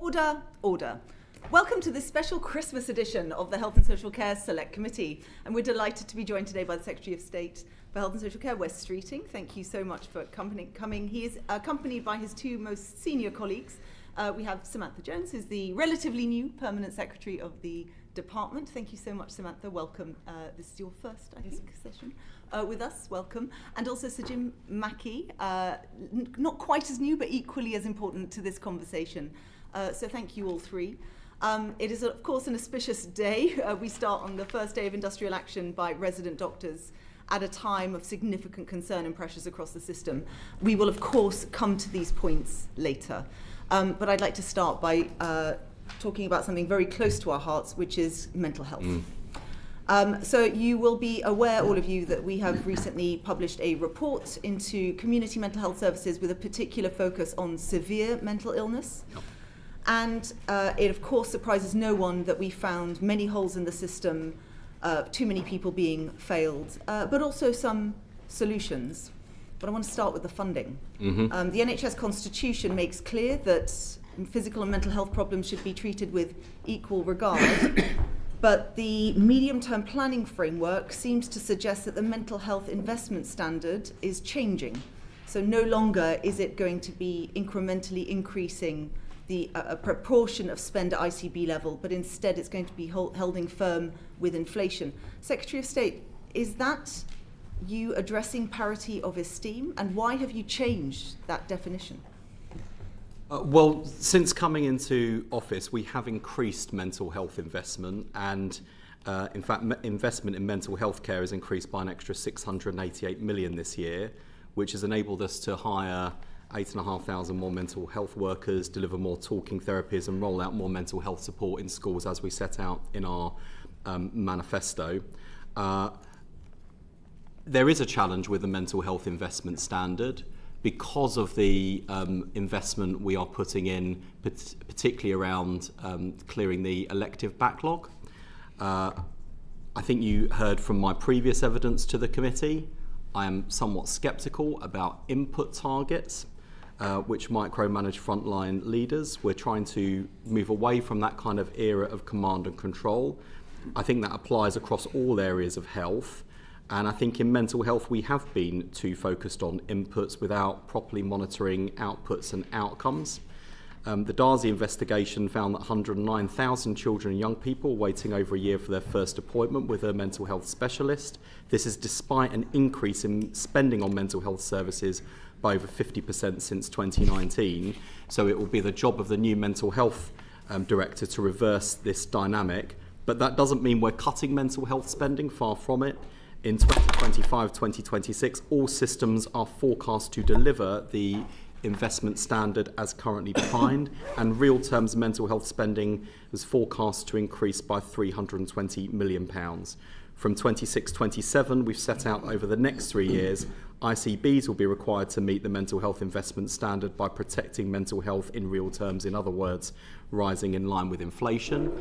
Order, order. Welcome to this special Christmas edition of the Health and Social Care Select Committee. And we're delighted to be joined today by the Secretary of State for Health and Social Care, Wes Streeting. Thank you so much for coming. He is accompanied by his two most senior colleagues. We have Samantha Jones, who's the relatively new Permanent Secretary of the Department. Thank you so much, Samantha. Welcome. This is your first, I think, session with us. Welcome. And also Sir Jim Mackey, not quite as new, but equally as important to this conversation. So thank you all three. It is, of course, an auspicious day. We start on the first day of industrial action by resident doctors at a time of significant concern and pressures across the system. We will, of course, come to these points later. But I'd like to start by talking about something very close to our hearts, which is mental health. So you will be aware, all of you, that we have recently published a report into community mental health services with a particular focus on severe mental illness. And it, of course, surprises no one that we found many holes in the system, too many people being failed, but also some solutions. But I want to start with the funding. The NHS Constitution makes clear that physical and mental health problems should be treated with equal regard, but the medium-term planning framework seems to suggest that the mental health investment standard is changing. So no longer is it going to be incrementally increasing the proportion of spend at ICB level, but instead it's going to be holding firm with inflation. Secretary of State, is that you addressing parity of esteem, and why have you changed that definition? Well, since coming into office, we have increased mental health investment, and in fact, investment in mental health care has increased by an extra 688 million this year, which has enabled us to hire 8,500 more mental health workers, deliver more talking therapies and roll out more mental health support in schools as we set out in our manifesto. There is a challenge with the mental health investment standard because of the investment we are putting in, particularly around clearing the elective backlog. I think you heard from my previous evidence to the committee. I am somewhat sceptical about input targets, which micromanage frontline leaders. We're trying to move away from that kind of era of command and control. I think that applies across all areas of health. And I think in mental health, we have been too focused on inputs without properly monitoring outputs and outcomes. The Darzi investigation found that 109,000 children and young people waiting over a year for their first appointment with a mental health specialist. This is despite an increase in spending on mental health services by over 50% since 2019. So it will be the job of the new mental health director to reverse this dynamic. But that doesn't mean we're cutting mental health spending, far from it. In 2025-2026, all systems are forecast to deliver the investment standard as currently defined, and real terms mental health spending was forecast to increase by £320 million. From 26-27, we've set out over the next 3 years, ICBs will be required to meet the mental health investment standard by protecting mental health in real terms, in other words, rising in line with inflation.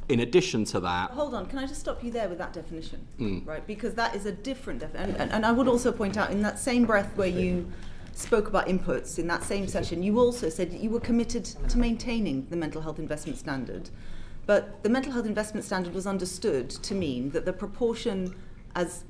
In addition to that... Hold on, can I just stop you there with that definition? Right, because that is a different definition. And I would also point out, in that same breath where you spoke about inputs, in that same session, you also said that you were committed to maintaining the mental health investment standard. But the mental health investment standard was understood to mean that the proportion as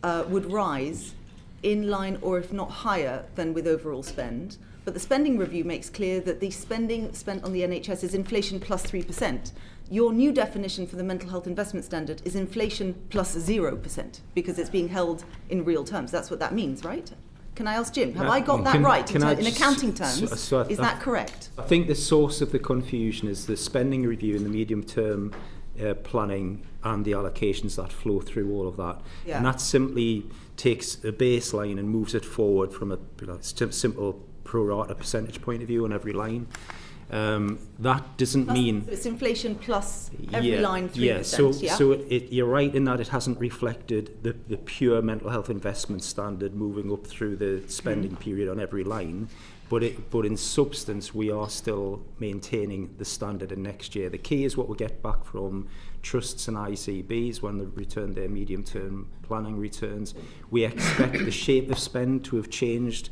would rise in line or if not higher than with overall spend. But the spending review makes clear that the spending spent on the NHS is inflation plus 3%. Your new definition for the mental health investment standard is inflation plus 0% because it's being held in real terms. That's what that means, right? Can I ask Jim, have I got that right in accounting terms? Is that correct? I think the source of the confusion is the spending review in the medium-term planning and the allocations that flow through all of that. Yeah. And that simply takes a baseline and moves it forward from a simple pro rata percentage point of view on every line. That doesn't mean... So it's inflation plus every line 3%. Yeah, so you're right in that it hasn't reflected the pure mental health investment standard moving up through the spending period on every line. But in substance, we are still maintaining the standard in next year. The key is what we get back from trusts and ICBs when they return their medium-term planning returns. We expect the shape of spend to have changed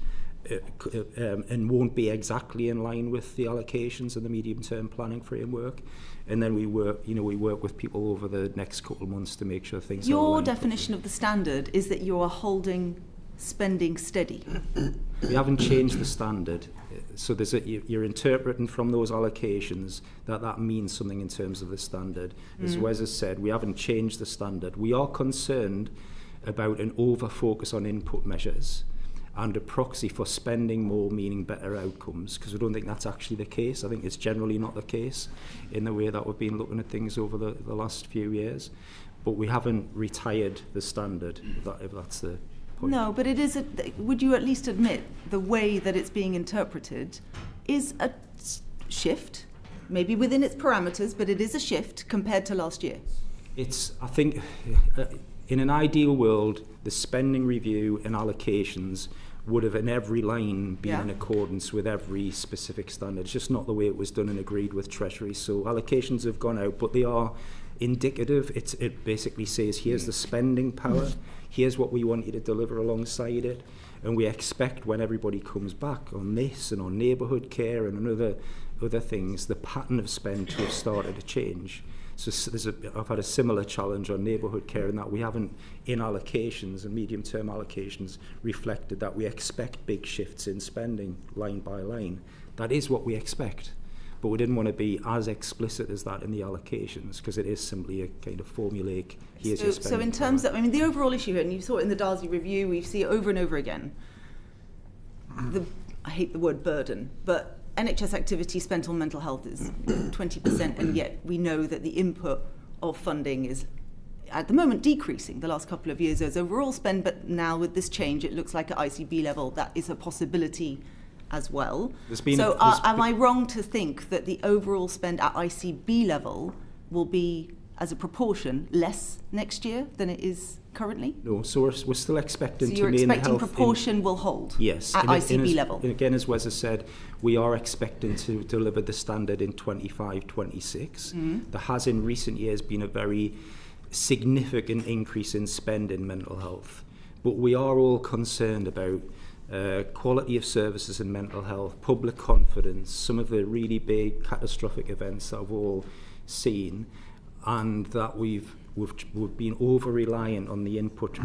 and won't be exactly in line with the allocations and the medium-term planning framework. And then we work with people over the next couple of months to make sure things are Your aligned definition of the standard is that you are holding spending steady. We haven't changed the standard. So you're interpreting from those allocations that means something in terms of the standard. As Wes has said, we haven't changed the standard. We are concerned about an over-focus on input measures and a proxy for spending more, meaning better outcomes, because we don't think that's actually the case. I think it's generally not the case in the way that we've been looking at things over the last few years. But we haven't retired the standard, if that's the point. No, but it is. Would you at least admit the way that it's being interpreted is a shift, maybe within its parameters, but it is a shift compared to last year? I think, in an ideal world, the spending review and allocations would have in every line been in accordance with every specific standard. It's just not the way it was done and agreed with Treasury. So allocations have gone out, but they are indicative. It basically says, here's the spending power, here's what we want you to deliver alongside it, and we expect when everybody comes back on this and on neighbourhood care and on other things, the pattern of spend to have started to change. So I've had a similar challenge on neighbourhood care in that we haven't, in allocations and medium-term allocations, reflected that we expect big shifts in spending line by line. That is what we expect. But we didn't want to be as explicit as that in the allocations, because it is simply a kind of formulaic, here's your spending. So in terms of, the overall issue here, and you saw it in the Darcy review, we see it over and over again, I hate the word burden, but NHS activity spent on mental health is 20%, and yet we know that the input of funding is at the moment decreasing. The last couple of years there's overall spend, but now with this change it looks like at ICB level that is a possibility as well. Am I wrong to think that the overall spend at ICB level will be, as a proportion, less next year than it is currently? No, so we're still expecting to you're remain expecting proportion will hold? Yes. At ICB level? And again, as Wes has said, we are expecting to deliver the standard in 25-26. There has in recent years been a very significant increase in spend in mental health. But we are all concerned about quality of services in mental health, public confidence, some of the really big catastrophic events that we've all seen, and that we've been over-reliant on the input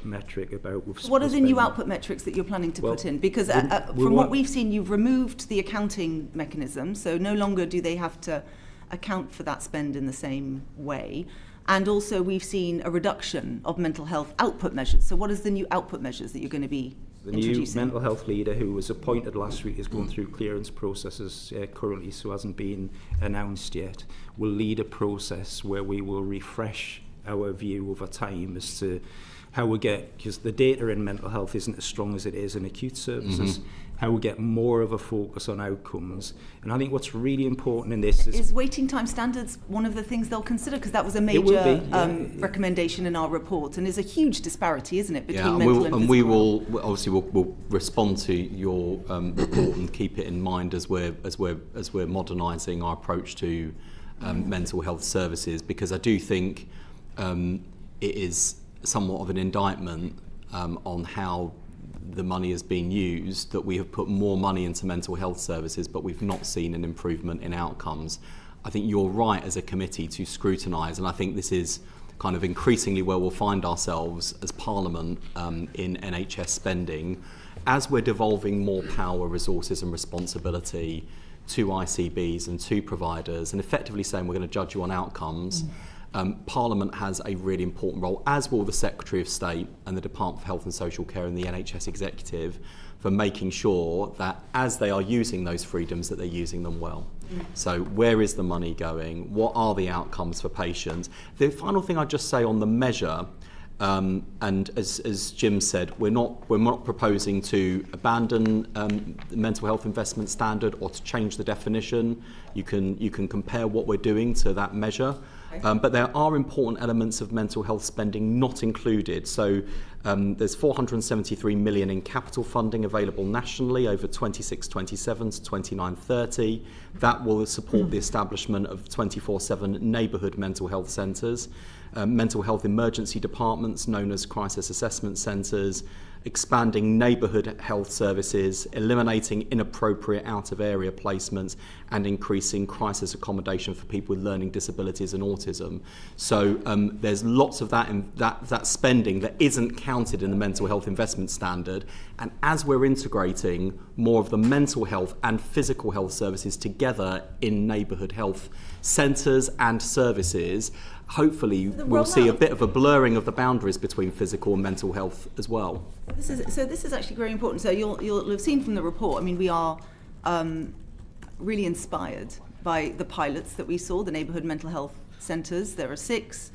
metric about... What are the new output metrics that you're planning to put in? Because from what we've seen, you've removed the accounting mechanism, so no longer do they have to account for that spend in the same way. And also we've seen a reduction of mental health output measures. So what is the new output measures that you're going to be introducing? The new mental health leader who was appointed last week is going through clearance processes currently, so hasn't been announced yet, will lead a process where we will refresh our view over time as to how we get, because the data in mental health isn't as strong as it is in acute services, how we get more of a focus on outcomes. And I think what's really important in this is waiting time standards one of the things they'll consider, because that was a major recommendation in our report, and there's a huge disparity, isn't it, between mental and physical? We will obviously we'll respond to your report and keep it in mind as we're modernising our approach to mental health services, because I do think it is somewhat of an indictment on how the money has been used, that we have put more money into mental health services but we've not seen an improvement in outcomes. I think you're right as a committee to scrutinise, and I think this is kind of increasingly where we'll find ourselves as Parliament in NHS spending, as we're devolving more power, resources and responsibility to ICBs and to providers, and effectively saying we're going to judge you on outcomes. Parliament has a really important role, as will the Secretary of State and the Department for Health and Social Care and the NHS Executive, for making sure that as they are using those freedoms, that they're using them well. So where is the money going? What are the outcomes for patients? The final thing I'd just say on the measure, and as Jim said, we're not proposing to abandon the mental health investment standard or to change the definition. You can compare what we're doing to that measure. But there are important elements of mental health spending not included. So there's 473 million in capital funding available nationally over 26-27 to 29-30. That will support the establishment of 24/7 neighbourhood mental health centres, mental health emergency departments known as crisis assessment centres, expanding neighbourhood health services, eliminating inappropriate out-of-area placements, and increasing crisis accommodation for people with learning disabilities and autism. So there's lots of that spending that isn't counted in the mental health investment standard. And as we're integrating more of the mental health and physical health services together in neighbourhood health centres and services, hopefully we'll see a bit of a blurring of the boundaries between physical and mental health as well. This is actually very important. So you'll have seen from the report, I mean, we are really inspired by the pilots that we saw, the neighbourhood mental health centres. There are 6.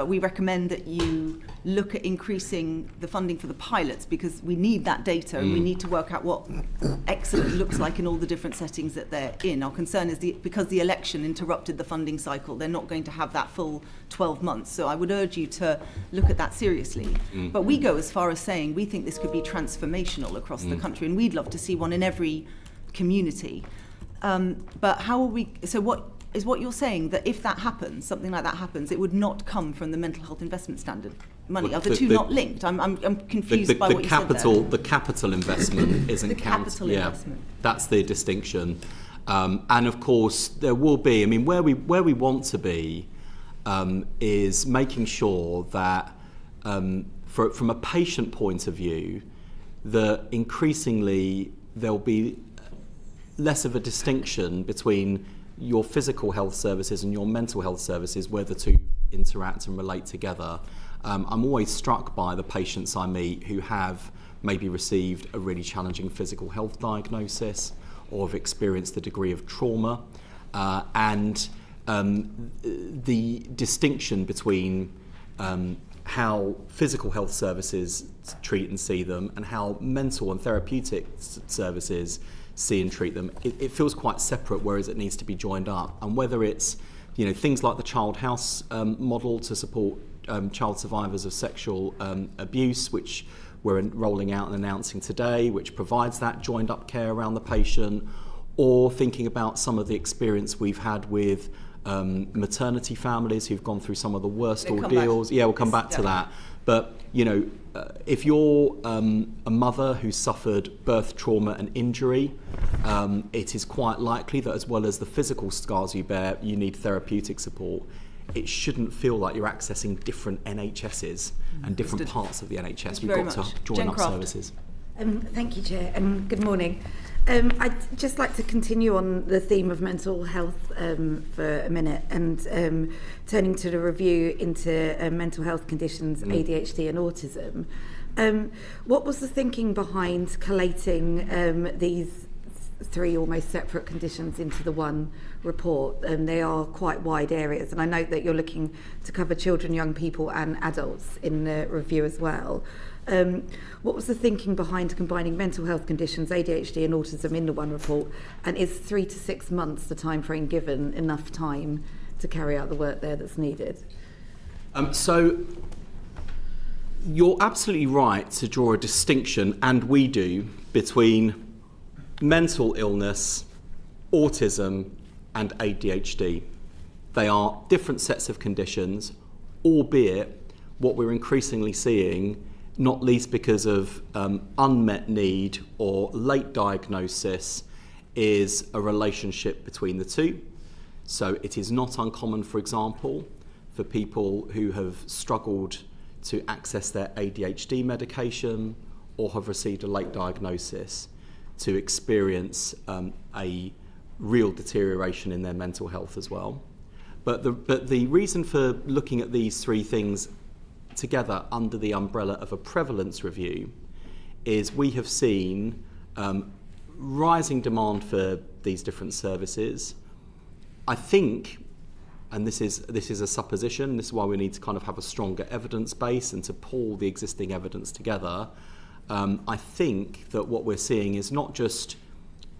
We recommend that you look at increasing the funding for the pilots, because we need that data and we need to work out what excellent looks like in all the different settings that they're in. Our concern is because the election interrupted the funding cycle, they're not going to have that full 12 months. So I would urge you to look at that seriously. But we go as far as saying we think this could be transformational across the country, and we'd love to see one in every community. But how are we, so what is what you're saying, that if that happens, something like that happens, it would not come from the mental health investment standard money? Well, are the two not linked? I'm confused by what you said there. The capital investment isn't the counted. Capital investment. That's the distinction. And of course, there will be, I mean, where we want to be is making sure that from a patient point of view, that increasingly there'll be less of a distinction between your physical health services and your mental health services, where the two interact and relate together. I'm always struck by the patients I meet who have maybe received a really challenging physical health diagnosis or have experienced a degree of trauma, and the distinction between how physical health services treat and see them and how mental and therapeutic services see and treat them, it feels quite separate, whereas it needs to be joined up. And whether it's, you know, things like the Child House model to support child survivors of sexual abuse, which we're rolling out and announcing today, which provides that joined up care around the patient, or thinking about some of the experience we've had with maternity families who've gone through some of the worst ordeals. Yeah, we'll come back to that. But, you know, if you're a mother who suffered birth trauma and injury, it is quite likely that as well as the physical scars you bear, you need therapeutic support. It shouldn't feel like you're accessing different NHSs and different parts of the NHS. We've got to join up services. Thank you, Chair, and good morning. I'd just like to continue on the theme of mental health for a minute, and turning to the review into mental health conditions, ADHD and autism. What was the thinking behind collating these 3 almost separate conditions into the one report? They are quite wide areas, and I note that you're looking to cover children, young people and adults in the review as well. What was the thinking behind combining mental health conditions, ADHD and autism in the one report, and is 3 to 6 months the time frame given enough time to carry out the work there that's needed? So you're absolutely right to draw a distinction, and we do, between mental illness, autism and ADHD. They are different sets of conditions, albeit what we're increasingly seeing, not least because of unmet need or late diagnosis, is a relationship between the two. So it is not uncommon, for example, for people who have struggled to access their ADHD medication or have received a late diagnosis to experience a real deterioration in their mental health as well. But the reason for looking at these 3 things together under the umbrella of a prevalence review is we have seen rising demand for these different services. I think, and this is a supposition, this is why we need to kind of have a stronger evidence base and to pull the existing evidence together. I think that what we're seeing is not just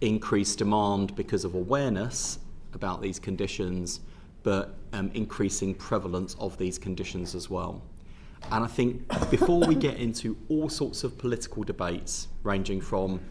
increased demand because of awareness about these conditions, but increasing prevalence of these conditions as well. And I think before we get into all sorts of political debates, ranging from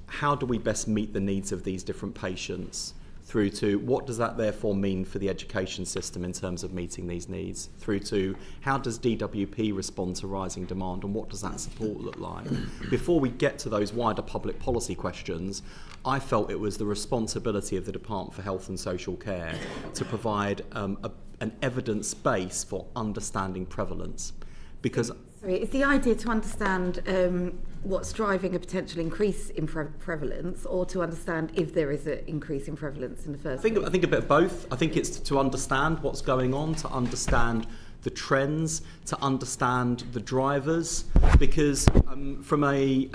how do we best meet the needs of these different patients, through to what does that therefore mean for the education system in terms of meeting these needs, through to how does DWP respond to rising demand and what does that support look like. Before we get to those wider public policy questions, I felt it was the responsibility of the Department for Health and Social Care to provide an evidence base for understanding prevalence. Because Sorry, is the idea to understand what's driving a potential increase in prevalence, or to understand if there is an increase in prevalence in the first place? I think a bit of both. I think it's to understand what's going on, to understand the trends, to understand the drivers, because from a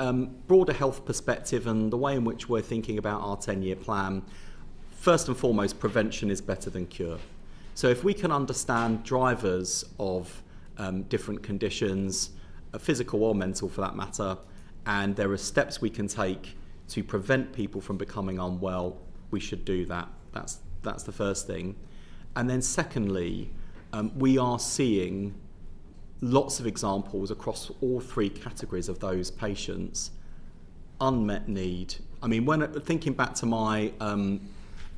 broader health perspective and the way in which we're thinking about our 10-year plan, first and foremost, prevention is better than cure. So if we can understand drivers of different conditions, physical or mental for that matter, and there are steps we can take to prevent people from becoming unwell, we should do that. That's the first thing. And then secondly, we are seeing lots of examples across all three categories of those patients. Unmet need. I mean, when thinking back to my kind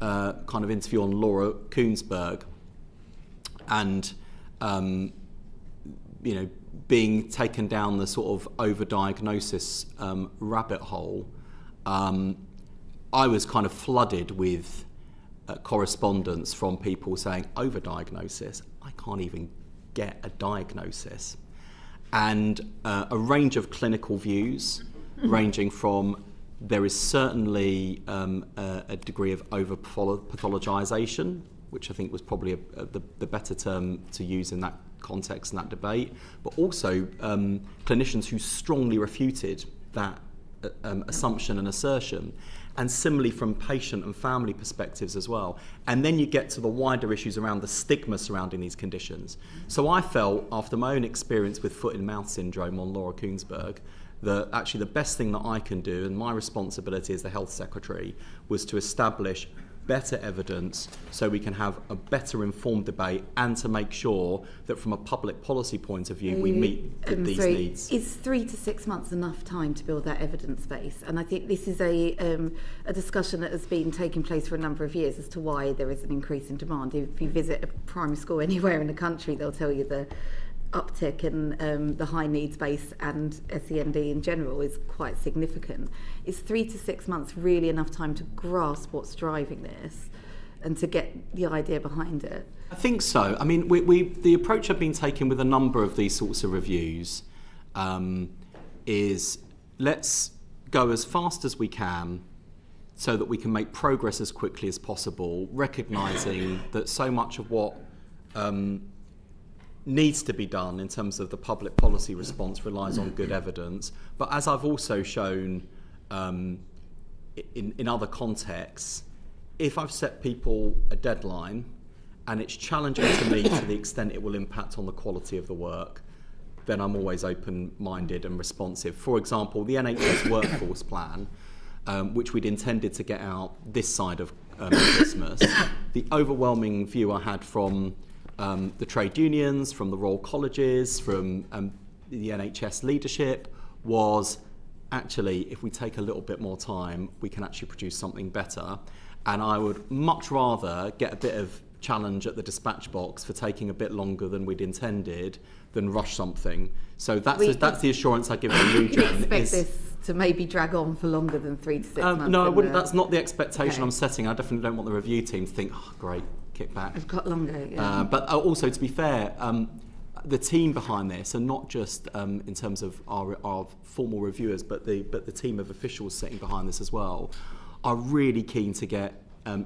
of interview on Laura Koonsberg, and being taken down the sort of overdiagnosis rabbit hole, I was kind of flooded with correspondence from people saying, overdiagnosis, I can't even get a diagnosis. And a range of clinical views, ranging from there is certainly a degree of over-pathologisation, which I think was probably the better term to use in that context and that debate, but also clinicians who strongly refuted that assumption and assertion, and similarly from patient and family perspectives as well. And then you get to the wider issues around the stigma surrounding these conditions. So I felt, after my own experience with foot and mouth syndrome on Laura Koonsberg, that actually the best thing that I can do, and my responsibility as the health secretary, was to establish better evidence so we can have a better informed debate, and to make sure that from a public policy point of view we meet these needs. Is 3 to 6 months enough time to build that evidence base? And I think this is a discussion that has been taking place for a number of years as to why there is an increase in demand. If you visit a primary school anywhere in the country, they'll tell you the uptick in the high needs base and SEND in general is quite significant. Is 3 to 6 months really enough time to grasp what's driving this and to get the idea behind it? I think so. I mean, the approach I've been taking with a number of these sorts of reviews is let's go as fast as we can so that we can make progress as quickly as possible, recognising that so much of what needs to be done in terms of the public policy response relies on good evidence. But as I've also shown in other contexts, if I've set people a deadline and it's challenging to me to the extent it will impact on the quality of the work, then I'm always open-minded and responsive. For example, the NHS workforce plan, which we'd intended to get out this side of Christmas, the overwhelming view I had from the trade unions, from the Royal Colleges, from the NHS leadership was actually, if we take a little bit more time, we can actually produce something better. And I would much rather get a bit of challenge at the dispatch box for taking a bit longer than we'd intended than rush something. So that's the assurance I give the new gen. Expect this to maybe drag on for longer than 3 to 6 months? No, I wouldn't. That's not the expectation I'm setting. I definitely don't want the review team to think, oh, great, kick back. I've got longer, yeah. But also, to be fair, the team behind this, and not just in terms of our formal reviewers, but the team of officials sitting behind this as well, are really keen to get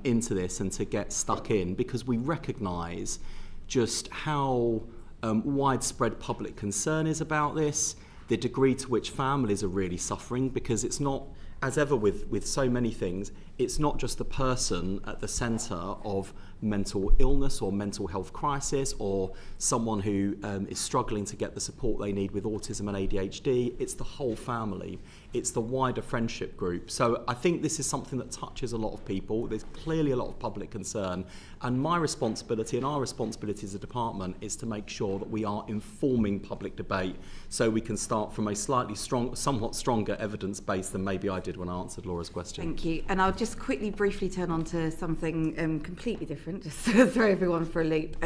into this and to get stuck in, because we recognise just how widespread public concern is about this, the degree to which families are really suffering, because it's not, as ever with so many things, it's not just the person at the centre of mental illness or mental health crisis, or someone who is struggling to get the support they need with autism and ADHD. It's the whole family. it's the wider friendship group. So I think this is something that touches a lot of people. There's clearly a lot of public concern, and my responsibility and our responsibility as a department is to make sure that we are informing public debate so we can start from a somewhat stronger evidence base than maybe I did when I answered Laura's question. Thank you. And I'll just quickly briefly turn on to something completely different, just to throw everyone for a loop.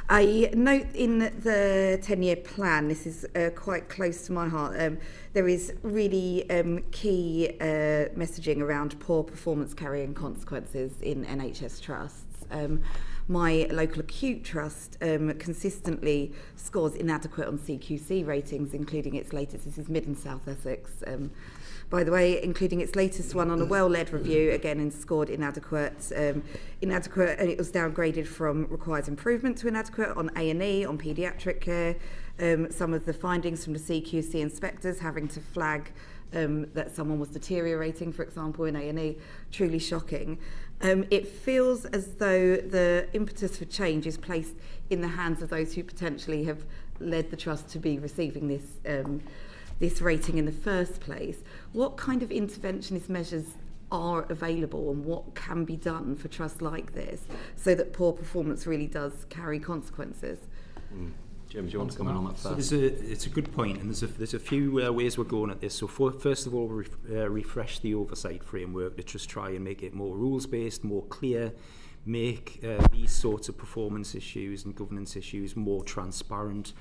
I note in the 10-year plan, this is quite close to my heart, there is really key messaging around poor performance carrying consequences in NHS trusts. My local acute trust consistently scores inadequate on CQC ratings, including its latest, this is Mid and South Essex, by the way, including its latest one on a well-led review, again, and scored inadequate, and it was downgraded from requires improvement to inadequate on A&E, on paediatric care. Some of the findings from the CQC inspectors having to flag that someone was deteriorating, for example, in A&E, truly shocking. It feels as though the impetus for change is placed in the hands of those who potentially have led the trust to be receiving this rating in the first place. What kind of interventionist measures are available and what can be done for trusts like this so that poor performance really does carry consequences? Jim, do you want to comment on that first? So it's a good point, and there's a few ways we're going at this. So first of all, refresh the oversight framework to just try and make it more rules-based, more clear, make these sorts of performance issues and governance issues more transparent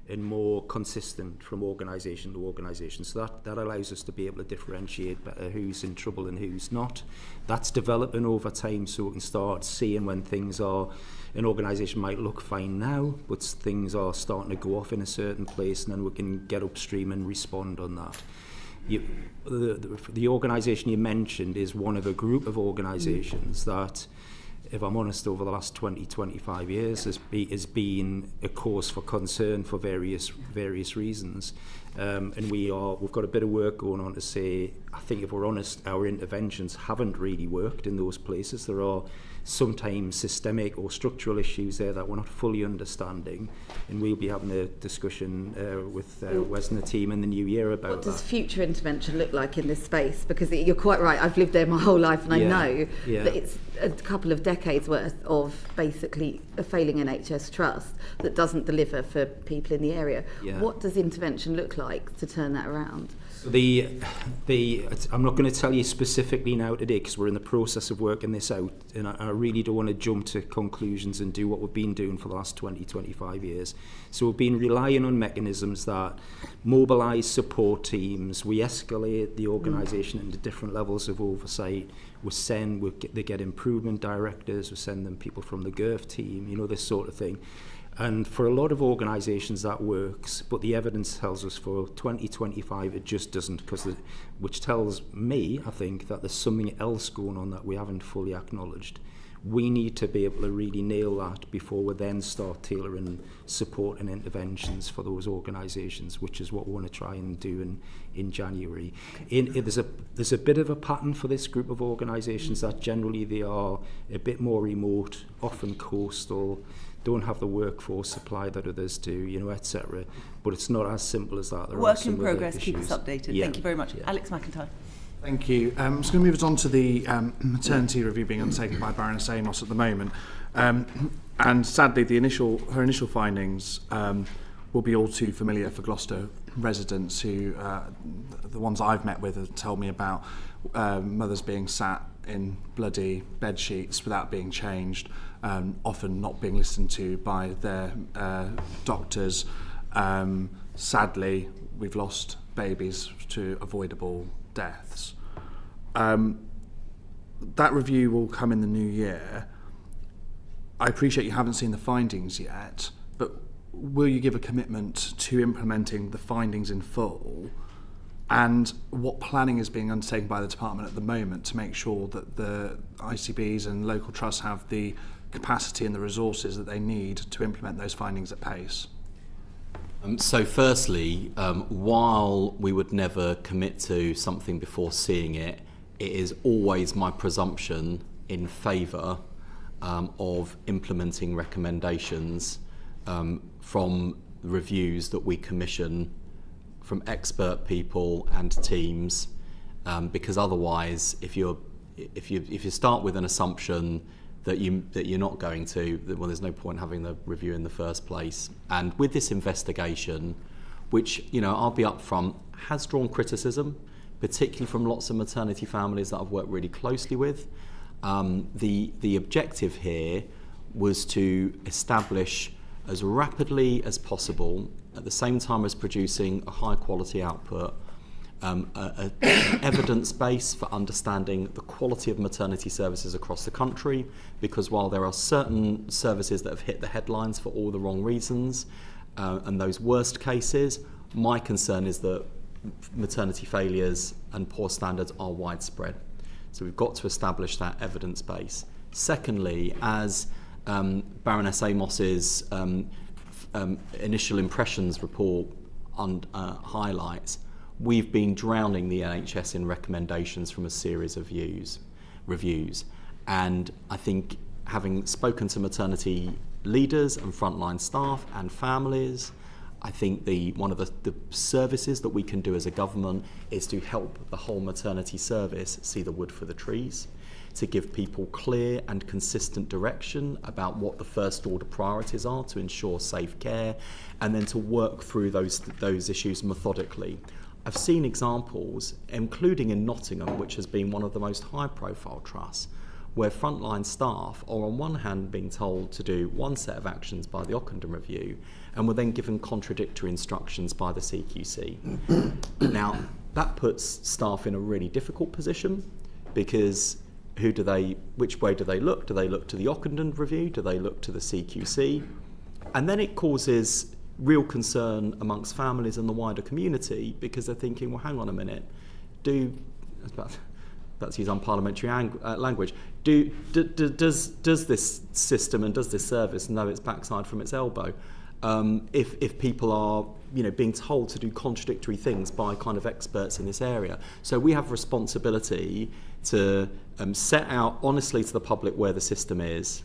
and more consistent from organisation to organisation. So that allows us to be able to differentiate better who's in trouble and who's not. That's developing over time, so we can start seeing when things are, an organisation might look fine now, but things are starting to go off in a certain place, and then we can get upstream and respond on that. The organisation you mentioned is one of a group of organisations that, if I'm honest, over the last 20-25 years has been a cause for concern for various reasons, and we've got a bit of work going on to say, I think if we're honest, our interventions haven't really worked in those places. There are sometimes systemic or structural issues there that we're not fully understanding, and we'll be having a discussion with Wes and the team in the new year about what does future intervention look like in this space, because you're quite right, I've lived there my whole life and I know that it's a couple of decades worth of basically a failing NHS trust that doesn't deliver for people in the area. What does intervention look like to turn that around? I'm not going to tell you specifically now today because we're in the process of working this out, and I really don't want to jump to conclusions and do what we've been doing for the last 20-25 years. So we've been relying on mechanisms that mobilise support teams, we escalate the organisation into different levels of oversight, they get improvement directors, we send them people from the GIRF team, this sort of thing. And for a lot of organisations that works, but the evidence tells us for 2025 it just doesn't, which tells me, I think, that there's something else going on that we haven't fully acknowledged. We need to be able to really nail that before we then start tailoring support and interventions for those organisations, which is what we want to try and do in January. There's a bit of a pattern for this group of organisations that generally they are a bit more remote, often coastal, don't have the workforce supply that others do, etc. But it's not as simple as that. There Work in progress, keep us updated. Thank you very much. Alex McIntyre. Thank you. I'm just going to move us on to the maternity review being undertaken by Baroness Amos at the moment. And sadly, her initial findings will be all too familiar for Gloucester residents who, the ones I've met with, have told me about mothers being sat in bloody bed sheets without being changed, often not being listened to by their doctors. Sadly, we've lost babies to avoidable deaths. That review will come in the new year. I appreciate you haven't seen the findings yet, but will you give a commitment to implementing the findings in full? And what planning is being undertaken by the department at the moment to make sure that the ICBs and local trusts have the capacity and the resources that they need to implement those findings at pace? So firstly, while we would never commit to something before seeing it, it is always my presumption in favour of implementing recommendations from reviews that we commission from expert people and teams, because otherwise, if you start with an assumption that you're not going to, well, there's no point having the review in the first place. And with this investigation, which, I'll be upfront, has drawn criticism, particularly from lots of maternity families that I've worked really closely with. The objective here was to establish as rapidly as possible, at the same time as producing a high quality output, an evidence base for understanding the quality of maternity services across the country, because while there are certain services that have hit the headlines for all the wrong reasons, and those worst cases, my concern is that maternity failures and poor standards are widespread. So we've got to establish that evidence base. Secondly, as Baroness Amos's initial impressions report highlights, we've been drowning the NHS in recommendations from a series of reviews. And I think, having spoken to maternity leaders and frontline staff and families, I think one of the services that we can do as a government is to help the whole maternity service see the wood for the trees, to give people clear and consistent direction about what the first order priorities are to ensure safe care, and then to work through those issues methodically. I've seen examples, including in Nottingham, which has been one of the most high-profile trusts, where frontline staff are on one hand being told to do one set of actions by the Ockenden Review, and were then given contradictory instructions by the CQC. Now, that puts staff in a really difficult position, because which way do they look? Do they look to the Ockenden Review? Do they look to the CQC? And then it causes real concern amongst families and the wider community, because they're thinking, well, hang on a minute, that's use unparliamentary language, does this system and does this service know its backside from its elbow? If people are being told to do contradictory things by kind of experts in this area. So we have responsibility to set out honestly to the public where the system is,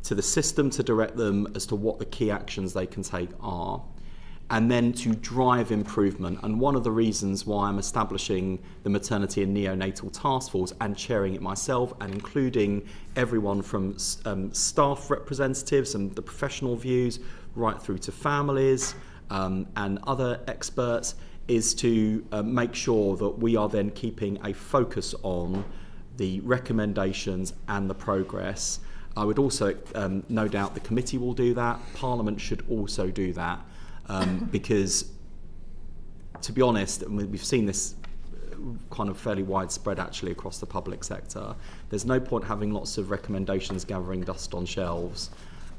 to the system to direct them as to what the key actions they can take are, and then to drive improvement. And one of the reasons why I'm establishing the Maternity and Neonatal Task Force and chairing it myself, and including everyone from staff representatives and the professional views right through to families and other experts, is to make sure that we are then keeping a focus on the recommendations and the progress. I would also, no doubt the committee will do that. Parliament should also do that. Because, to be honest, we've seen this kind of fairly widespread actually across the public sector. There's no point having lots of recommendations gathering dust on shelves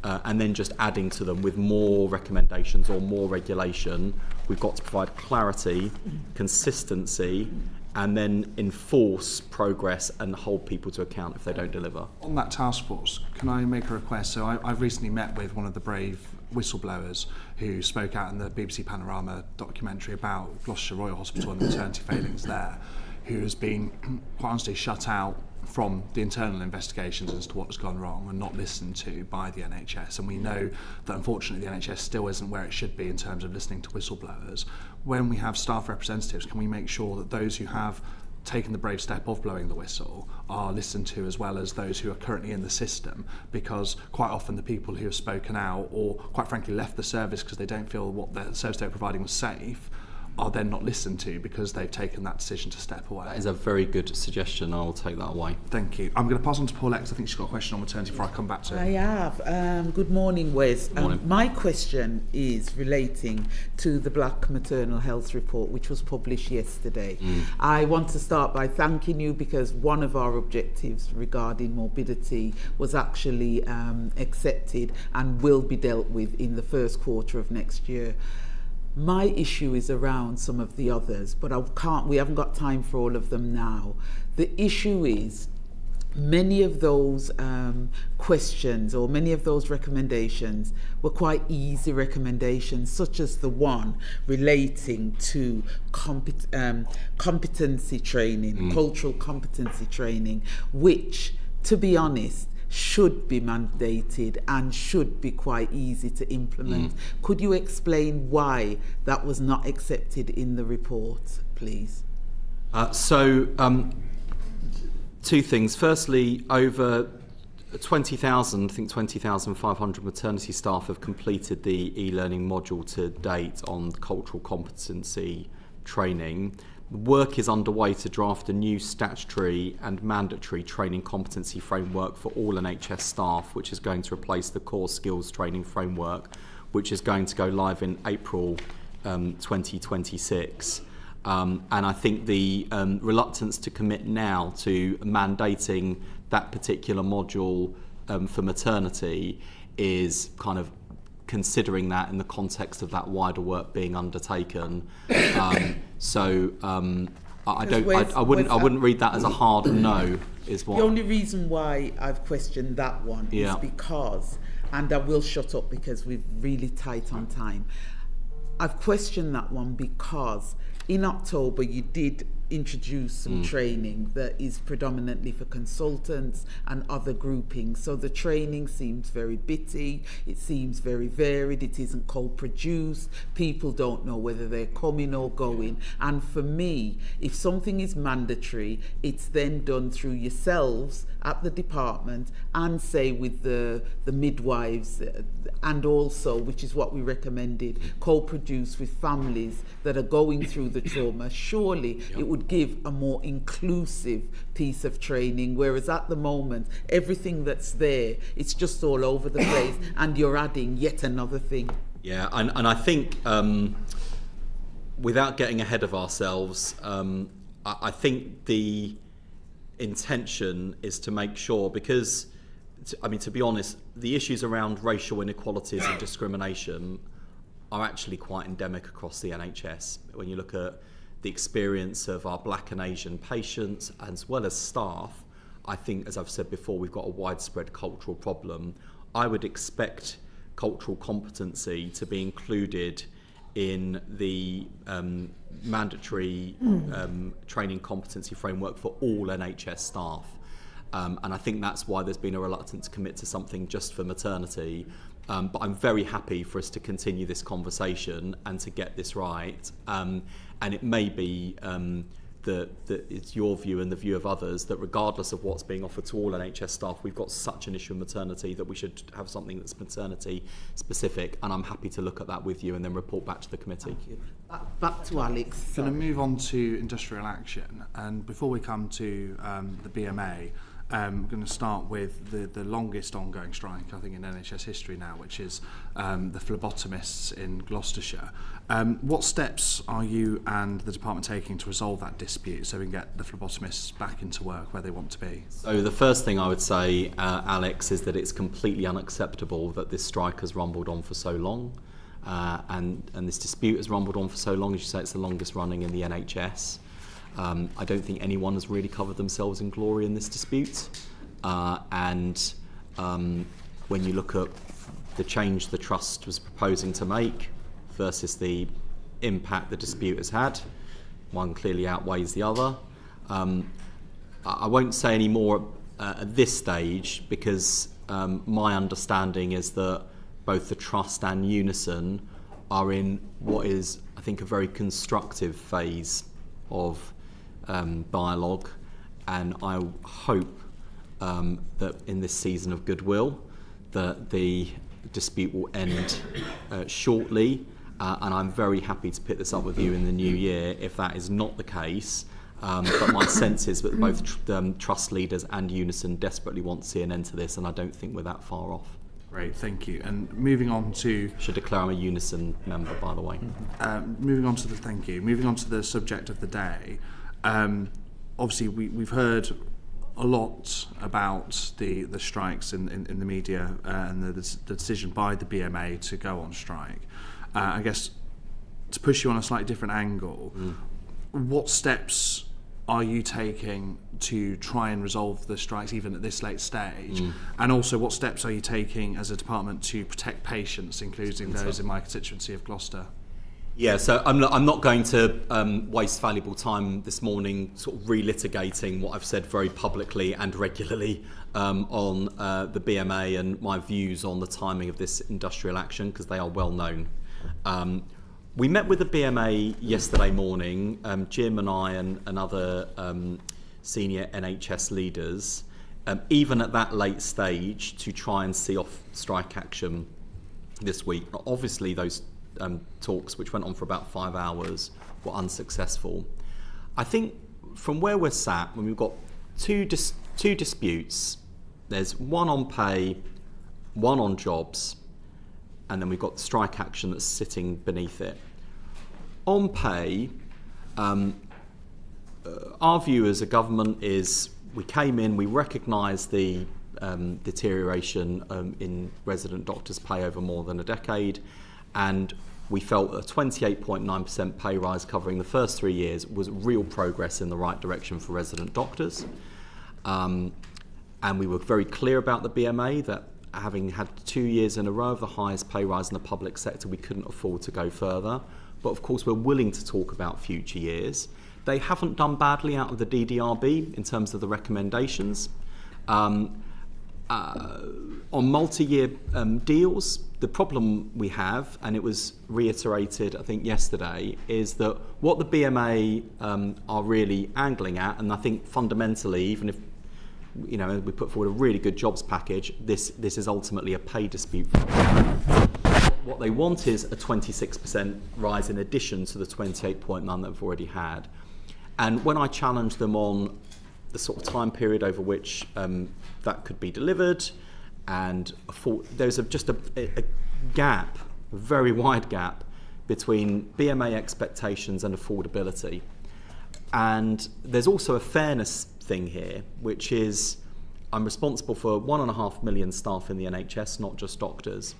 and then just adding to them with more recommendations or more regulation. We've got to provide clarity, consistency, and then enforce progress and hold people to account if they don't deliver. On that task force, can I make a request? So I've recently met with one of the brave whistleblowers who spoke out in the BBC Panorama documentary about Gloucestershire Royal Hospital and the maternity failings there, who has been quite honestly shut out from the internal investigations as to what's gone wrong and not listened to by the NHS. And we know that unfortunately the NHS still isn't where it should be in terms of listening to whistleblowers. When we have staff representatives, can we make sure that those who have taken the brave step of blowing the whistle are listened to, as well as those who are currently in the system? Because quite often the people who have spoken out, or quite frankly left the service because they don't feel what the service they're providing was safe, are then not listened to because they've taken that decision to step away. That is a very good suggestion. I'll take that away. Thank you. I'm going to pass on to Paulette because I think she's got a question on maternity before I come back to it. I have. Good morning, Wes. My question is relating to the Black Maternal Health Report, which was published yesterday. I want to start by thanking you, because one of our objectives regarding morbidity was actually accepted and will be dealt with in the first quarter of next year. My issue is around some of the others, but we haven't got time for all of them now. The issue is many of those questions or many of those recommendations were quite easy recommendations, such as the one relating to competency training, cultural competency training, which, to be honest, should be mandated and should be quite easy to implement. Could you explain why that was not accepted in the report, please? Two things. Firstly, over 20,000, I think 20,500 maternity staff have completed the e-learning module to date on cultural competency training. Work is underway to draft a new statutory and mandatory training competency framework for all NHS staff, which is going to replace the core skills training framework, which is going to go live in April 2026. And I think the reluctance to commit now to mandating that particular module for maternity is kind of considering that in the context of that wider work being undertaken. I wouldn't read that as a hard no. Is what the only reason why I've questioned that one is because, and I will shut up because we're really tight on time. I've questioned that one because in October you did introduce some training that is predominantly for consultants and other groupings. So the training seems very bitty, it seems very varied, it isn't co-produced, people don't know whether they're coming or going. And for me, if something is mandatory, it's then done through yourselves at the department and say with the midwives, and also, which is what we recommended, co-produce with families that are going through the trauma. Surely it would give a more inclusive piece of training, whereas at the moment everything that's there, it's just all over the place and you're adding yet another thing. Yeah, and I think without getting ahead of ourselves, I think the intention is to make sure, because to be honest, the issues around racial inequalities and discrimination are actually quite endemic across the NHS. When you look at the experience of our Black and Asian patients as well as staff, I think, as I've said before, we've got a widespread cultural problem. I would expect cultural competency to be included in the mandatory training competency framework for all NHS staff. And I think that's why there's been a reluctance to commit to something just for maternity. But I'm very happy for us to continue this conversation and to get this right. And it may be that it's your view and the view of others that regardless of what's being offered to all NHS staff, we've got such an issue of maternity that we should have something that's maternity specific. And I'm happy to look at that with you and then report back to the committee. Thank you. Back to Alex. Going to move on to industrial action. And before we come to the BMA, I'm going to start with the longest ongoing strike, I think, in NHS history now, which is the phlebotomists in Gloucestershire. What steps are you and the department taking to resolve that dispute so we can get the phlebotomists back into work where they want to be? So the first thing I would say, Alex, is that it's completely unacceptable that this strike has rumbled on for so long. And this dispute has rumbled on for so long. As you say, it's the longest running in the NHS. I don't think anyone has really covered themselves in glory in this dispute. When you look at the change the Trust was proposing to make versus the impact the dispute has had, one clearly outweighs the other. I won't say any more at this stage because my understanding is that both the Trust and Unison are in what is, I think, a very constructive phase of dialogue, and I hope that in this season of goodwill that the dispute will end shortly, and I'm very happy to pick this up with you in the new year if that is not the case. But my sense is that both Trust leaders and Unison desperately want to see an end to this, and I don't think we're that far off. Great, thank you. And moving on to... Should declare I'm a Unison member, by the way. Moving on to the subject of the day. Obviously, we've heard a lot about the strikes in the media and the decision by the BMA to go on strike. I guess to push you on a slightly different angle, what steps are you taking to try and resolve the strikes even at this late stage? And also, what steps are you taking as a department to protect patients, including those in my constituency of Gloucester? Yeah, so I'm not going to waste valuable time this morning sort of relitigating what I've said very publicly and regularly on the BMA and my views on the timing of this industrial action, because they are well known. We met with the BMA yesterday morning, Jim and I and other senior NHS leaders, even at that late stage, to try and see off strike action this week. Obviously, those talks, which went on for about 5 hours, were unsuccessful. I think from where we're sat, when we've got two disputes, there's one on pay, one on jobs, and then we've got strike action that's sitting beneath it. On pay, our view as a government is we came in, we recognised the deterioration in resident doctors' pay over more than a decade, and we felt a 28.9% pay rise covering the first 3 years was real progress in the right direction for resident doctors. And we were very clear about the BMA that having had 2 years in a row of the highest pay rise in the public sector, we couldn't afford to go further. But of course, we're willing to talk about future years. They haven't done badly out of the DDRB in terms of the recommendations. On multi-year deals, the problem we have, and it was reiterated I think yesterday, is that what the BMA are really angling at, and I think fundamentally, even if we put forward a really good jobs package, this is ultimately a pay dispute. What they want is a 26% rise in addition to the 28.9 that they've already had. And when I challenged them on the sort of time period over which that could be delivered, and there's just a gap, a very wide gap, between BMA expectations and affordability. And there's also a fairness thing here, which is I'm responsible for 1.5 million staff in the NHS, not just doctors.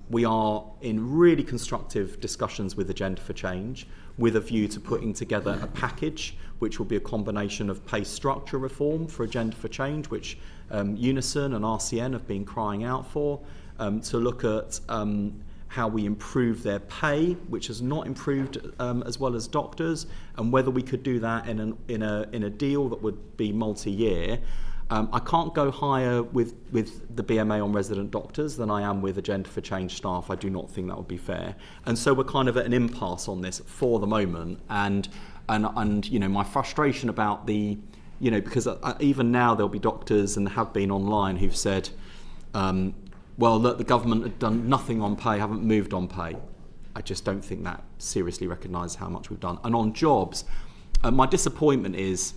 We are in really constructive discussions with Agenda for Change, with a view to putting together a package which will be a combination of pay structure reform for Agenda for Change, which Unison and RCN have been crying out for, to look at how we improve their pay, which has not improved as well as doctors, and whether we could do that in a deal that would be multi-year. I can't go higher with the BMA on resident doctors than I am with Agenda for Change staff. I do not think that would be fair. And so we're kind of at an impasse on this for the moment. And my frustration about because even now there'll be doctors, and have been online, who've said, well, look, the government had done nothing on pay, haven't moved on pay. I just don't think that seriously recognises how much we've done. And on jobs, my disappointment is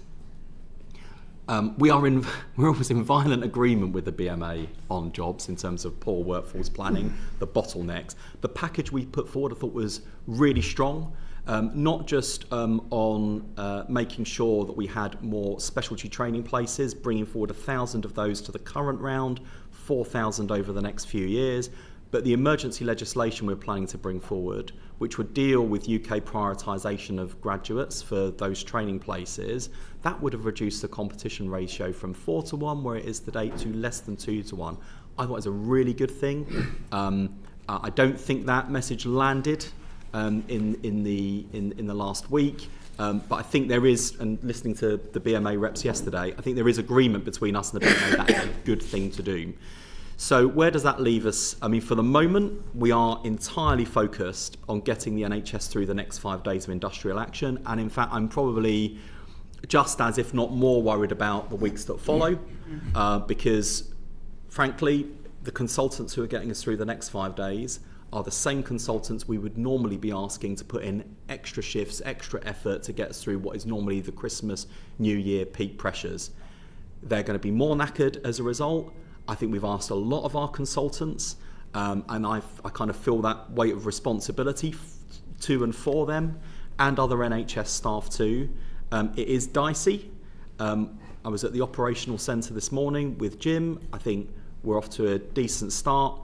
we're almost in violent agreement with the BMA on jobs in terms of poor workforce planning, the bottlenecks. The package we put forward I thought was really strong, not just on making sure that we had more specialty training places, bringing forward 1,000 of those to the current round, 4,000 over the next few years, but the emergency legislation we're planning to bring forward, which would deal with UK prioritisation of graduates for those training places, that would have reduced the competition ratio from 4-1, where it is today, to less than 2-1. I thought it was a really good thing. I don't think that message landed in the last week, but I think there is, and listening to the BMA reps yesterday, I think there is agreement between us and the BMA that is a good thing to do. So where does that leave us? I mean, for the moment, we are entirely focused on getting the NHS through the next 5 days of industrial action. And in fact, I'm probably just as, if not more, worried about the weeks that follow, because frankly, the consultants who are getting us through the next 5 days are the same consultants we would normally be asking to put in extra shifts, extra effort to get us through what is normally the Christmas, New Year peak pressures. They're going to be more knackered as a result. I think we've asked a lot of our consultants, and I kind of feel that weight of responsibility to and for them, and other NHS staff too. It is dicey. I was at the operational centre this morning with Jim. I think we're off to a decent start,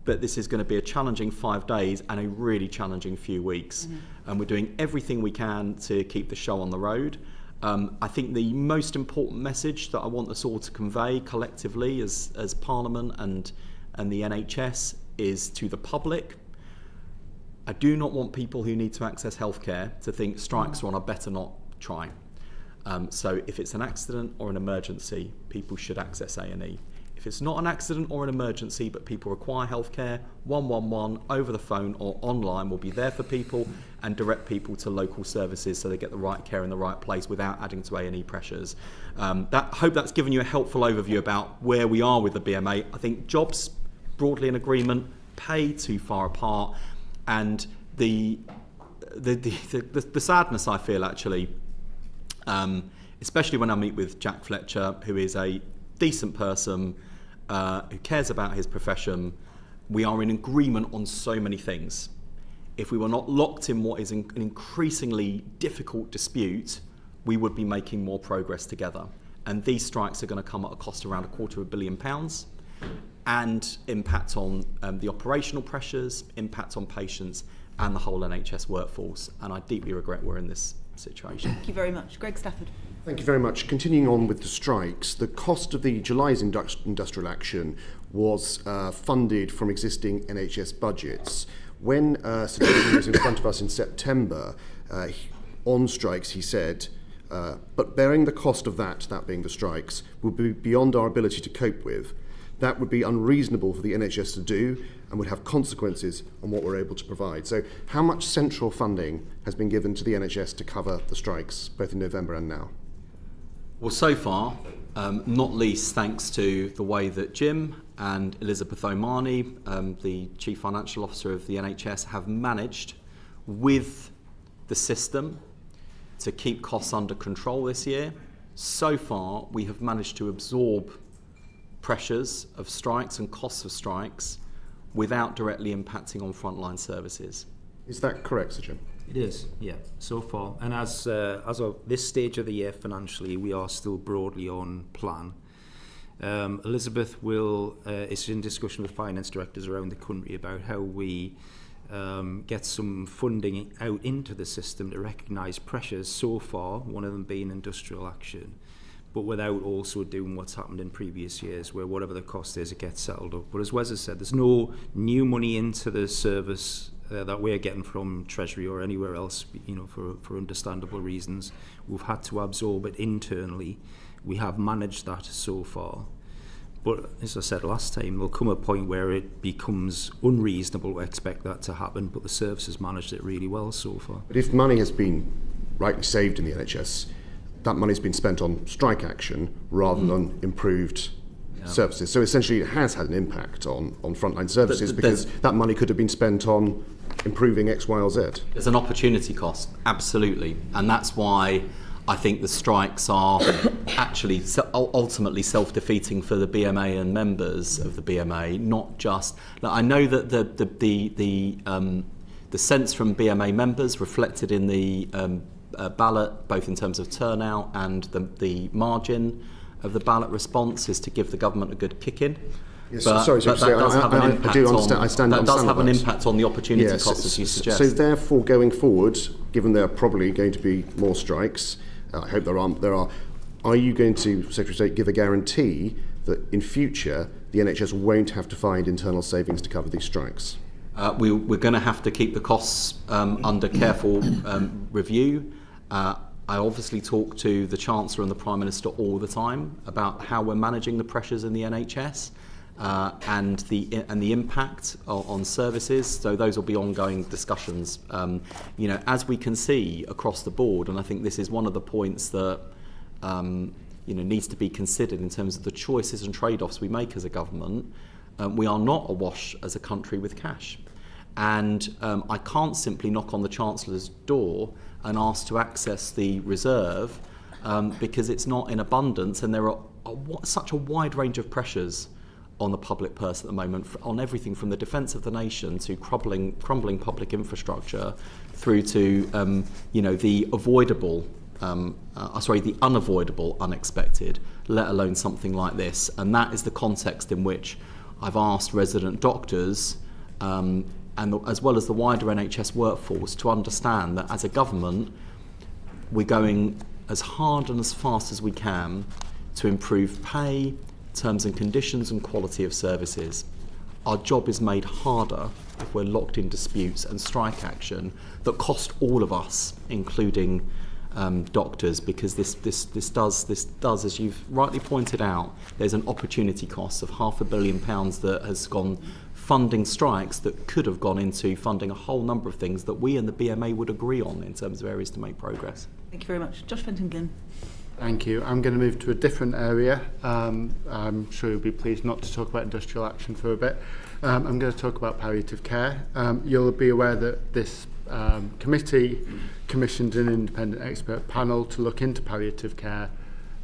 but this is going to be a challenging 5 days and a really challenging few weeks. And we're doing everything we can to keep the show on the road. I think the most important message that I want us all to convey collectively as Parliament and the NHS is to the public. I do not want people who need to access healthcare to think strikes are on, I better not try. So if it's an accident or an emergency, people should access A&E. If it's not an accident or an emergency, but people require healthcare, 111 over the phone or online will be there for people and direct people to local services so they get the right care in the right place without adding to A&E pressures. I hope that's given you a helpful overview about where we are with the BMA. I think jobs broadly in agreement, pay too far apart, and the sadness I feel actually, especially when I meet with Jack Fletcher, who is a decent person, who cares about his profession. We are in agreement on so many things. If we were not locked in what is an increasingly difficult dispute, we would be making more progress together. And these strikes are going to come at a cost around £250 million and impact on the operational pressures, impact on patients and the whole NHS workforce. And I deeply regret we're in this situation. Thank you very much. Greg Stafford. Thank you very much. Continuing on with the strikes, the cost of the July's industrial action was funded from existing NHS budgets. When Sir David was in front of us in September on strikes, he said, but bearing the cost of that being the strikes, would be beyond our ability to cope with. That would be unreasonable for the NHS to do and would have consequences on what we're able to provide. So how much central funding has been given to the NHS to cover the strikes, both in November and now? Well, so far, not least thanks to the way that Jim and Elizabeth Omani, the Chief Financial Officer of the NHS, have managed with the system to keep costs under control this year. So far, we have managed to absorb pressures of strikes and costs of strikes without directly impacting on frontline services. Is that correct, Sir Jim? It is, yeah, so far. And as of this stage of the year financially, we are still broadly on plan. Elizabeth is in discussion with finance directors around the country about how we get some funding out into the system to recognise pressures so far, one of them being industrial action, but without also doing what's happened in previous years, where whatever the cost is, it gets settled up. But as Wes has said, there's no new money into the service that we're getting from Treasury or anywhere else, for understandable reasons. We've had to absorb it internally. We have managed that so far. But as I said last time, there'll come a point where it becomes unreasonable to expect that to happen, but the service has managed it really well so far. But if money has been rightly saved in the NHS, that money's been spent on strike action rather than improved services. So essentially it has had an impact on frontline services because that money could have been spent on improving X, Y or Z. There's an opportunity cost, absolutely. And that's why I think the strikes are actually ultimately self-defeating for the BMA and members of the BMA, not just... I know that the sense from BMA members reflected in the ballot, both in terms of turnout and the margin of the ballot response, is to give the government a good kick-in. Yes, but sorry, that does have an impact. I do understand. I stand that does have an that. impact on the opportunity cost, as you suggest. So therefore, going forward, given there are probably going to be more strikes, I hope there are. Are you going to, Secretary of State, give a guarantee that in future the NHS won't have to find internal savings to cover these strikes? We're going to have to keep the costs under careful review. I obviously talk to the Chancellor and the Prime Minister all the time about how we're managing the pressures in the NHS and the impact on services. So those will be ongoing discussions. As we can see across the board, and I think this is one of the points that needs to be considered in terms of the choices and trade-offs we make as a government. We are not awash as a country with cash. And I can't simply knock on the Chancellor's door and ask to access the reserve because it's not in abundance, and there are such a wide range of pressures on the public purse at the moment, on everything from the defence of the nation to crumbling public infrastructure through to the unavoidable unexpected, let alone something like this. And that is the context in which I've asked resident doctors and as well as the wider NHS workforce to understand that as a government we're going as hard and as fast as we can to improve pay, terms and conditions and quality of services. our job is made harder if we're locked in disputes and strike action that cost all of us, including doctors, because this does, as you've rightly pointed out, there's an opportunity cost of £500 million that has gone funding strikes that could have gone into funding a whole number of things that we and the BMA would agree on in terms of areas to make progress. Thank you very much. Josh Fenton-Glynn. Thank you. I'm going to move to a different area. I'm sure you'll be pleased not to talk about industrial action for a bit. I'm going to talk about palliative care. You'll be aware that this committee commissioned an independent expert panel to look into palliative care,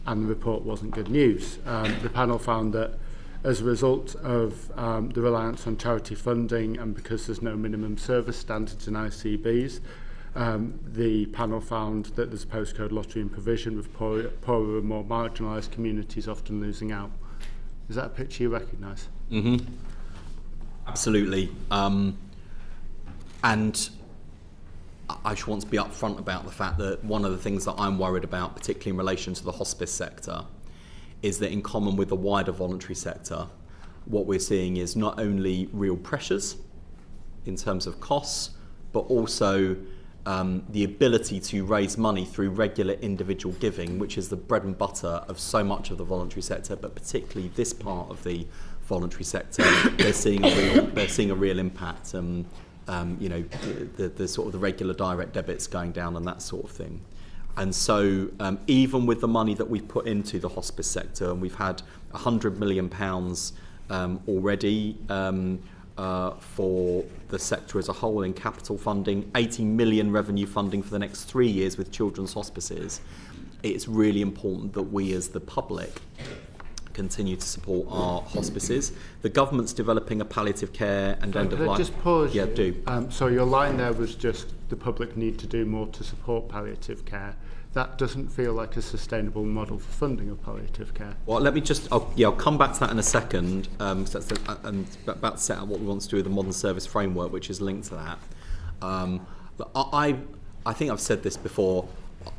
and the report wasn't good news. The panel found that as a result of the reliance on charity funding, and because there's no minimum service standards in ICBs, the panel found that there's a postcode lottery in provision, with poorer and more marginalised communities often losing out. Is that a picture you recognise? Mm-hmm. Absolutely. And I just want to be upfront about the fact that one of the things that I'm worried about, particularly in relation to the hospice sector, is that in common with the wider voluntary sector, what we're seeing is not only real pressures in terms of costs, but also the ability to raise money through regular individual giving, which is the bread and butter of so much of the voluntary sector, but particularly this part of the voluntary sector. They're seeing a real impact. The sort of the regular direct debits going down and that sort of thing. And so even with the money that we've put into the hospice sector, and we've had £100 million already for the sector as a whole in capital funding, 80 million revenue funding for the next 3 years with children's hospices, it's really important that we as the public continue to support our hospices. The government's developing a palliative care and end of life. Could I just pause? Yeah, do. So your line there was just the public need to do more to support palliative care. That doesn't feel like a sustainable model for funding of palliative care. Well, let me just, I'll come back to that in a second, and about to set out what we want to do with the modern service framework, which is linked to that. I think I've said this before.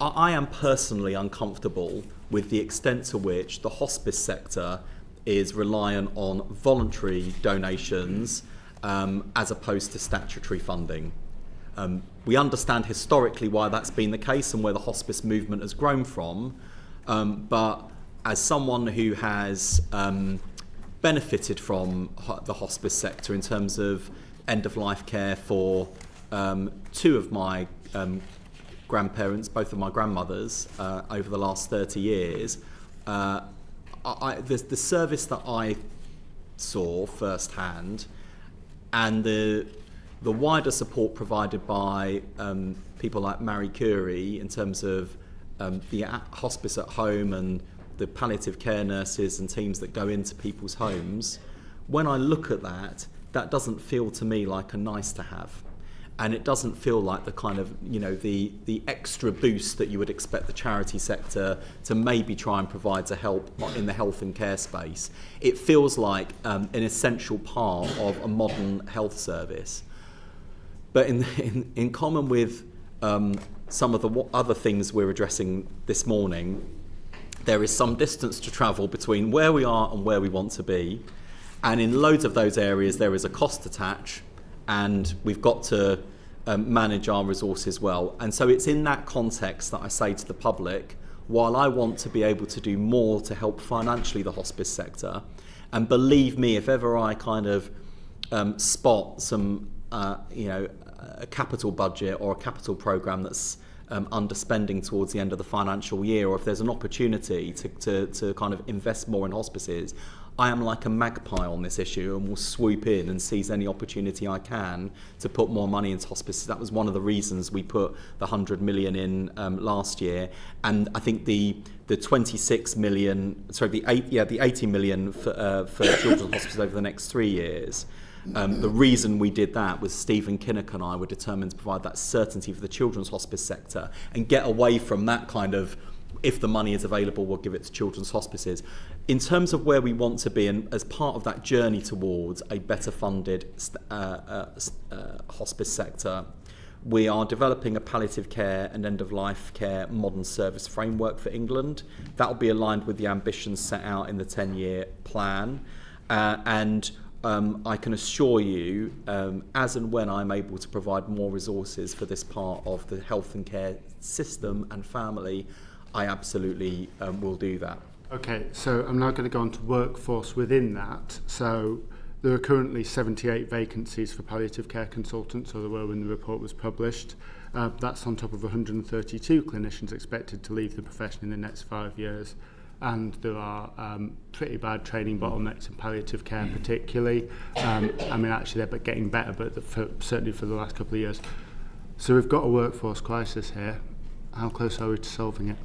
I am personally uncomfortable with the extent to which the hospice sector is reliant on voluntary donations as opposed to statutory funding. We understand historically why that's been the case and where the hospice movement has grown from, but as someone who has benefited from the hospice sector in terms of end-of-life care for two of my grandparents, both of my grandmothers, over the last 30 years, the service that I saw firsthand and the wider support provided by people like Marie Curie in terms of the hospice at home and the palliative care nurses and teams that go into people's homes, when I look at that doesn't feel to me like a nice to have. And it doesn't feel like the kind of, the extra boost that you would expect the charity sector to maybe try and provide to help in the health and care space. It feels like an essential part of a modern health service. But in common with some of the other things we're addressing this morning, there is some distance to travel between where we are and where we want to be. And in loads of those areas, there is a cost attached, and we've got to manage our resources well. And so it's in that context that I say to the public, while I want to be able to do more to help financially the hospice sector, and believe me, if ever I kind of spot some, a capital budget or a capital programme that's underspending towards the end of the financial year, or if there's an opportunity to kind of invest more in hospices, I am like a magpie on this issue and will swoop in and seize any opportunity I can to put more money into hospices. That was one of the reasons we put the 100 million in last year, and I think the 26 million, the 80 million for children's hospices over the next 3 years. The reason we did that was Stephen Kinnock and I were determined to provide that certainty for the children's hospice sector and get away from that kind of, if the money is available, we'll give it to children's hospices. In terms of where we want to be, and as part of that journey towards a better funded hospice sector, we are developing a palliative care and end-of-life care modern service framework for England. That will be aligned with the ambitions set out in the 10-year plan. And I can assure you, as and when I'm able to provide more resources for this part of the health and care system and family, I absolutely will do that. Okay, so I'm now going to go on to workforce within that. So there are currently 78 vacancies for palliative care consultants, or there were when the report was published. That's on top of 132 clinicians expected to leave the profession in the next 5 years. And there are pretty bad training bottlenecks in palliative care particularly. I mean, actually they're getting better, but certainly for the last couple of years. So we've got a workforce crisis here. How close are we to solving it?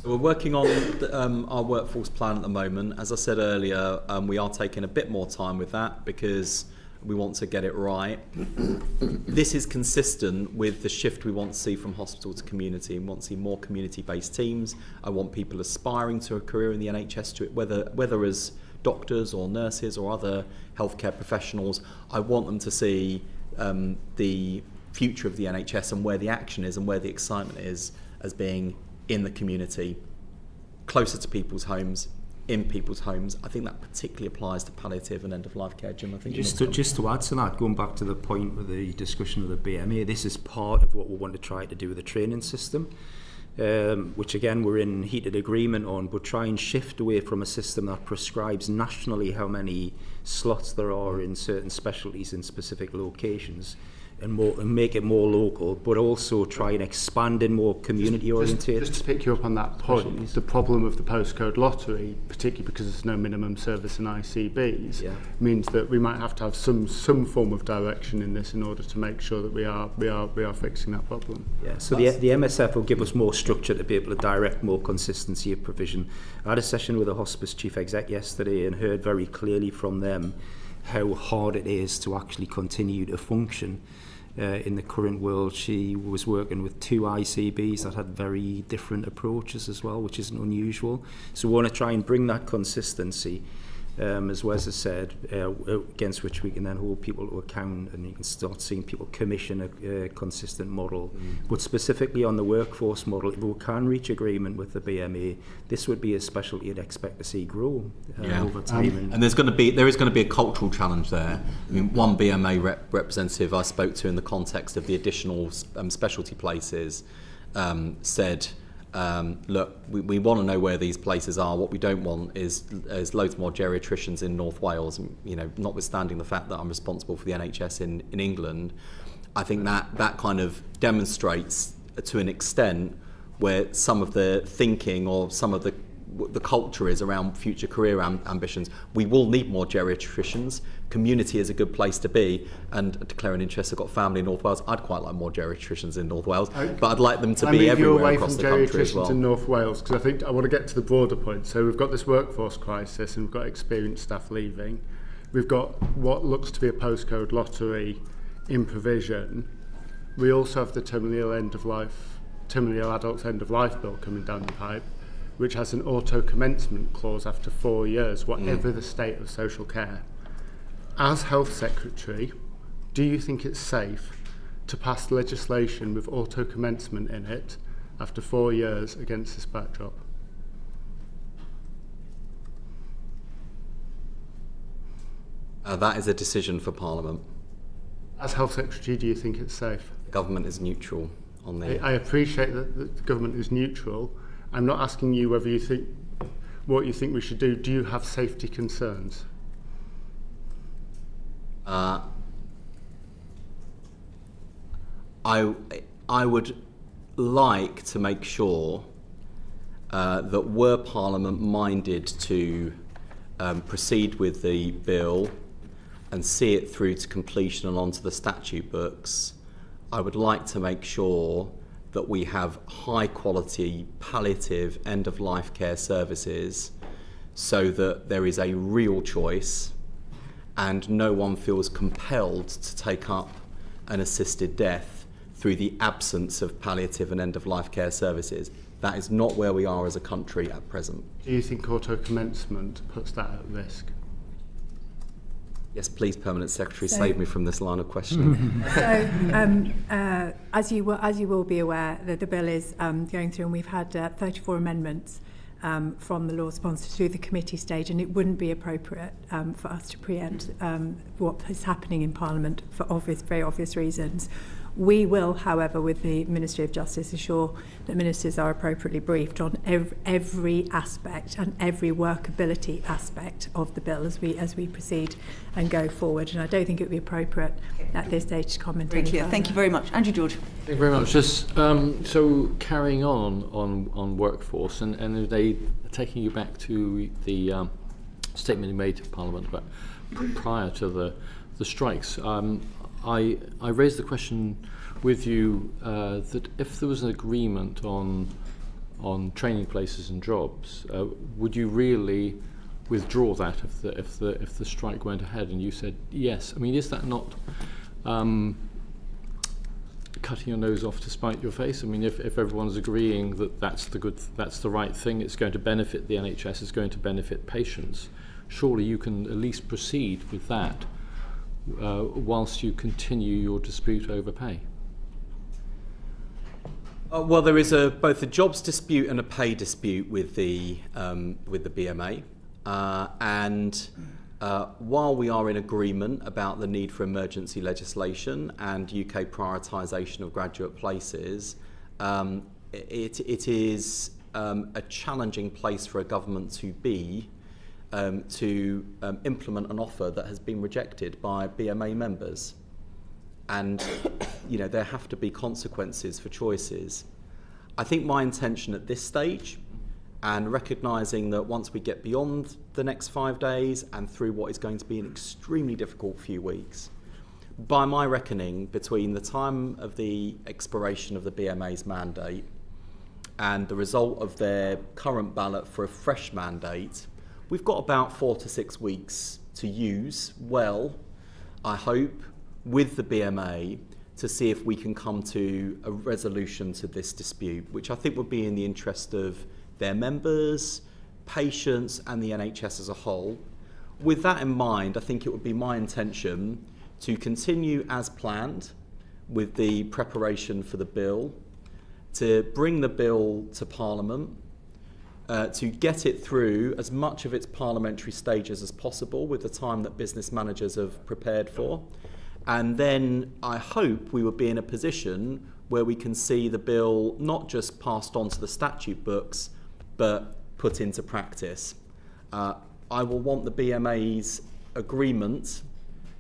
So we're working on our workforce plan at the moment. As I said earlier, we are taking a bit more time with that because we want to get it right. This is consistent with the shift we want to see from hospital to community. We want to see more community-based teams. I want people aspiring to a career in the NHS, whether as doctors or nurses or other healthcare professionals. I want them to see the future of the NHS and where the action is and where the excitement is as being in the community, closer to people's homes, in people's homes. I think that particularly applies to palliative and end-of-life care. Jim, I think just to add to that, going back to the point of the discussion of the BMA, this is part of what we want to try to do with the training system, which again we're in heated agreement on, but try and shift away from a system that prescribes nationally how many slots there are in certain specialties in specific locations, and make it more local, but also try and expand in more community oriented. Just to pick you up on that point, the problem of the postcode lottery, particularly because there's no minimum service in ICBs, means that we might have to have some form of direction in this in order to make sure that we are fixing that problem. Yeah. So the MSF will give us more structure to be able to direct more consistency of provision. I had a session with the hospice chief exec yesterday and heard very clearly from them how hard it is to actually continue to function. In the current world, she was working with 2 ICBs that had very different approaches as well, which isn't unusual. So we want to try and bring that consistency, as Wes has said, against which we can then hold people to account, and you can start seeing people commission a consistent model. But specifically on the workforce model, if we can reach agreement with the BMA, this would be a specialty you'd expect to see grow over time. And there is going to be a cultural challenge there. I mean, one BMA representative I spoke to in the context of the additional specialty places said, look, we want to know where these places are. What we don't want is loads more geriatricians in North Wales. You know, notwithstanding the fact that I'm responsible for the NHS in England, I think that kind of demonstrates to an extent where some of the thinking or some of the culture is around future career ambitions. We will need more geriatricians. Community is a good place to be, and declare an interest. I've got family in North Wales. I'd quite like more geriatricians in North Wales, but I'd like them to be everywhere across the country as well. In North Wales, because I think I want to get to the broader point. So we've got this workforce crisis, and we've got experienced staff leaving. We've got what looks to be a postcode lottery in provision. We also have the terminal adults end of life bill coming down the pipe, which has an auto-commencement clause after 4 years, whatever the state of social care. As Health Secretary, do you think it's safe to pass legislation with auto-commencement in it after 4 years against this backdrop? That is a decision for Parliament. As Health Secretary, do you think it's safe? The government is neutral on the... I appreciate that the government is neutral. I'm not asking you whether you think what you think we should do. Do you have safety concerns? I would like to make sure that were Parliament minded to proceed with the bill and see it through to completion and onto the statute books, I would like to make sure that we have high quality palliative end-of-life care services so that there is a real choice and no one feels compelled to take up an assisted death through the absence of palliative and end-of-life care services. That is not where we are as a country at present. Do you think auto-commencement puts that at risk? Yes, please, Permanent Secretary, save me from this line of questioning. So, as you will be aware, the bill is going through, and we've had 34 amendments from the law sponsor through the committee stage, and it wouldn't be appropriate for us to preempt what is happening in Parliament for very obvious reasons. We will, however, with the Ministry of Justice, ensure that ministers are appropriately briefed on every aspect and every workability aspect of the bill as we proceed and go forward. And I don't think it would be appropriate at this stage to comment Very any clear. further. Thank you very much. Andrew George. Thank you very much. Just so carrying on workforce, and they taking you back to the statement you made to Parliament about prior to the strikes. I raised the question with you that if there was an agreement on training places and jobs, would you really withdraw that if the strike went ahead? And you said yes. I mean, is that not cutting your nose off to spite your face? I mean, if everyone's agreeing that that's the right thing, it's going to benefit the NHS, it's going to benefit patients, surely you can at least proceed with that whilst you continue your dispute over pay. Well, there is both a jobs dispute and a pay dispute with the BMA, and while we are in agreement about the need for emergency legislation and UK prioritisation of graduate places, it is a challenging place for a government to be to implement an offer that has been rejected by BMA members. And, there have to be consequences for choices. I think my intention at this stage, and recognising that once we get beyond the next 5 days and through what is going to be an extremely difficult few weeks, by my reckoning, between the time of the expiration of the BMA's mandate and the result of their current ballot for a fresh mandate, we've got about 4 to 6 weeks to use well, I hope, with the BMA to see if we can come to a resolution to this dispute, which I think would be in the interest of their members, patients and the NHS as a whole. With that in mind, I think it would be my intention to continue as planned with the preparation for the bill, to bring the bill to Parliament, to get it through as much of its parliamentary stages as possible with the time that business managers have prepared for. And then I hope we will be in a position where we can see the bill not just passed on to the statute books, but put into practice. I will want the BMA's agreement,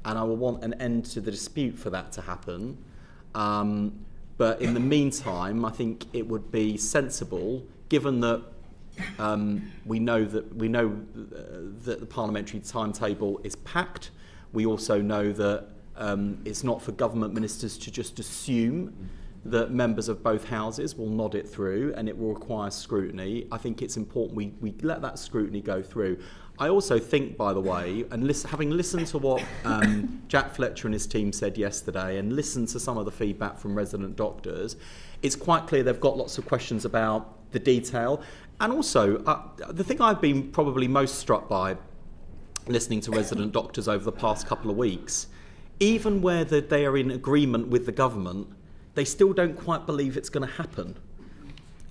and I will want an end to the dispute for that to happen. But in the meantime, I think it would be sensible, given that we know that the parliamentary timetable is packed. We also know that it's not for government ministers to just assume that members of both houses will nod it through, and it will require scrutiny. I think it's important we let that scrutiny go through. I also think, by the way, and having listened to what Jack Fletcher and his team said yesterday and listened to some of the feedback from resident doctors, it's quite clear they've got lots of questions about the detail. And also, the thing I've been probably most struck by listening to resident doctors over the past couple of weeks, even where they are in agreement with the government, they still don't quite believe it's going to happen.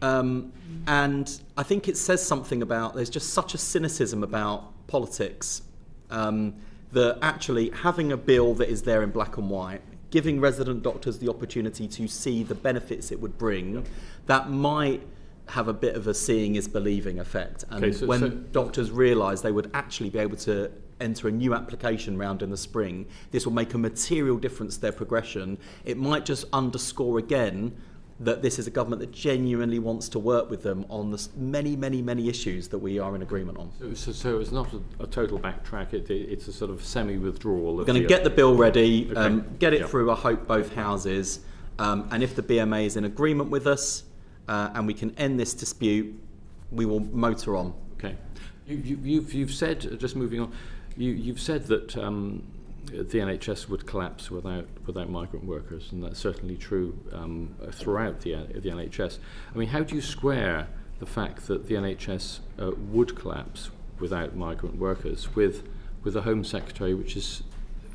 And I think it says something about, there's just such a cynicism about politics, that actually having a bill that is there in black and white, giving resident doctors the opportunity to see the benefits it would bring, that might have a bit of a seeing is believing effect. And doctors realise they would actually be able to enter a new application round in the spring, this will make a material difference to their progression. It might just underscore again that this is a government that genuinely wants to work with them on the many, many, many issues that we are in agreement on. So it's not a total backtrack, it's a sort of semi-withdrawal. We're going to get the bill ready, get it through, I hope, both houses, and if the BMA is in agreement with us and we can end this dispute, we will motor on. Okay. You've said, just moving on, you've said that the NHS would collapse without migrant workers, and that's certainly true throughout the NHS. I mean, how do you square the fact that the NHS would collapse without migrant workers with the Home Secretary, which is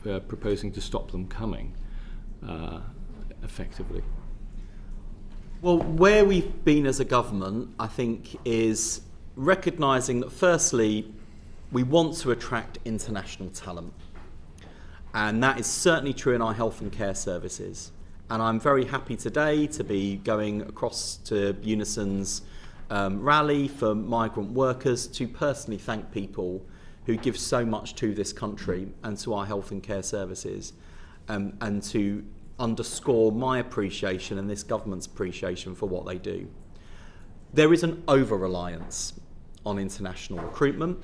proposing to stop them coming effectively? Well, where we've been as a government, I think, is recognising that firstly, we want to attract international talent. And that is certainly true in our health and care services. And I'm very happy today to be going across to Unison's rally for migrant workers to personally thank people who give so much to this country and to our health and care services, and to underscore my appreciation and this government's appreciation for what they do. There is an over-reliance on international recruitment.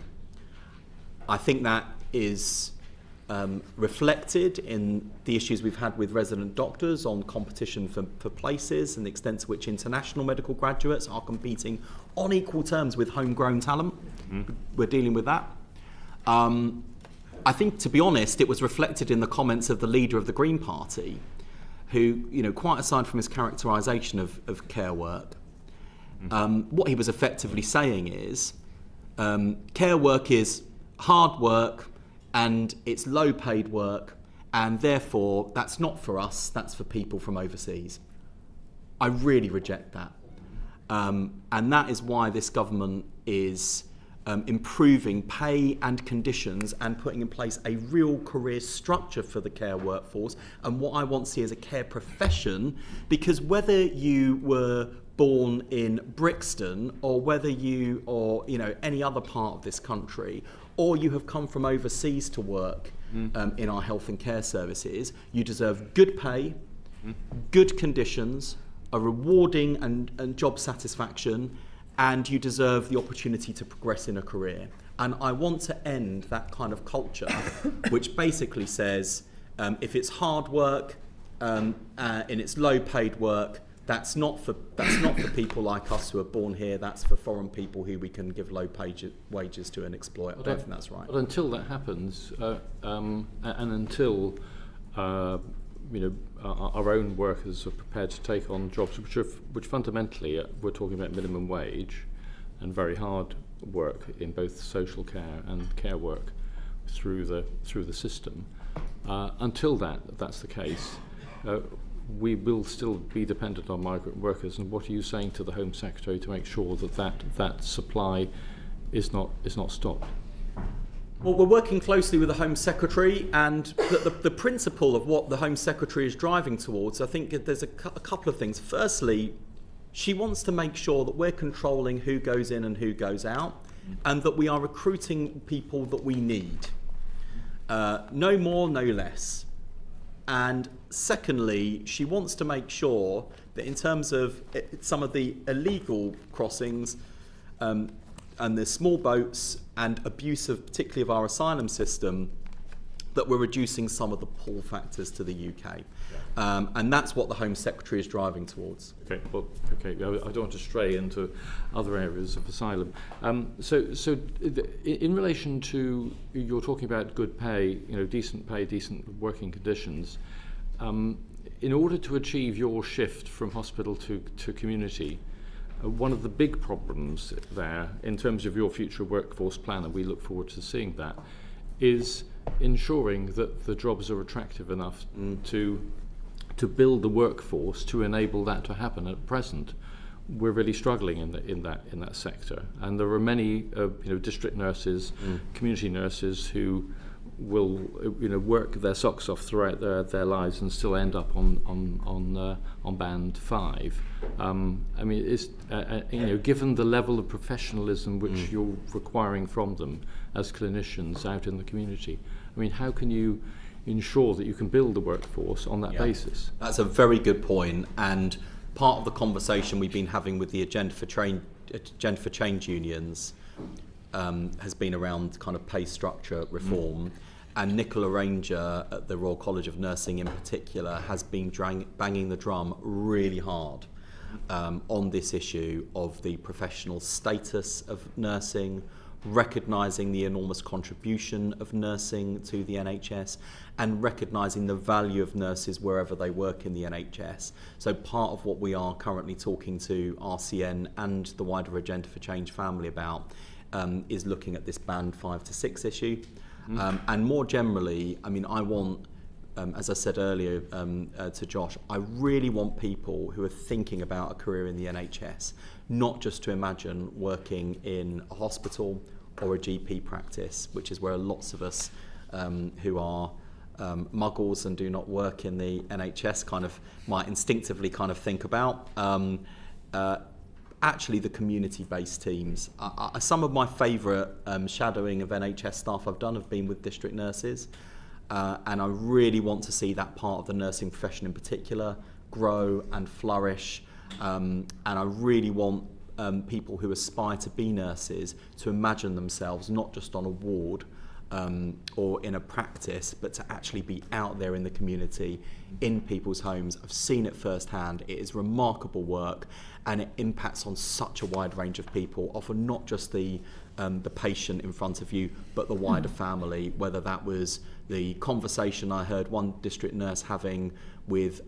I think that is reflected in the issues we've had with resident doctors on competition for places and the extent to which international medical graduates are competing on equal terms with homegrown talent. We're dealing with that. I think, to be honest, it was reflected in the comments of the leader of the Green Party, who, quite aside from his characterisation of care work, what he was effectively saying is care work is hard work and it's low paid work, and therefore that's not for us, that's for people from overseas. I really reject that. And that is why this government is improving pay and conditions and putting in place a real career structure for the care workforce, and what I want to see as a care profession, because whether you were born in Brixton or whether you or any other part of this country, or you have come from overseas to work in our health and care services, you deserve good pay, good conditions, a rewarding and job satisfaction, and you deserve the opportunity to progress in a career. And I want to end that kind of culture, which basically says if it's hard work and it's low paid work, that's not for people like us who are born here. That's for foreign people who we can give low wages to and exploit. I don't think that's right. But until that happens, and until our own workers are prepared to take on jobs which fundamentally we're talking about minimum wage and very hard work in both social care and care work through the system. Until that's the case, we will still be dependent on migrant workers. And what are you saying to the Home Secretary to make sure that supply is not stopped? Well, we're working closely with the Home Secretary, and the principle of what the Home Secretary is driving towards, I think there's a couple of things. Firstly, she wants to make sure that we're controlling who goes in and who goes out, and that we are recruiting people that we need. No more, no less. And secondly, she wants to make sure that in terms of some of the illegal crossings and the small boats and abuse of particularly of our asylum system, that we're reducing some of the pull factors to the UK. And that's what the Home Secretary is driving towards. Okay, I don't want to stray into other areas of asylum. So in relation to, you're talking about good pay, decent pay, decent working conditions. In order to achieve your shift from hospital to community, one of the big problems there, in terms of your future workforce plan, and we look forward to seeing that, is ensuring that the jobs are attractive enough to build the workforce to enable that to happen. At present, we're really struggling in that sector, and there are many district nurses, community nurses who will work their socks off throughout their lives and still end up on band 5. I mean, it's given the level of professionalism which you're requiring from them as clinicians out in the community, I mean, how can you ensure that you can build the workforce on that basis? That's a very good point, and part of the conversation we've been having with the Agenda for Change unions has been around kind of pay structure reform. And Nicola Ranger at the Royal College of Nursing in particular has been banging the drum really hard on this issue of the professional status of nursing, recognising the enormous contribution of nursing to the NHS, and recognising the value of nurses wherever they work in the NHS. So part of what we are currently talking to RCN and the wider Agenda for Change family about is looking at this band 5 to 6 issue. And more generally, I mean, I want as I said earlier to Josh, I really want people who are thinking about a career in the NHS, not just to imagine working in a hospital or a GP practice, which is where lots of us who are muggles and do not work in the NHS kind of might instinctively kind of think about. Actually, the community-based teams. Some of my favourite shadowing of NHS staff I've done have been with district nurses, and I really want to see that part of the nursing profession in particular grow and flourish, and I really want people who aspire to be nurses to imagine themselves not just on a ward or in a practice, but to actually be out there in the community, in people's homes. I've seen it firsthand. It is remarkable work, and it impacts on such a wide range of people, often not just the patient in front of you, but the wider family, whether that was the conversation I heard one district nurse having with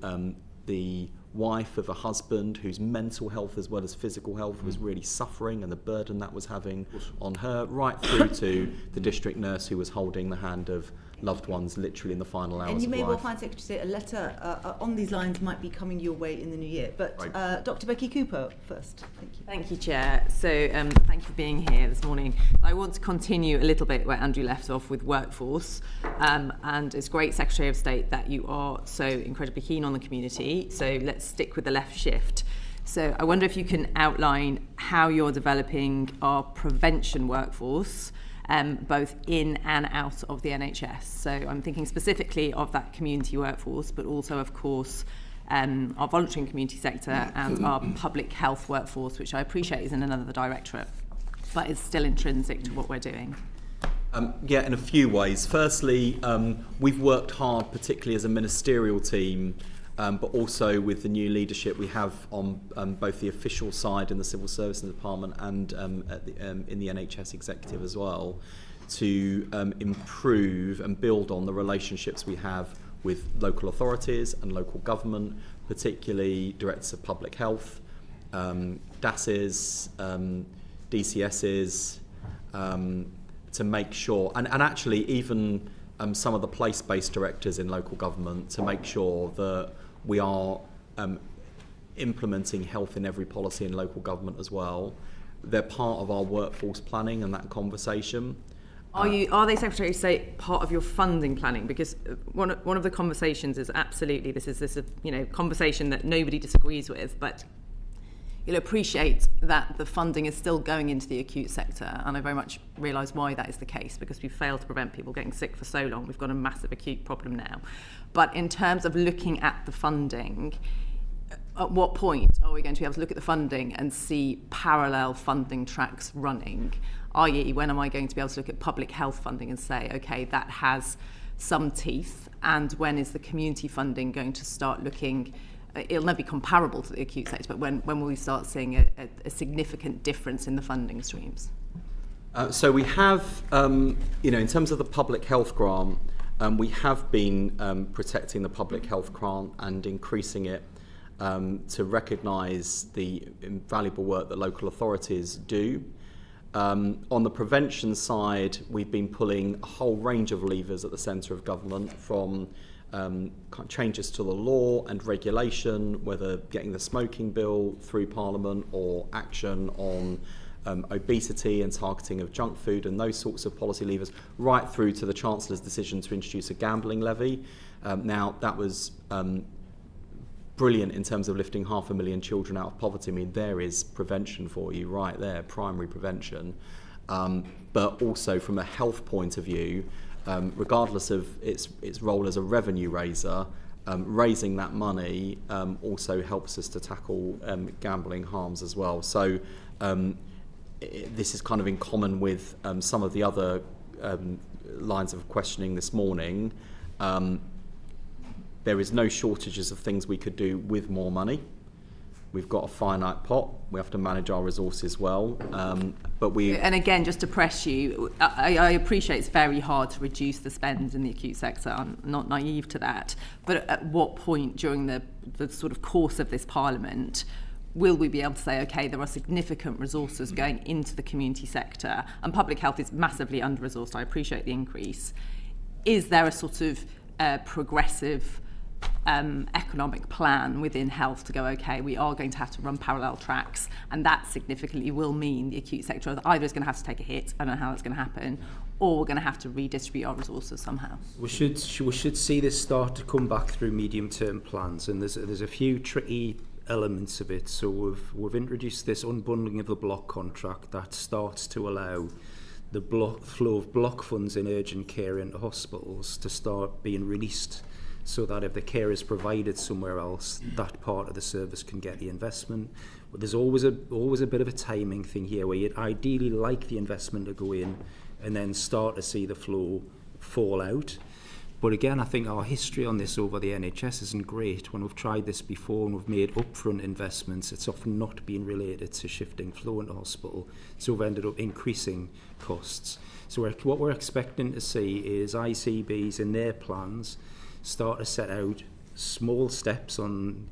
the wife of a husband whose mental health as well as physical health was really suffering, and the burden that was having on her, right through to the district nurse who was holding the hand of loved ones literally in the final hours of life. And you may well find, Secretary of State, a letter on these lines might be coming your way in the new year. But right. Dr. Becky Cooper first. Thank you. Thank you, Chair. So thank you for being here this morning. I want to continue a little bit where Andrew left off with workforce. And it's great, Secretary of State, that you are so incredibly keen on the community. So let's stick with the left shift. So I wonder if you can outline how you're developing our prevention workforce, both in and out of the NHS. So I'm thinking specifically of that community workforce, but also, of course, our voluntary and community sector and our public health workforce, which I appreciate is in another directorate, but is still intrinsic to what we're doing. Yeah, in a few ways. Firstly, we've worked hard, particularly as a ministerial team, but also with the new leadership we have on both the official side in the Civil Services Department and in the NHS Executive as well, to improve and build on the relationships we have with local authorities and local government, particularly Directors of Public Health, DASs, DCSs, to make sure, and actually even some of the place-based directors in local government, to make sure that we are implementing health in every policy in local government as well. They're part of our workforce planning and that conversation. Are they, Secretary of State, part of your funding planning? Because one of the conversations is absolutely this conversation that nobody disagrees with, but you'll appreciate that the funding is still going into the acute sector, and I very much realise why that is the case, because we've failed to prevent people getting sick for so long. We've got a massive acute problem now. But in terms of looking at the funding, at what point are we going to be able to look at the funding and see parallel funding tracks running? I.e., when am I going to be able to look at public health funding and say, okay, that has some teeth, and when is the community funding going to start looking? It'll never be comparable to the acute sector, but when will we start seeing a significant difference in the funding streams? So we have, in terms of the public health grant, we have been protecting the public health grant and increasing it to recognise the invaluable work that local authorities do. On the prevention side, we've been pulling a whole range of levers at the centre of government, from changes to the law and regulation, whether getting the smoking bill through Parliament or action on obesity and targeting of junk food and those sorts of policy levers, right through to the Chancellor's decision to introduce a gambling levy. Now, that was brilliant in terms of lifting 500,000 children out of poverty. I mean, there is prevention for you right there, primary prevention. But also from a health point of view, regardless of its role as a revenue raiser, raising that money also helps us to tackle gambling harms as well. So this is kind of in common with some of the other lines of questioning this morning. There is no shortages of things we could do with more money. We've got a finite pot. We have to manage our resources well. And again, just to press you, I appreciate it's very hard to reduce the spend in the acute sector. I'm not naive to that. But at what point during the sort of course of this Parliament will we be able to say, okay, there are significant resources going into the community sector, and public health is massively under-resourced. I appreciate the increase. Is there a sort of a progressive economic plan within health to go, okay, we are going to have to run parallel tracks, and that significantly will mean the acute sector either is going to have to take a hit, I don't know how that's going to happen, or we're going to have to redistribute our resources somehow. We should see this start to come back through medium-term plans, and there's a few tricky elements of it. So we've introduced this unbundling of the block contract that starts to allow the flow of block funds in urgent care into hospitals to start being released, so that if the care is provided somewhere else, that part of the service can get the investment. But there's always a bit of a timing thing here, where you'd ideally like the investment to go in and then start to see the flow fall out. But again, I think our history on this over the NHS isn't great. When we've tried this before and we've made upfront investments, it's often not been related to shifting flow into hospital, so we've ended up increasing costs. So what we're expecting to see is ICBs in their plans start to set out small steps on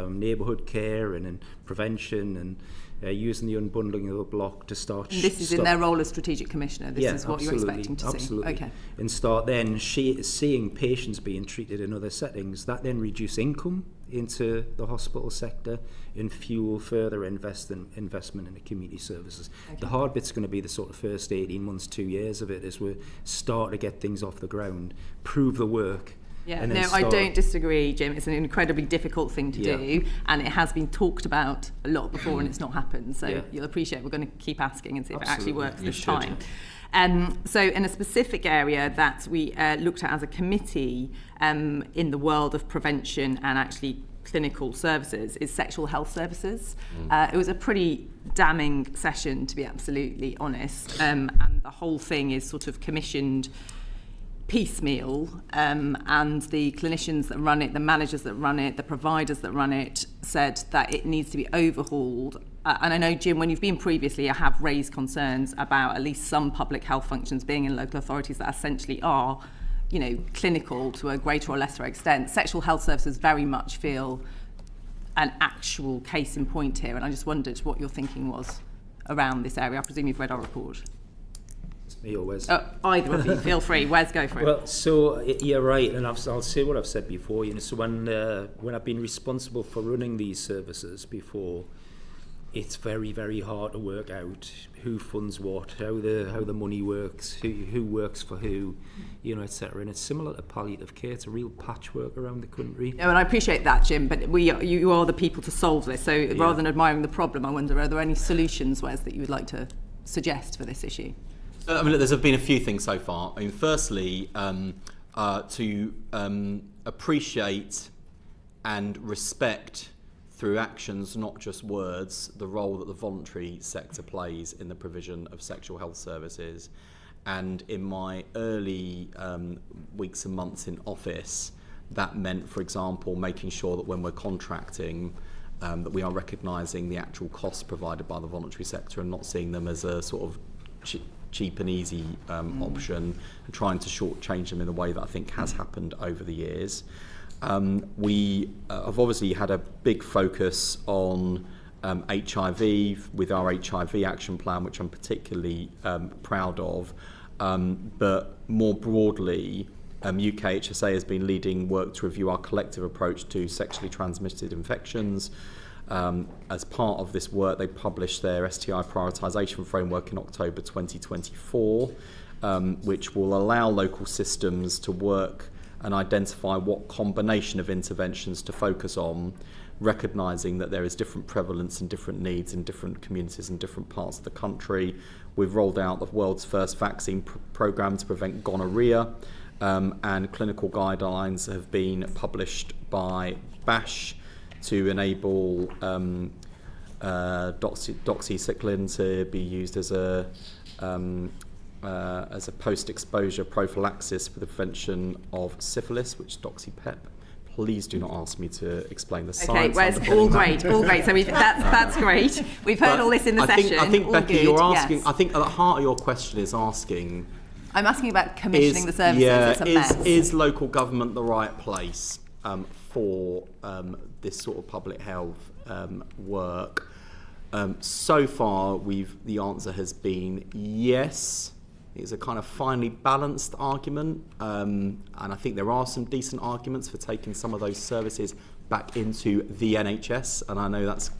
neighbourhood care and in prevention and using the unbundling of the block to start... And this is in their role as strategic commissioner, this is what you're expecting to see? Okay. And start then seeing patients being treated in other settings, that then reduce income into the hospital sector and fuel further investment in the community services. Okay. The hard bit's going to be the sort of first 18 months, 2 years of it, as we start to get things off the ground, prove the work. Yeah, no, I don't disagree, Jim. It's an incredibly difficult thing to do, and it has been talked about a lot before and it's not happened. So you'll appreciate we're going to keep asking and see if it actually works this time. So in a specific area that we looked at as a committee in the world of prevention and actually clinical services is sexual health services. It was a pretty damning session, to be absolutely honest, and the whole thing is sort of commissioned piecemeal, and the clinicians that run it, the managers that run it, the providers that run it said that it needs to be overhauled. And I know, Jim, when you've been previously, I have raised concerns about at least some public health functions being in local authorities that essentially are, you know, clinical to a greater or lesser extent. Sexual health services very much feel an actual case in point here, and I just wondered what your thinking was around this area. I presume you've read our report. Me or Wes? Either of you, feel free. Wes, go for it. Well, so you're right, and I'll say what I've said before. You know, so when I've been responsible for running these services before, it's very, very hard to work out who funds what, how the money works, who works for who, you know, etc. And it's similar to palliative care. It's a real patchwork around the country. No, and I appreciate that, Jim. But you are the people to solve this. So rather than admiring the problem, I wonder, are there any solutions, Wes, that you would like to suggest for this issue? I mean, there's been a few things so far. I mean, firstly, to appreciate and respect through actions, not just words, the role that the voluntary sector plays in the provision of sexual health services. And in my early weeks and months in office, that meant, for example, making sure that when we're contracting, that we are recognising the actual costs provided by the voluntary sector and not seeing them as a sort of cheap and easy option, and trying to shortchange them in a way that I think has happened over the years. We have obviously had a big focus on HIV with our HIV action plan, which I'm particularly proud of. But more broadly, UK HSA has been leading work to review our collective approach to sexually transmitted infections. As part of this work, they published their STI prioritisation framework in October 2024, which will allow local systems to work and identify what combination of interventions to focus on, recognising that there is different prevalence and different needs in different communities in different parts of the country. We've rolled out the world's first vaccine programme to prevent gonorrhea, and clinical guidelines have been published by BASH to enable doxycycline to be used as a post-exposure prophylaxis for the prevention of syphilis, which is doxypep. Please do not ask me to explain the science. Okay, Wes, all great. So that's great. We've heard all this in the session. I think, all Becky, good. you're asking. Yes. I think at the heart of your question is asking. I'm asking about commissioning the services. Yeah, it's a mess. Is local government the right place for this sort of public health work? So far, the answer has been yes. It's a kind of finely balanced argument, and I think there are some decent arguments for taking some of those services back into the NHS, and I know that's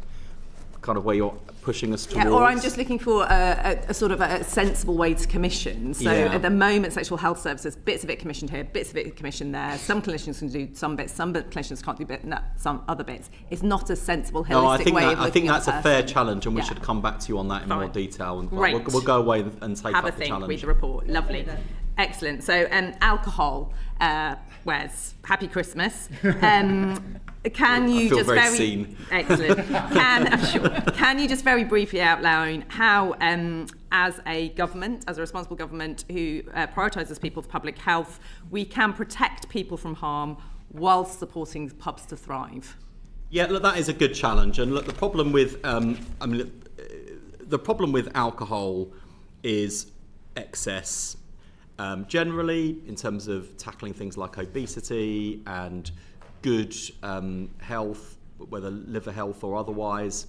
kind of where you're pushing us towards. Yeah, or I'm just looking for a sort of a sensible way to commission. So at the moment, sexual health services, bits of it commissioned here, bits of it commissioned there. Some clinicians can do some bits, some clinicians can't do some other bits. It's not a sensible, holistic way of looking at I think that's a fair challenge, and we should come back to you on that in more detail. And we'll go away and take Have up a the think, challenge. read the report. Lovely. Excellent. So alcohol, Wes, happy Christmas. Can you feel just very very seen. Excellent. Can you just very briefly outline how, as a government, as a responsible government who prioritises people's public health, we can protect people from harm whilst supporting pubs to thrive? Yeah, look, that is a good challenge. And look, the problem with the problem with alcohol is excess. Generally, in terms of tackling things like obesity and good health, whether liver health or otherwise,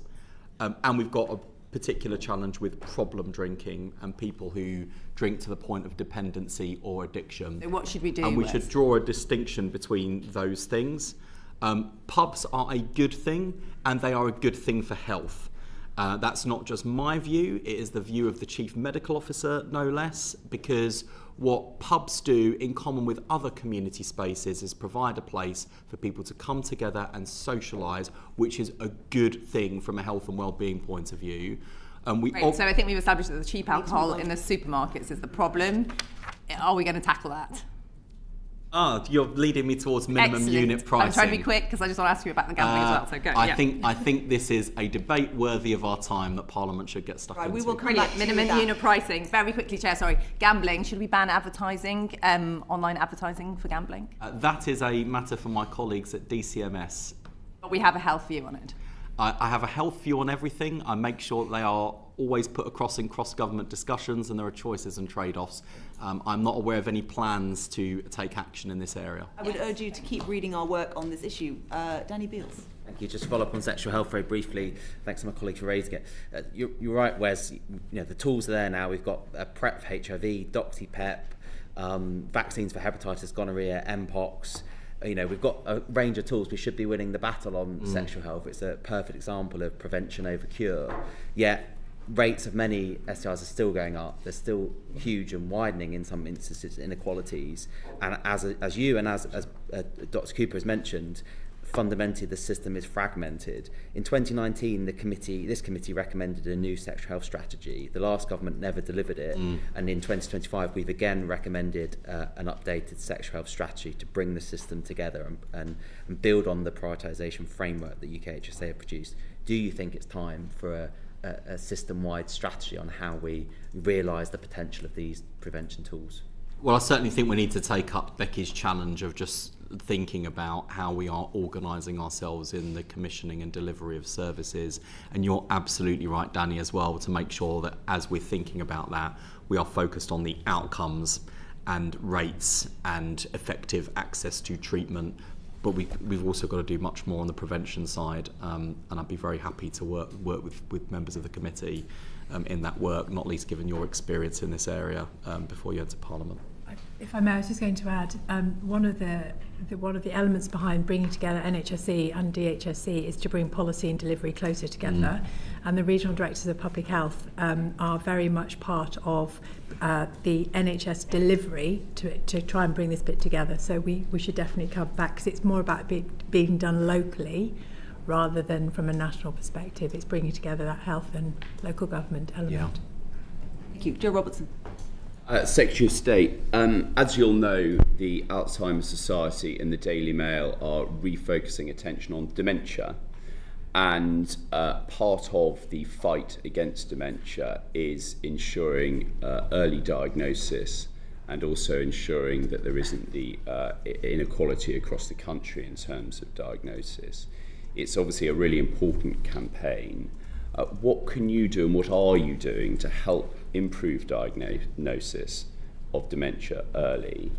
and we've got a particular challenge with problem drinking and people who drink to the point of dependency or addiction. So what should we do? And we should draw a distinction between those things. Pubs are a good thing, and they are a good thing for health. That's not just my view, it is the view of the Chief Medical Officer, no less, because what pubs do in common with other community spaces is provide a place for people to come together and socialise, which is a good thing from a health and well-being point of view. So I think we've established that the cheap alcohol in the supermarkets is the problem. Are we going to tackle that? You're leading me towards minimum unit pricing. I'm trying to be quick because I just want to ask you about the gambling as well. So go. I think this is a debate worthy of our time that Parliament should get stuck into. We will come back to minimum unit pricing. Very quickly, Chair. Sorry, gambling. Should we ban advertising, online advertising for gambling? That is a matter for my colleagues at DCMS. But we have a health view on it. I have a health view on everything. I make sure that they are always put across in cross-government discussions, and there are choices and trade-offs. I'm not aware of any plans to take action in this area. I would urge you to keep reading our work on this issue. Danny Beals. Thank you. Just to follow up on sexual health very briefly. Thanks to my colleague for raising it. You're right, Wes. The tools are there now. We've got PrEP for HIV, DoxyPEP, vaccines for hepatitis, gonorrhea, Mpox. We've got a range of tools. We should be winning the battle on sexual health. It's a perfect example of prevention over cure. Yet rates of many STIs are still going up. They're still huge and widening in some instances, inequalities. And as you and as Dr. Cooper has mentioned, fundamentally the system is fragmented. In 2019, this committee recommended a new sexual health strategy. The last government never delivered it, and in 2025 we've again recommended an updated sexual health strategy to bring the system together and build on the prioritisation framework that UKHSA have produced. Do you think it's time for a system-wide strategy on how we realise the potential of these prevention tools? Well, I certainly think we need to take up Becky's challenge of just thinking about how we are organising ourselves in the commissioning and delivery of services. And you're absolutely right, Danny, as well, to make sure that as we're thinking about that, we are focused on the outcomes and rates and effective access to treatment. But we've also got to do much more on the prevention side, and I'd be very happy to work with members of the committee in that work, not least given your experience in this area before you enter Parliament. If I may, I was just going to add, one of the elements behind bringing together NHSE and DHSC is to bring policy and delivery closer together, and the regional directors of public health are very much part of the NHS delivery to try and bring this bit together. So we should definitely come back, because it's more about being done locally rather than from a national perspective. It's bringing together that health and local government element. Yeah. Thank you. Joe Robertson. Secretary of State, as you'll know, the Alzheimer's Society and the Daily Mail are refocusing attention on dementia, and part of the fight against dementia is ensuring early diagnosis and also ensuring that there isn't the inequality across the country in terms of diagnosis. It's obviously a really important campaign. What can you do and what are you doing to help improve diagnosis of dementia early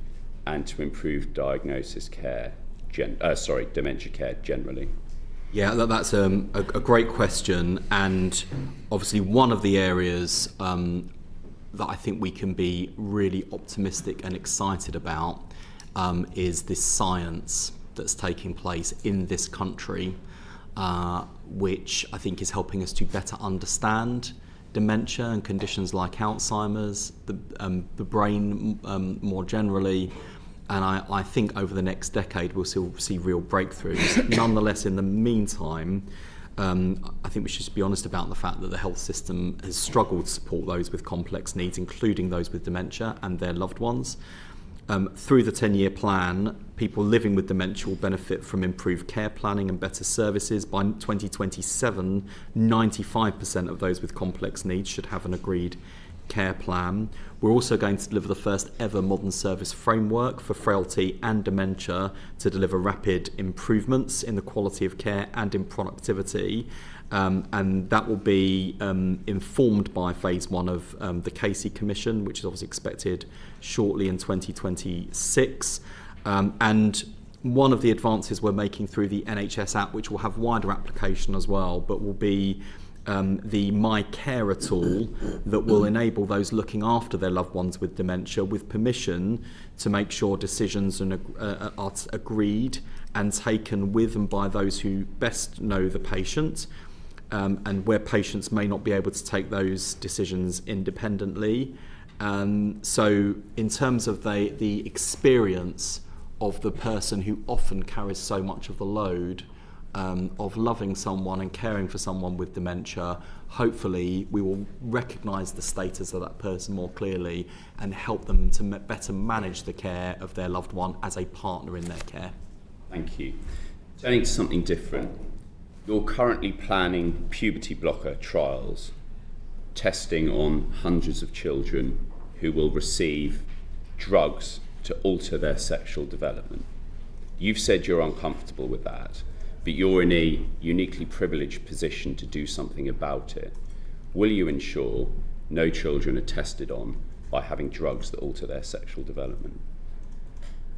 and to improve dementia care generally? Yeah, that's a great question, and obviously one of the areas that I think we can be really optimistic and excited about is this science that's taking place in this country, which I think is helping us to better understand dementia and conditions like Alzheimer's, the brain more generally. And I think over the next decade we'll still see real breakthroughs. Nonetheless, in the meantime, I think we should just be honest about the fact that the health system has struggled to support those with complex needs, including those with dementia and their loved ones. Through the 10-year plan, people living with dementia will benefit from improved care planning and better services. By 2027, 95% of those with complex needs should have an agreed care plan. We're also going to deliver the first ever modern service framework for frailty and dementia to deliver rapid improvements in the quality of care and in productivity. And that will be informed by phase one of the Casey Commission, which is obviously expected shortly in 2026. And one of the advances we're making through the NHS app, which will have wider application as well, but will be the My Carer tool that will enable those looking after their loved ones with dementia with permission to make sure decisions are agreed and taken with and by those who best know the patient, and where patients may not be able to take those decisions independently. So in terms of the experience of the person who often carries so much of the load of loving someone and caring for someone with dementia, hopefully we will recognise the status of that person more clearly and help them to better manage the care of their loved one as a partner in their care. Thank you. Turning to something different, you're currently planning puberty blocker trials, testing on hundreds of children who will receive drugs to alter their sexual development. You've said you're uncomfortable with that, but you're in a uniquely privileged position to do something about it. Will you ensure no children are tested on by having drugs that alter their sexual development?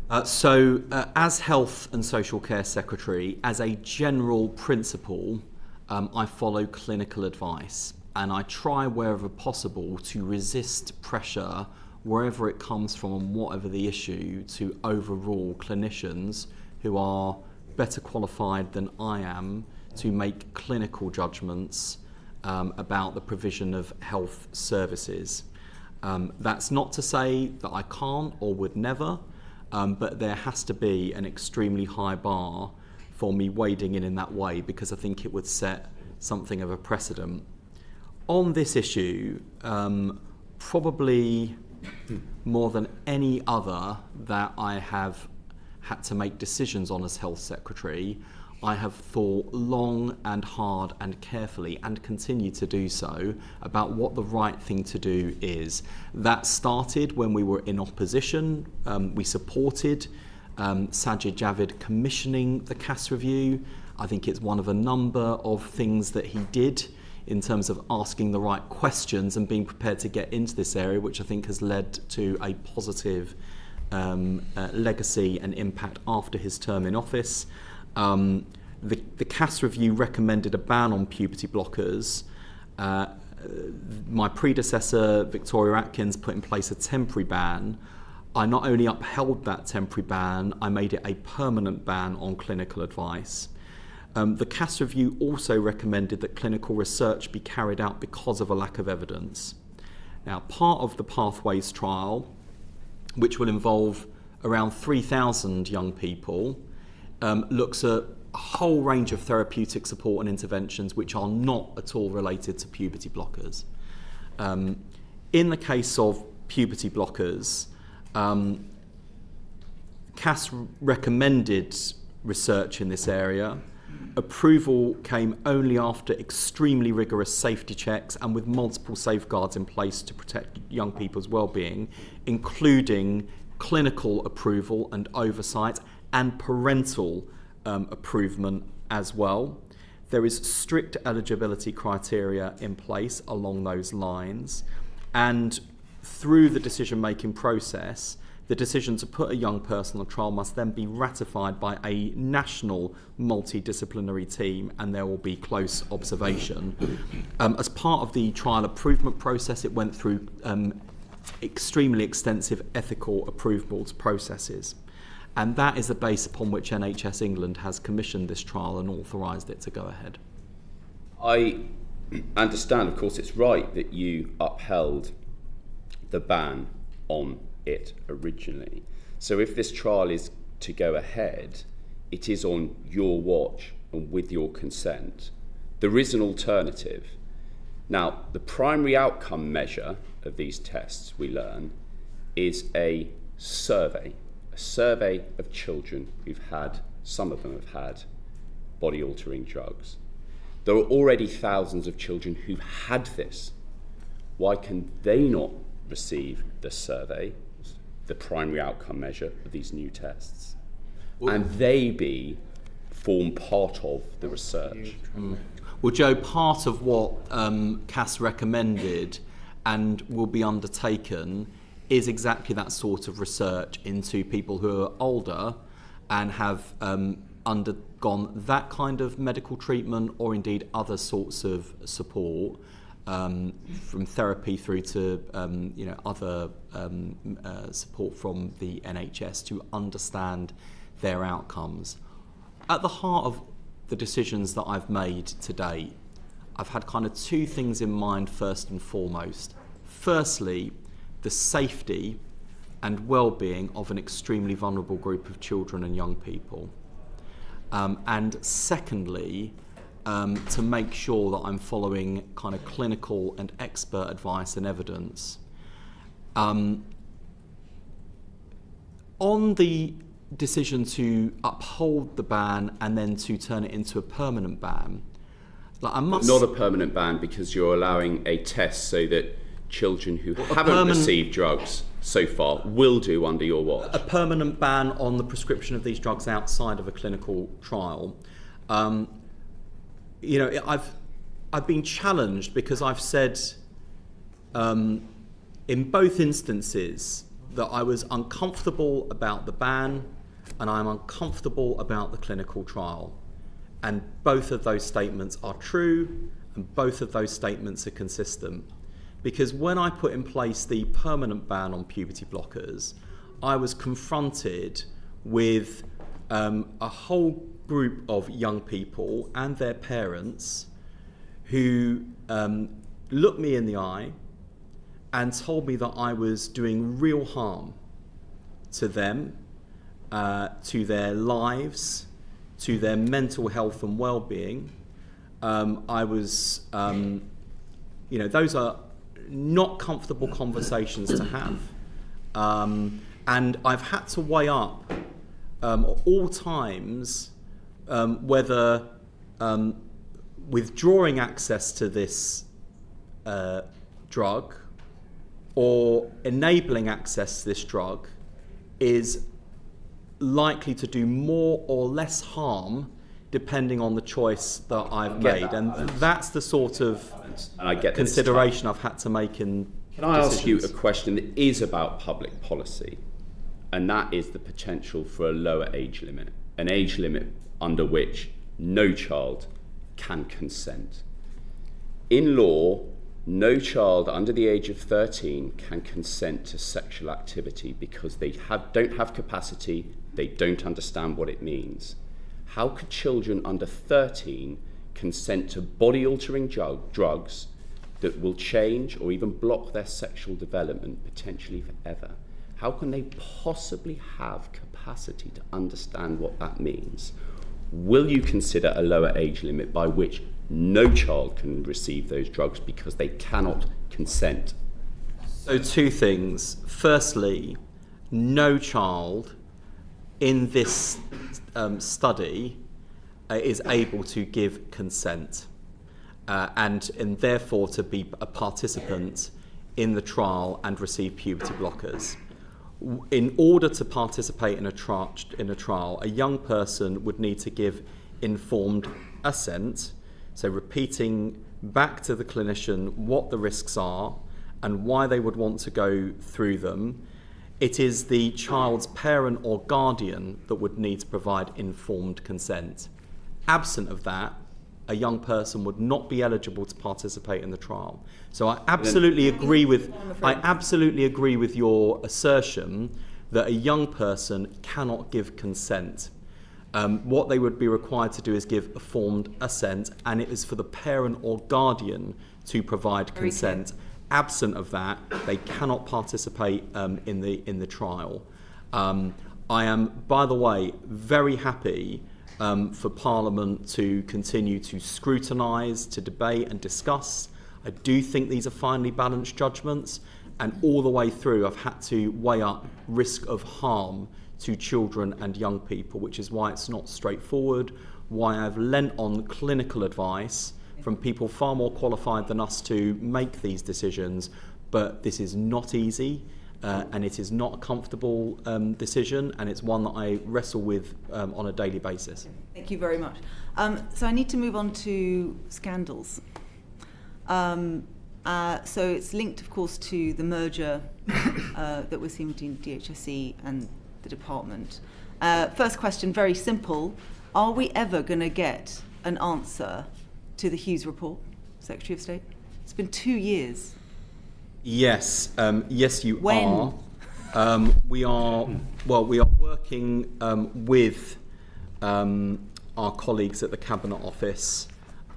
As Health and Social Care Secretary, as a general principle, I follow clinical advice, and I try wherever possible to resist pressure wherever it comes from and whatever the issue, to overrule clinicians who are better qualified than I am to make clinical judgments about the provision of health services. That's not to say that I can't or would never, but there has to be an extremely high bar for me wading in that way, because I think it would set something of a precedent. On this issue, probably more than any other that I have had to make decisions on as Health Secretary, I have thought long and hard and carefully, and continue to do so, about what the right thing to do is. That started when we were in opposition. We supported Sajid Javid commissioning the CAS review. I think it's one of a number of things that he did in terms of asking the right questions and being prepared to get into this area, which I think has led to a positive legacy and impact after his term in office. The CAS review recommended a ban on puberty blockers. My predecessor, Victoria Atkins, put in place a temporary ban. I not only upheld that temporary ban, I made it a permanent ban on clinical advice. The CAS review also recommended that clinical research be carried out because of a lack of evidence. Now, part of the Pathways trial, which will involve around 3,000 young people, looks at a whole range of therapeutic support and interventions which are not at all related to puberty blockers. In the case of puberty blockers, CAS recommended research in this area. Approval came only after extremely rigorous safety checks and with multiple safeguards in place to protect young people's well-being, including clinical approval and oversight and parental approval as well. There is strict eligibility criteria in place along those lines, and through the decision-making process, the decision to put a young person on trial must then be ratified by a national multidisciplinary team, and there will be close observation. As part of the trial approvement process, it went through extremely extensive ethical approvals processes. And that is the base upon which NHS England has commissioned this trial and authorised it to go ahead. I understand, of course, it's right that you upheld the ban on it originally. So if this trial is to go ahead, it is on your watch and with your consent. There is an alternative. Now, the primary outcome measure of these tests, we learn, is a survey of children who've had, some of them have had, body-altering drugs. There are already thousands of children who had this. Why can they not receive the survey, the primary outcome measure of these new tests, and they form part of the research? Well, Joe, part of what CAS recommended and will be undertaken is exactly that sort of research into people who are older and have undergone that kind of medical treatment, or indeed other sorts of support, from therapy through to other support from the NHS to understand their outcomes. At the heart of the decisions that I've made to date, I've had kind of two things in mind first and foremost. Firstly, the safety and well-being of an extremely vulnerable group of children and young people. And secondly, to make sure that I'm following kind of clinical and expert advice and evidence. On the decision to uphold the ban and then to turn it into a permanent ban, Not a permanent ban, because you're allowing a test so that children who haven't received drugs so far will do under your watch. A permanent ban on the prescription of these drugs outside of a clinical trial. I've been challenged because I've said in both instances that I was uncomfortable about the ban and I'm uncomfortable about the clinical trial. And both of those statements are true, and both of those statements are consistent. Because when I put in place the permanent ban on puberty blockers, I was confronted with a whole group of young people and their parents who looked me in the eye and told me that I was doing real harm to them, to their lives, to their mental health and well-being. I was, those are not comfortable conversations to have. And I've had to weigh up at all times whether withdrawing access to this drug or enabling access to this drug is likely to do more or less harm depending on the choice that I've made. And that's the sort of consideration I've had to make in Can I ask you a question that is about public policy? And that is the potential for a lower age limit, an age limit under which no child can consent. In law, no child under the age of 13 can consent to sexual activity because they don't have capacity, they don't understand what it means. How could children under 13 consent to body-altering drugs that will change or even block their sexual development potentially forever? How can they possibly have capacity to understand what that means? Will you consider a lower age limit by which no child can receive those drugs because they cannot consent? So two things. Firstly, no child in this study is able to give consent and therefore to be a participant in the trial and receive puberty blockers. In order to participate in a trial, a young person would need to give informed assent, so repeating back to the clinician what the risks are and why they would want to go through them. it is the child's parent or guardian that would need to provide informed consent. Absent of that, a young person would not be eligible to participate in the trial. So I absolutely agree with your assertion that a young person cannot give consent. What they would be required to do is give informed assent, and it is for the parent or guardian to provide consent. Absent of that, they cannot participate in the trial. I am, by the way, very happy for Parliament to continue to scrutinise, to debate and discuss. I do think these are finely balanced judgments, and all the way through I've had to weigh up risk of harm to children and young people, which is why it's not straightforward, why I've lent on clinical advice from people far more qualified than us to make these decisions. But this is not easy, and it is not a comfortable decision, and it's one that I wrestle with on a daily basis. Thank you very much. So I need to move on to scandals. So it's linked, of course, to the merger that we're seeing between DHSE and the department. First question, very simple. Are we ever going to get an answer to the Hughes report, Secretary of State? It's been 2 years. Yes, yes, you When? are. We are working with our colleagues at the Cabinet Office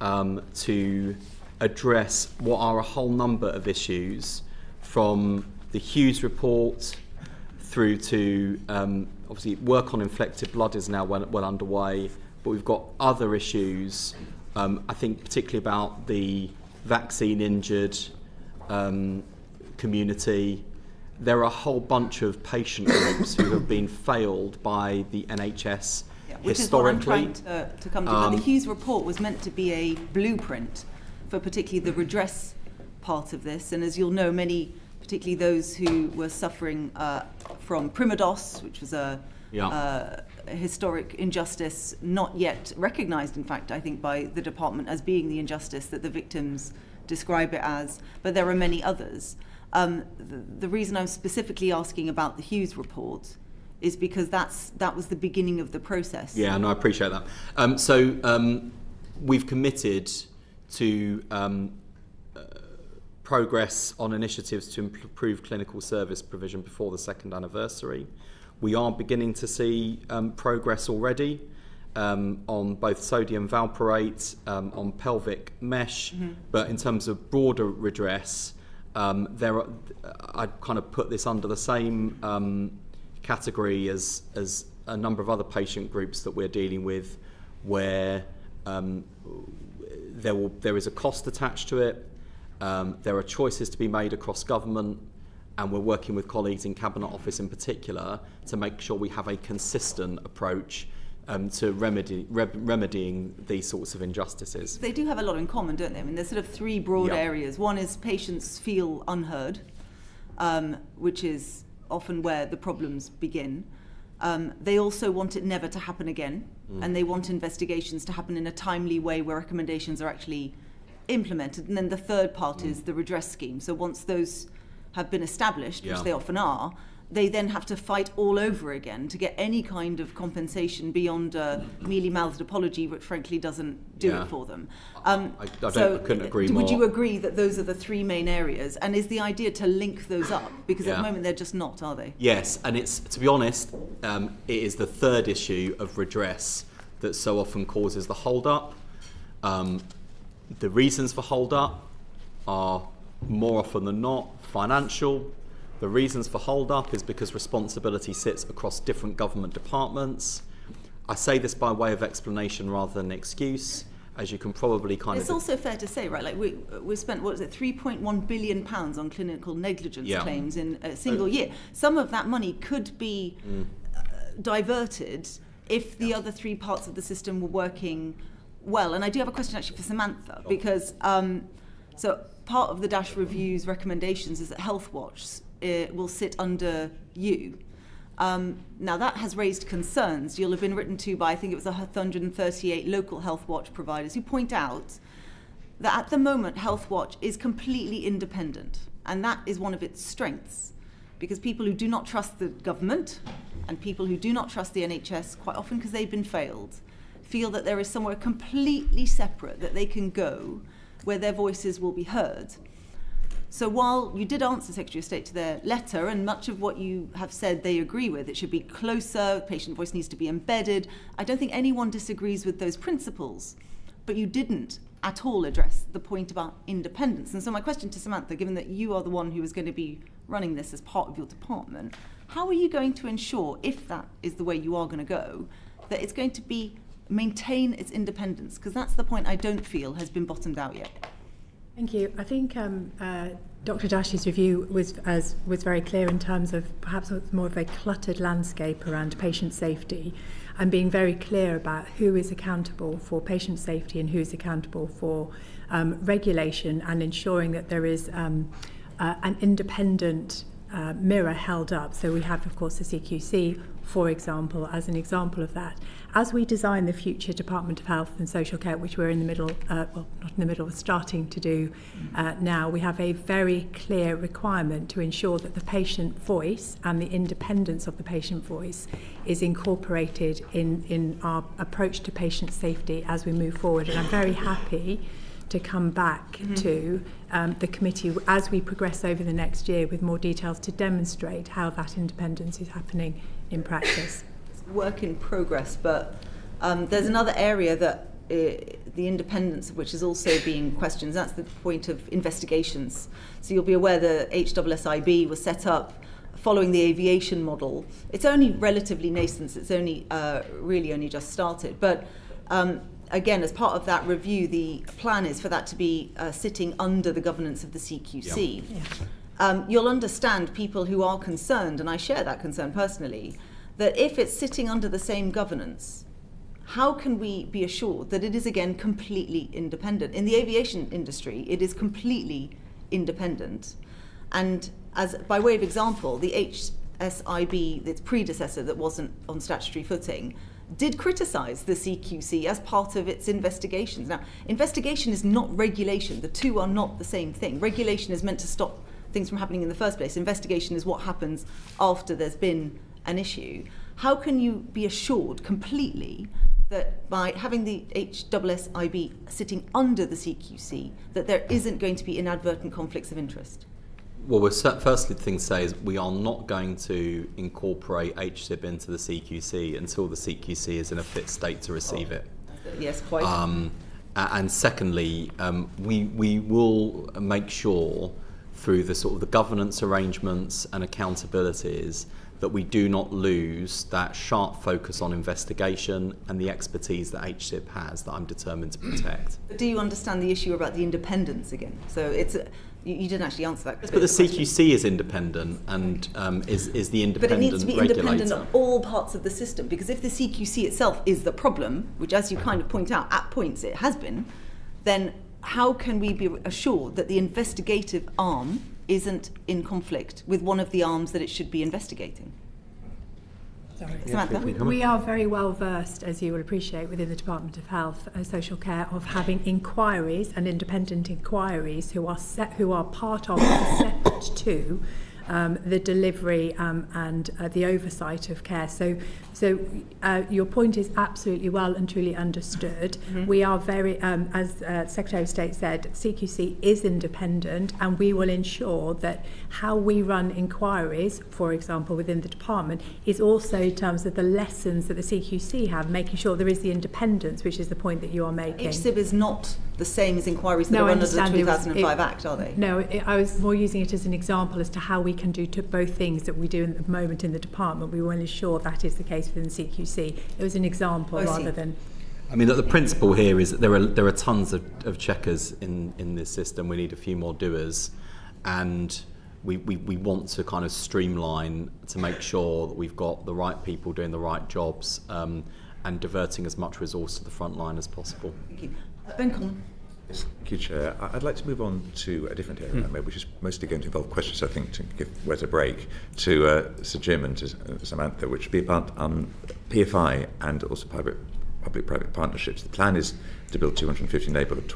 to address what are a whole number of issues, from the Hughes report through to obviously work on infected blood is now well underway, but we've got other issues. I think particularly about the vaccine injured community. There are a whole bunch of patient groups who have been failed by the NHS which historically. is what I'm trying to come to. But the Hughes report was meant to be a blueprint for particularly the redress part of this, and as you'll know, many, particularly those who were suffering from Primados, which was a historic injustice, not yet recognised, in fact, I think, by the department as being the injustice that the victims describe it as, but there are many others. The reason I'm specifically asking about the Hughes report is because that was the beginning of the process. Yeah, no, I appreciate that. We've committed to progress on initiatives to improve clinical service provision before the second anniversary. We are beginning to see progress already on both sodium valproate, on pelvic mesh, but in terms of broader redress, I'd kind of put this under the same category as a number of other patient groups that we're dealing with, where there is a cost attached to it. There are choices to be made across government, and we're working with colleagues in Cabinet Office in particular to make sure we have a consistent approach to remedying these sorts of injustices. They do have a lot in common, don't they? I mean, there's sort of three broad areas. One is patients feel unheard, which is often where the problems begin. They also want it never to happen again, and they want investigations to happen in a timely way where recommendations are actually implemented. And then the third part is the redress scheme. So once those have been established, which they often are, they then have to fight all over again to get any kind of compensation beyond a mealy-mouthed apology, which frankly doesn't do it for them. I couldn't agree more. Would you agree that those are the three main areas? And is the idea to link those up? Because at the moment they're just not, are they? Yes, and it's, to be honest, it is the third issue of redress that so often causes the hold-up. The reasons for hold-up are more often than not financial. The reasons for hold-up is because responsibility sits across different government departments. I say this by way of explanation rather than excuse, as you can probably It's also fair to say, right, like we spent, what was it, £3.1 billion on clinical negligence claims in a single year. Some of that money could be diverted if the other three parts of the system were working well. And I do have a question actually for Samantha, because so part of the Dash Review's recommendations is that Health Watch will sit under you. Now that has raised concerns. You'll have been written to by, I think it was 138 local Health Watch providers who point out that at the moment Health Watch is completely independent, and that is one of its strengths. because people who do not trust the government and people who do not trust the NHS, quite often because they've been failed, feel that there is somewhere completely separate that they can go where their voices will be heard. So while you did answer Secretary of State to their letter, and much of what you have said they agree with, it should be closer, patient voice needs to be embedded, I don't think anyone disagrees with those principles, but you didn't at all address the point about independence. And so my question to Samantha, given that you are the one who is going to be running this as part of your department, how are you going to ensure, if that is the way you are going to go, that it's going to be maintain its independence? Because that's the point I don't feel has been bottomed out yet. Thank you. I think Dr. Dash's review was very clear in terms of perhaps more of a cluttered landscape around patient safety, and being very clear about who is accountable for patient safety and who is accountable for regulation, and ensuring that there is an independent mirror held up. So we have, of course, the CQC, for example, as an example of that. As we design the future Department of Health and Social Care, which we're in the middle, well, not in the middle, we're starting to do now, we have a very clear requirement to ensure that the patient voice and the independence of the patient voice is incorporated in our approach to patient safety as we move forward. And I'm very happy to come back to the committee as we progress over the next year with more details to demonstrate how that independence is happening in practice. Work in progress, but there's another area that the independence of which is also being questioned. That's the point of investigations. So you'll be aware the HSSIB was set up following the aviation model. It's only relatively nascent. It's only really only just started. But again, as part of that review, the plan is for that to be sitting under the governance of the CQC. Yeah. You'll understand people who are concerned, and I share that concern personally, that if it's sitting under the same governance, how can we be assured that it is, again, completely independent? In the aviation industry, it is completely independent. And as by way of example, the HSIB, its predecessor that wasn't on statutory footing, did criticise the CQC as part of its investigations. Now, investigation is not regulation. The two are not the same thing. Regulation is meant to stop things from happening in the first place. Investigation is what happens after there's been an issue. How can you be assured completely that by having the HSSIB sitting under the CQC, that there isn't going to be inadvertent conflicts of interest? Well, firstly, the thing to say is we are not going to incorporate HSIB into the CQC until the CQC is in a fit state to receive it. Yes, quite. And secondly, we will make sure through the sort of the governance arrangements and accountabilities that we do not lose that sharp focus on investigation and the expertise that HSIB has that I'm determined to protect. But do you understand the issue about the independence again? So it's you didn't actually answer that. But the CQC is independent and is the independent regulator. But it needs to be independent of all parts of the system, because if the CQC itself is the problem, which as you kind of point out, at points it has been, then how can we be assured that the investigative arm isn't in conflict with one of the arms that it should be investigating? Sorry. Samantha? We are very well versed, as you will appreciate, within the Department of Health and Social Care, of having inquiries and independent inquiries who are part of and separate to the delivery and the oversight of care. So your point is absolutely well and truly understood. Mm-hmm. We are very, as Secretary of State said, CQC is independent, and we will ensure that how we run inquiries, for example, within the department, is also in terms of the lessons that the CQC have, making sure there is the independence, which is the point that you are making. HSIB is not the same as inquiries that are under the 2005 Act, are they? No, I was more using it as an example as to how we can do to both things that we do at the moment in the department. We will ensure that is the case within the CQC. It was an example rather than... I mean, the principle here is that there are tons of checkers in this system. We need a few more doers, and we want to kind of streamline to make sure that we've got the right people doing the right jobs and diverting as much resource to the front line as possible. Thank you. Ben Coleman. Thank you, Chair. I'd like to move on to a different area, which is mostly going to involve questions, I think, to give Wes a break, to Sir Jim and to Samantha, which would be about PFI and also public-private partnerships. The plan is to build 250 neighbourhood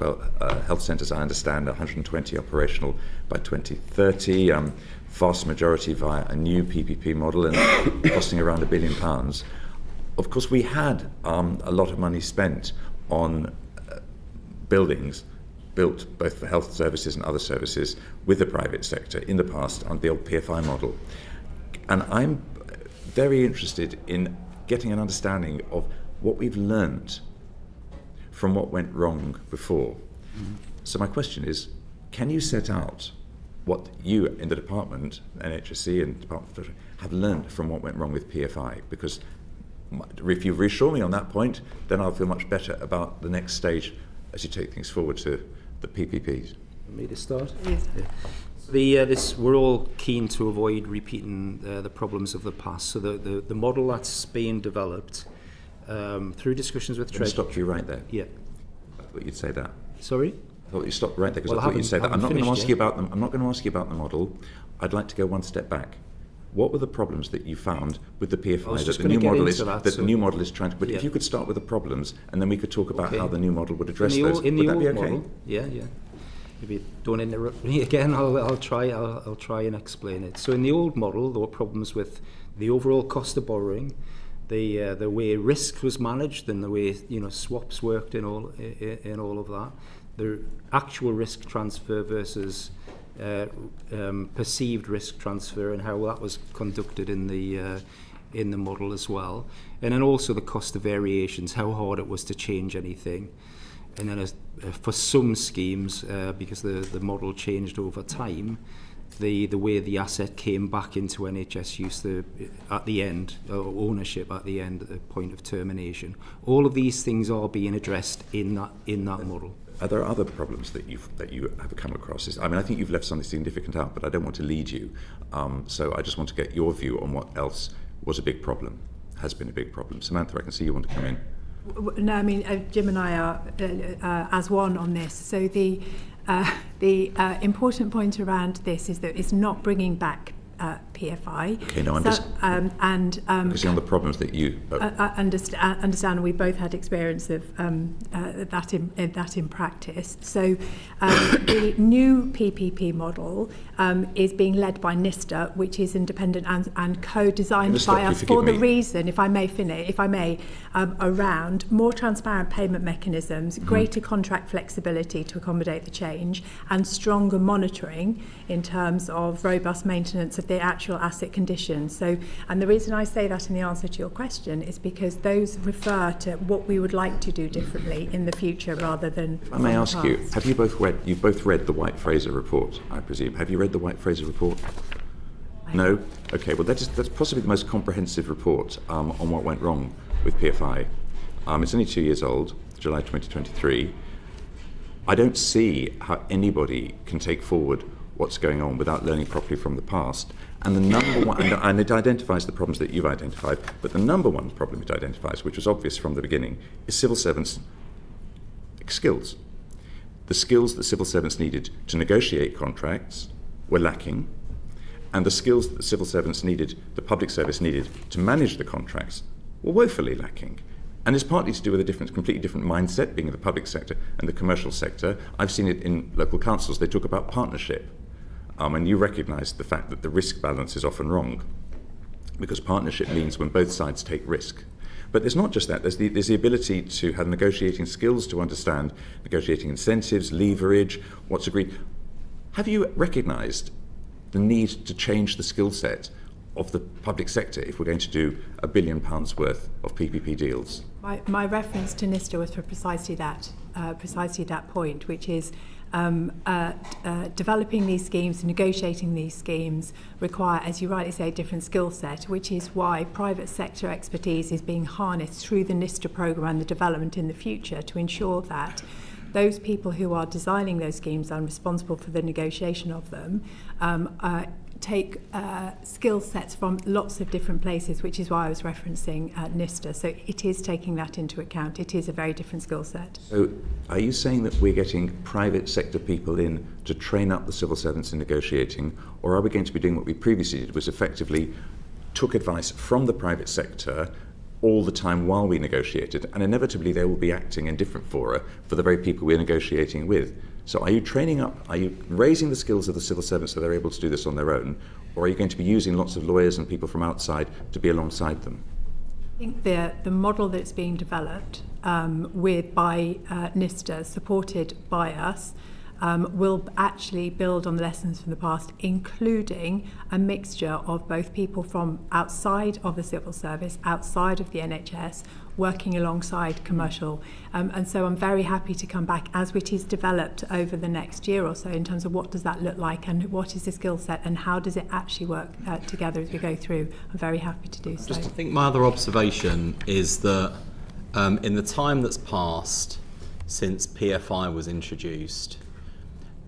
health centres, I understand, 120 operational by 2030, vast majority via a new PPP model and costing around £1 billion. Of course, we had a lot of money spent on buildings built both for health services and other services with the private sector in the past on the old PFI model. And I'm very interested in getting an understanding of what we've learned from what went wrong before. Mm-hmm. So my question is, can you set out what you in the department, NHSC and Department of Treasury, have learned from what went wrong with PFI? Because if you reassure me on that point, then I'll feel much better about the next stage as you take things forward to the PPPs. Me to start? Yes. We're all keen to avoid repeating the problems of the past. So the model that's being developed through discussions with Treasury. Stopped you right there. Yeah. I thought you'd say that. Sorry? I thought you stopped right there because I thought you'd say that. I'm not going to ask you about them. I'm not going to ask you about the model. I'd like to go one step back. What were the problems that you found with the PFI that the new model is trying to? But if you could start with the problems, and then we could talk about how the new model would address those. Would that be okay? Model, yeah. If you don't interrupt me again, I'll try and explain it. So in the old model, there were problems with the overall cost of borrowing, the way risk was managed, and the way swaps worked in all of that. The actual risk transfer versus perceived risk transfer and how that was conducted in the model as well, and then also the cost of variations, how hard it was to change anything, and then for some schemes, because the model changed over time, the way the asset came back into NHS use at the end, or ownership at the end, at the point of termination. All of these things are being addressed in that model. Are there other problems that you have come across? I mean, I think you've left something significant out, but I don't want to lead you. So I just want to get your view on what else was a big problem, has been a big problem. Samantha, I can see you want to come in. No, I mean, Jim and I are as one on this. So the important point around this is that it's not bringing back PFI. Okay, no, because on the problems that you understand, we both had experience of that in practice. So the new PPP model is being led by NISTA, which is independent and co-designed by us for the reason, if I may, around more transparent payment mechanisms, greater contract flexibility to accommodate the change, and stronger monitoring in terms of robust maintenance of the actual asset conditions. So, and the reason I say that in the answer to your question is because those refer to what we would like to do differently in the future rather than. I may ask you, have you both read the White Fraser report, I presume? Have you read the White Fraser report? No? Okay, well that's possibly the most comprehensive report on what went wrong with PFI. It's only 2 years old, July 2023. I don't see how anybody can take forward what's going on without learning properly from the past. And the number one, and it identifies the problems that you've identified, but the number one problem it identifies, which was obvious from the beginning, is civil servants' skills. The skills that civil servants needed to negotiate contracts were lacking, and the skills that the civil servants needed, the public service needed, to manage the contracts were woefully lacking. And it's partly to do with a completely different mindset, being in the public sector and the commercial sector. I've seen it in local councils. They talk about partnership. And you recognise the fact that the risk balance is often wrong, because partnership means when both sides take risk. But there's not just that. There's the ability to have negotiating skills, to understand negotiating incentives, leverage, what's agreed. Have you recognised the need to change the skill set of the public sector if we're going to do £1 billion worth of PPP deals? My reference to NISTA was for precisely that point, which is developing these schemes, negotiating these schemes require, as you rightly say, a different skill set, which is why private sector expertise is being harnessed through the NISTA programme and the development in the future to ensure that those people who are designing those schemes and responsible for the negotiation of them take skill sets from lots of different places, which is why I was referencing NISTA. So it is taking that into account. It is a very different skill set. So are you saying that we're getting private sector people in to train up the civil servants in negotiating, or are we going to be doing what we previously did, was effectively took advice from the private sector, all the time while we negotiated, and inevitably they will be acting in different fora for the very people we're negotiating with. So are you training up, are you raising the skills of the civil servants so they're able to do this on their own, or are you going to be using lots of lawyers and people from outside to be alongside them? I think the model that's being developed by NISTA, supported by us, will actually build on the lessons from the past, including a mixture of both people from outside of the civil service, outside of the NHS, working alongside commercial. And so I'm very happy to come back as it is developed over the next year or so in terms of what does that look like and what is the skill set and how does it actually work together as we go through. I'm very happy to do so. I think my other observation is that in the time that's passed since PFI was introduced,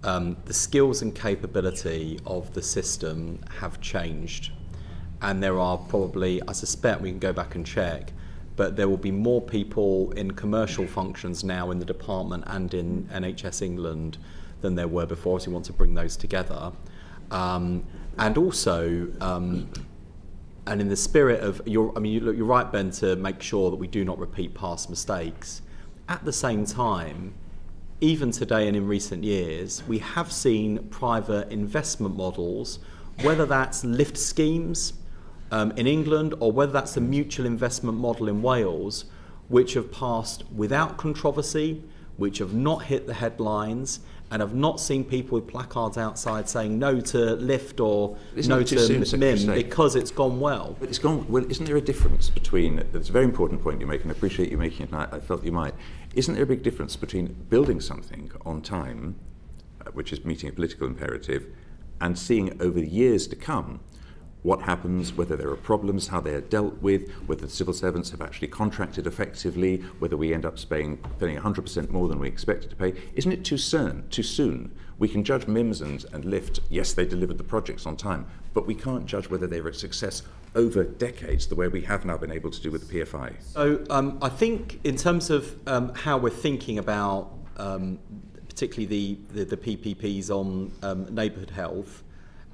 the skills and capability of the system have changed, and there are probably, I suspect we can go back and check, but there will be more people in commercial functions now in the department and in NHS England than there were before, so we want to bring those together. And also, and in the spirit of, you're right, Ben, to make sure that we do not repeat past mistakes. At the same time, even today and in recent years, we have seen private investment models, whether that's lift schemes in England or whether that's a mutual investment model in Wales, which have passed without controversy, which have not hit the headlines, and have not seen people with placards outside saying no to lift or no to MIM because it's gone well. But it's gone well. Isn't there a difference between, it's a very important point you make, and I appreciate you making it, and I felt you might. Isn't there a big difference between building something on time, which is meeting a political imperative, and seeing over the years to come what happens, whether there are problems, how they are dealt with, whether the civil servants have actually contracted effectively, whether we end up paying 100% more than we expected to pay? Isn't it too soon? We can judge MIMS and LIFT, yes, they delivered the projects on time, but we can't judge whether they were a success over decades, the way we have now been able to do with the PFI. So I think in terms of how we're thinking about particularly the PPPs on neighbourhood health,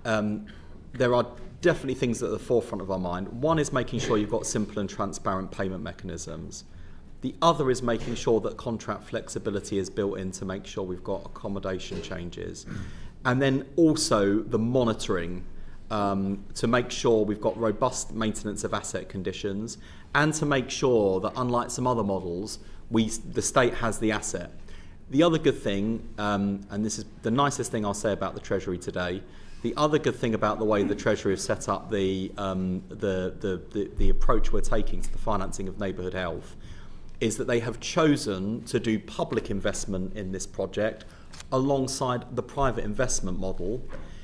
there are definitely things at the forefront of our mind. One is making sure you've got simple and transparent payment mechanisms. The other is making sure that contract flexibility is built in to make sure we've got accommodation changes. And then also the monitoring to make sure we've got robust maintenance of asset conditions and to make sure that, unlike some other models, the state has the asset. The other good thing, and this is the nicest thing I'll say about the Treasury today, the other good thing about the way the Treasury has set up the approach we're taking to the financing of neighbourhood health is that they have chosen to do public investment in this project alongside the private investment model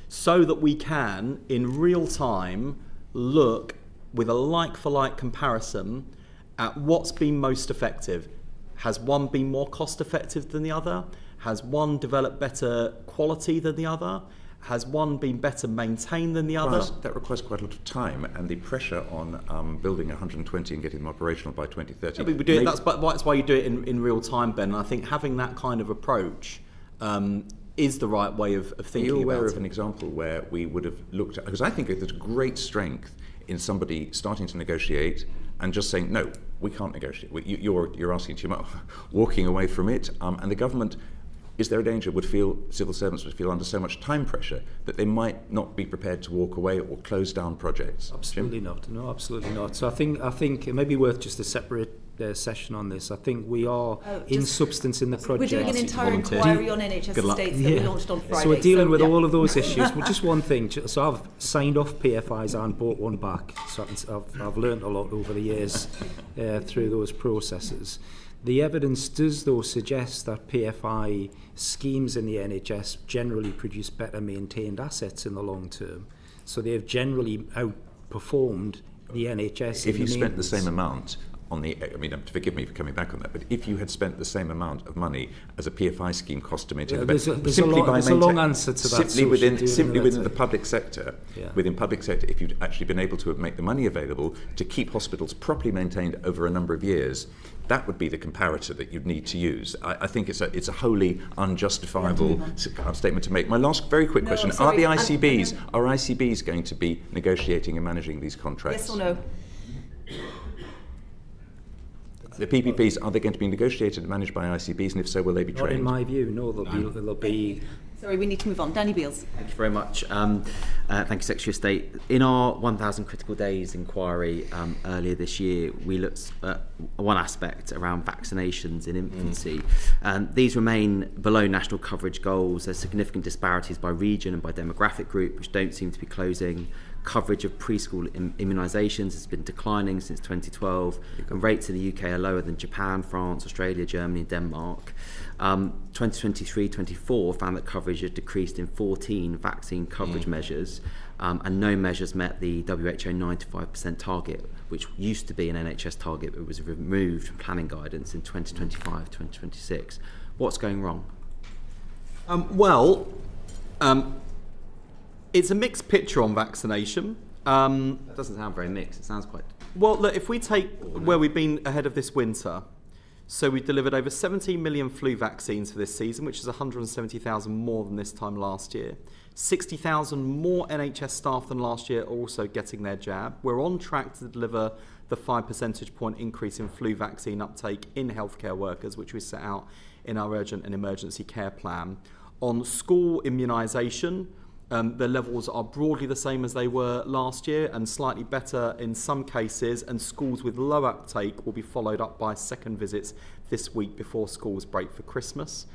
so that we can, in real time, look with a like-for-like comparison at what's been most effective. Has one been more cost-effective than the other? Has one developed better quality than the other? Has one been better maintained than the other? That requires quite a lot of time, and the pressure on building 120 and getting them operational by 2030. Yeah, we do it, that's why you do it in real time, Ben. And I think having that kind of approach is the right way of thinking about it. Are you aware of an example where we would have looked at, because I think there's great strength in somebody starting to negotiate and just saying, no, we can't negotiate. You're asking too much, walking away from it, and the government, is there a danger civil servants would feel under so much time pressure that they might not be prepared to walk away or close down projects? Absolutely not. No, absolutely not. So I think it may be worth just a separate session on this. I think we are in substance in the project. We're doing an entire inquiry on NHS estates that we launched on Friday. So we're dealing with all of those issues. Well, just one thing. So I've signed off PFIs and bought one back. So I've learned a lot over the years through those processes. The evidence does, though, suggest that PFI schemes in the NHS generally produce better maintained assets in the long term. So they've generally outperformed the NHS. If you spent the same amount on the, I mean, forgive me for coming back on that, but if you had spent the same amount of money as a PFI scheme cost to maintain, there's a long answer to that. Simply within the public sector, within public sector, if you'd actually been able to make the money available to keep hospitals properly maintained over a number of years, that would be the comparator that you'd need to use. I think it's a wholly unjustifiable statement to make. My last very quick question: are the ICBs going to be negotiating and managing these contracts? Yes or no? The PPPs, are they going to be negotiated and managed by ICBs, and if so, will they be Not trained? in my view, no. There'll be Sorry, we need to move on. Danny Beals. Thank you very much. Thank you, Secretary of State. In our 1,000 Critical Days inquiry earlier this year, we looked at one aspect around vaccinations in infancy. These remain below national coverage goals. There's significant disparities by region and by demographic group, which don't seem to be closing. Coverage of preschool immunisations has been declining since 2012, and rates in the UK are lower than Japan, France, Australia, Germany and Denmark. 2023-24 found that coverage had decreased in 14 vaccine coverage measures, and no measures met the WHO 95% target, which used to be an NHS target but was removed from planning guidance in 2025-2026. What's going wrong? It's a mixed picture on vaccination. That doesn't sound very mixed. It sounds quite... Well, look, if we take where we've been ahead of this winter, so we delivered over 17 million flu vaccines for this season, which is 170,000 more than this time last year. 60,000 more NHS staff than last year are also getting their jab. We're on track to deliver the 5 percentage point increase in flu vaccine uptake in healthcare workers, which we set out in our urgent and emergency care plan. On school immunisation, the levels are broadly the same as they were last year and slightly better in some cases, and schools with low uptake will be followed up by second visits this week before schools break for Christmas.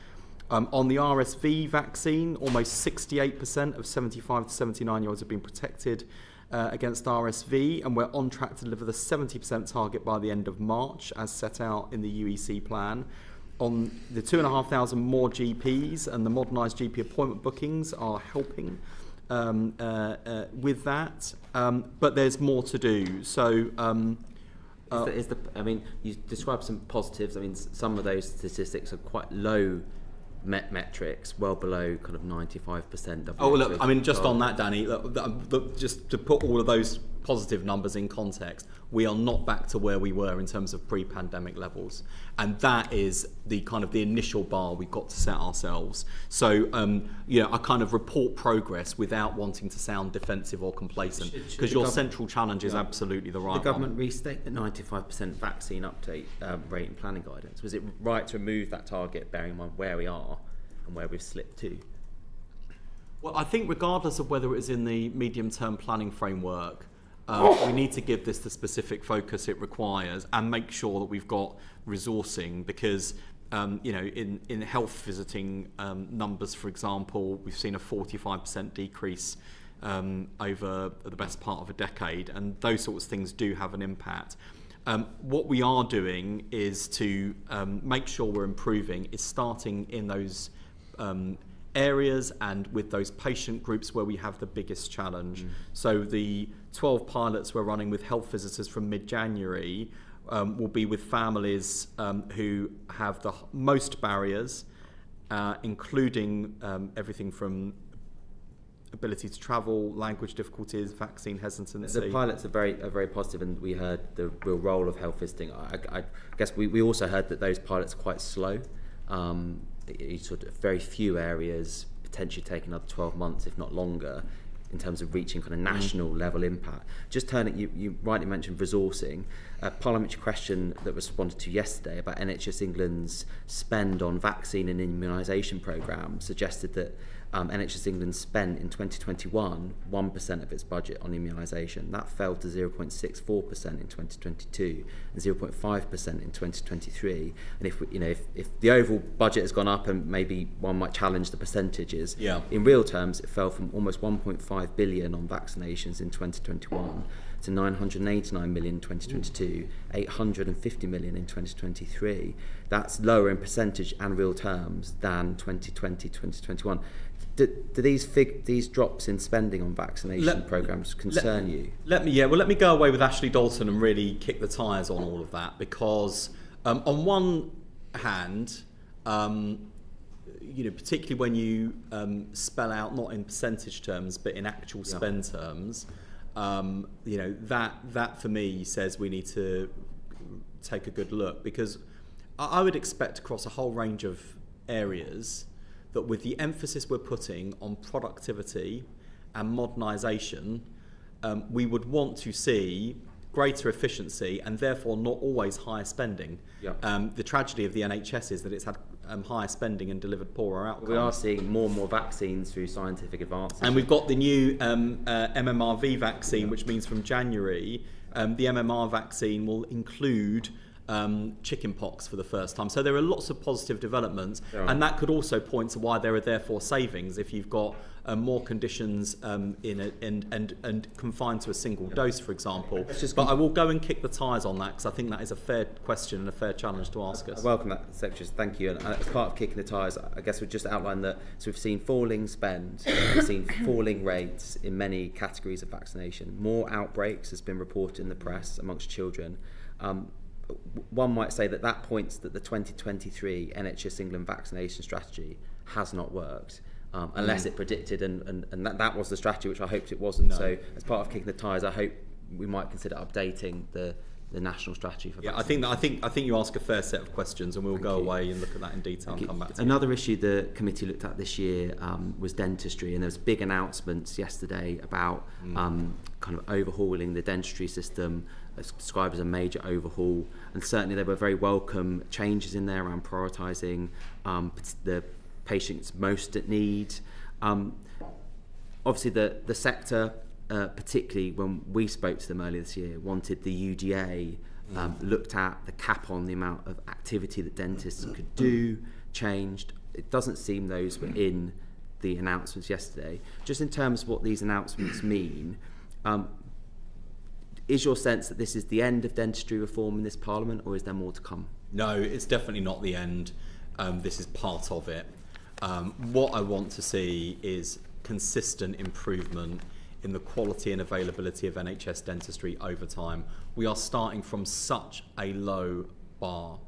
On the RSV vaccine, almost 68% of 75 to 79-year-olds have been protected against RSV, and we're on track to deliver the 70% target by the end of March, as set out in the UEC plan. On the 2,500 more GPs and the modernised GP appointment bookings are helping with that, but there's more to do. So, I mean, you described some positives. I mean, some of those statistics are quite low metrics, well below kind of 95%. Oh, look, I mean, just on that, Danny, just to put all of those positive numbers in context, we are not back to where we were in terms of pre-pandemic levels, and that is the kind of the initial bar we've got to set ourselves. So, I kind of report progress without wanting to sound defensive or complacent, because your central challenge is absolutely the right one. The government restate the 95% vaccine uptake rate in planning guidance. Was it right to remove that target, bearing in mind where we are and where we've slipped to? Well, I think regardless of whether it is in the medium-term planning framework, we need to give this the specific focus it requires and make sure that we've got resourcing, because in health visiting numbers, for example, we've seen a 45% decrease over the best part of a decade, and those sorts of things do have an impact. What we are doing is to make sure we're improving, is starting in those areas and with those patient groups where we have the biggest challenge. So the 12 pilots we're running with health visitors from mid-January will be with families who have the most barriers, including everything from ability to travel, language difficulties, vaccine hesitancy. The pilots are very positive, and we heard the real role of health visiting. I guess we also heard that those pilots are quite slow. Sort of very few areas, potentially take another 12 months, if not longer, in terms of reaching kind of national level impact. Just turning, you rightly mentioned resourcing. A parliamentary question that was responded to yesterday about NHS England's spend on vaccine and immunisation programmes suggested that NHS England spent in 2021 1% of its budget on immunisation. That fell to 0.64% in 2022 and 0.5% in 2023. And if the overall budget has gone up, and maybe one might challenge the percentages, in real terms it fell from almost 1.5 billion on vaccinations in 2021 to 989 million in 2022, 850 million in 2023. That's lower in percentage and real terms than 2020, 2021. Do these drops in spending on vaccination programmes concern you? Let me go away with Ashley Dalton and really kick the tyres on all of that, because on one hand, particularly when you spell out not in percentage terms but in actual spend terms, that for me says we need to take a good look, because I would expect across a whole range of areas that with the emphasis we're putting on productivity and modernisation, we would want to see greater efficiency and therefore not always higher spending. Yep. The tragedy of the NHS is that it's had higher spending and delivered poorer outcomes. We are seeing more and more vaccines through scientific advances. And we've got the new MMRV vaccine, which means from January, the MMR vaccine will include chickenpox for the first time. So there are lots of positive developments, and that could also point to why there are therefore savings if you've got more conditions and confined to a single dose, for example. But I will go and kick the tyres on that, because I think that is a fair question and a fair challenge to ask us. I welcome that, Secretary. Thank you. And as part of kicking the tyres, I guess we've just outlined that. So we've seen falling spend, we've seen falling rates in many categories of vaccination. More outbreaks has been reported in the press amongst children. One might say that points that the 2023 NHS England vaccination strategy has not worked. Unless it predicted, and that was the strategy, which I hoped it wasn't. No. So as part of kicking the tyres, I hope we might consider updating the national strategy for vaccination. I think you ask a fair set of questions, and we'll go away and look at that in detail and come back to Another issue the committee looked at this year was dentistry, and there was big announcements yesterday about kind of overhauling the dentistry system, described as a major overhaul, and certainly there were very welcome changes in there around prioritising the patients most at need. Obviously the sector, particularly when we spoke to them earlier this year, wanted the UDA looked at the cap on the amount of activity that dentists could do, changed. It doesn't seem those were in the announcements yesterday. Just in terms of what these announcements mean, is your sense that this is the end of dentistry reform in this Parliament, or is there more to come? No, it's definitely not the end. This is part of it. What I want to see is consistent improvement in the quality and availability of NHS dentistry over time. We are starting from such a low bar.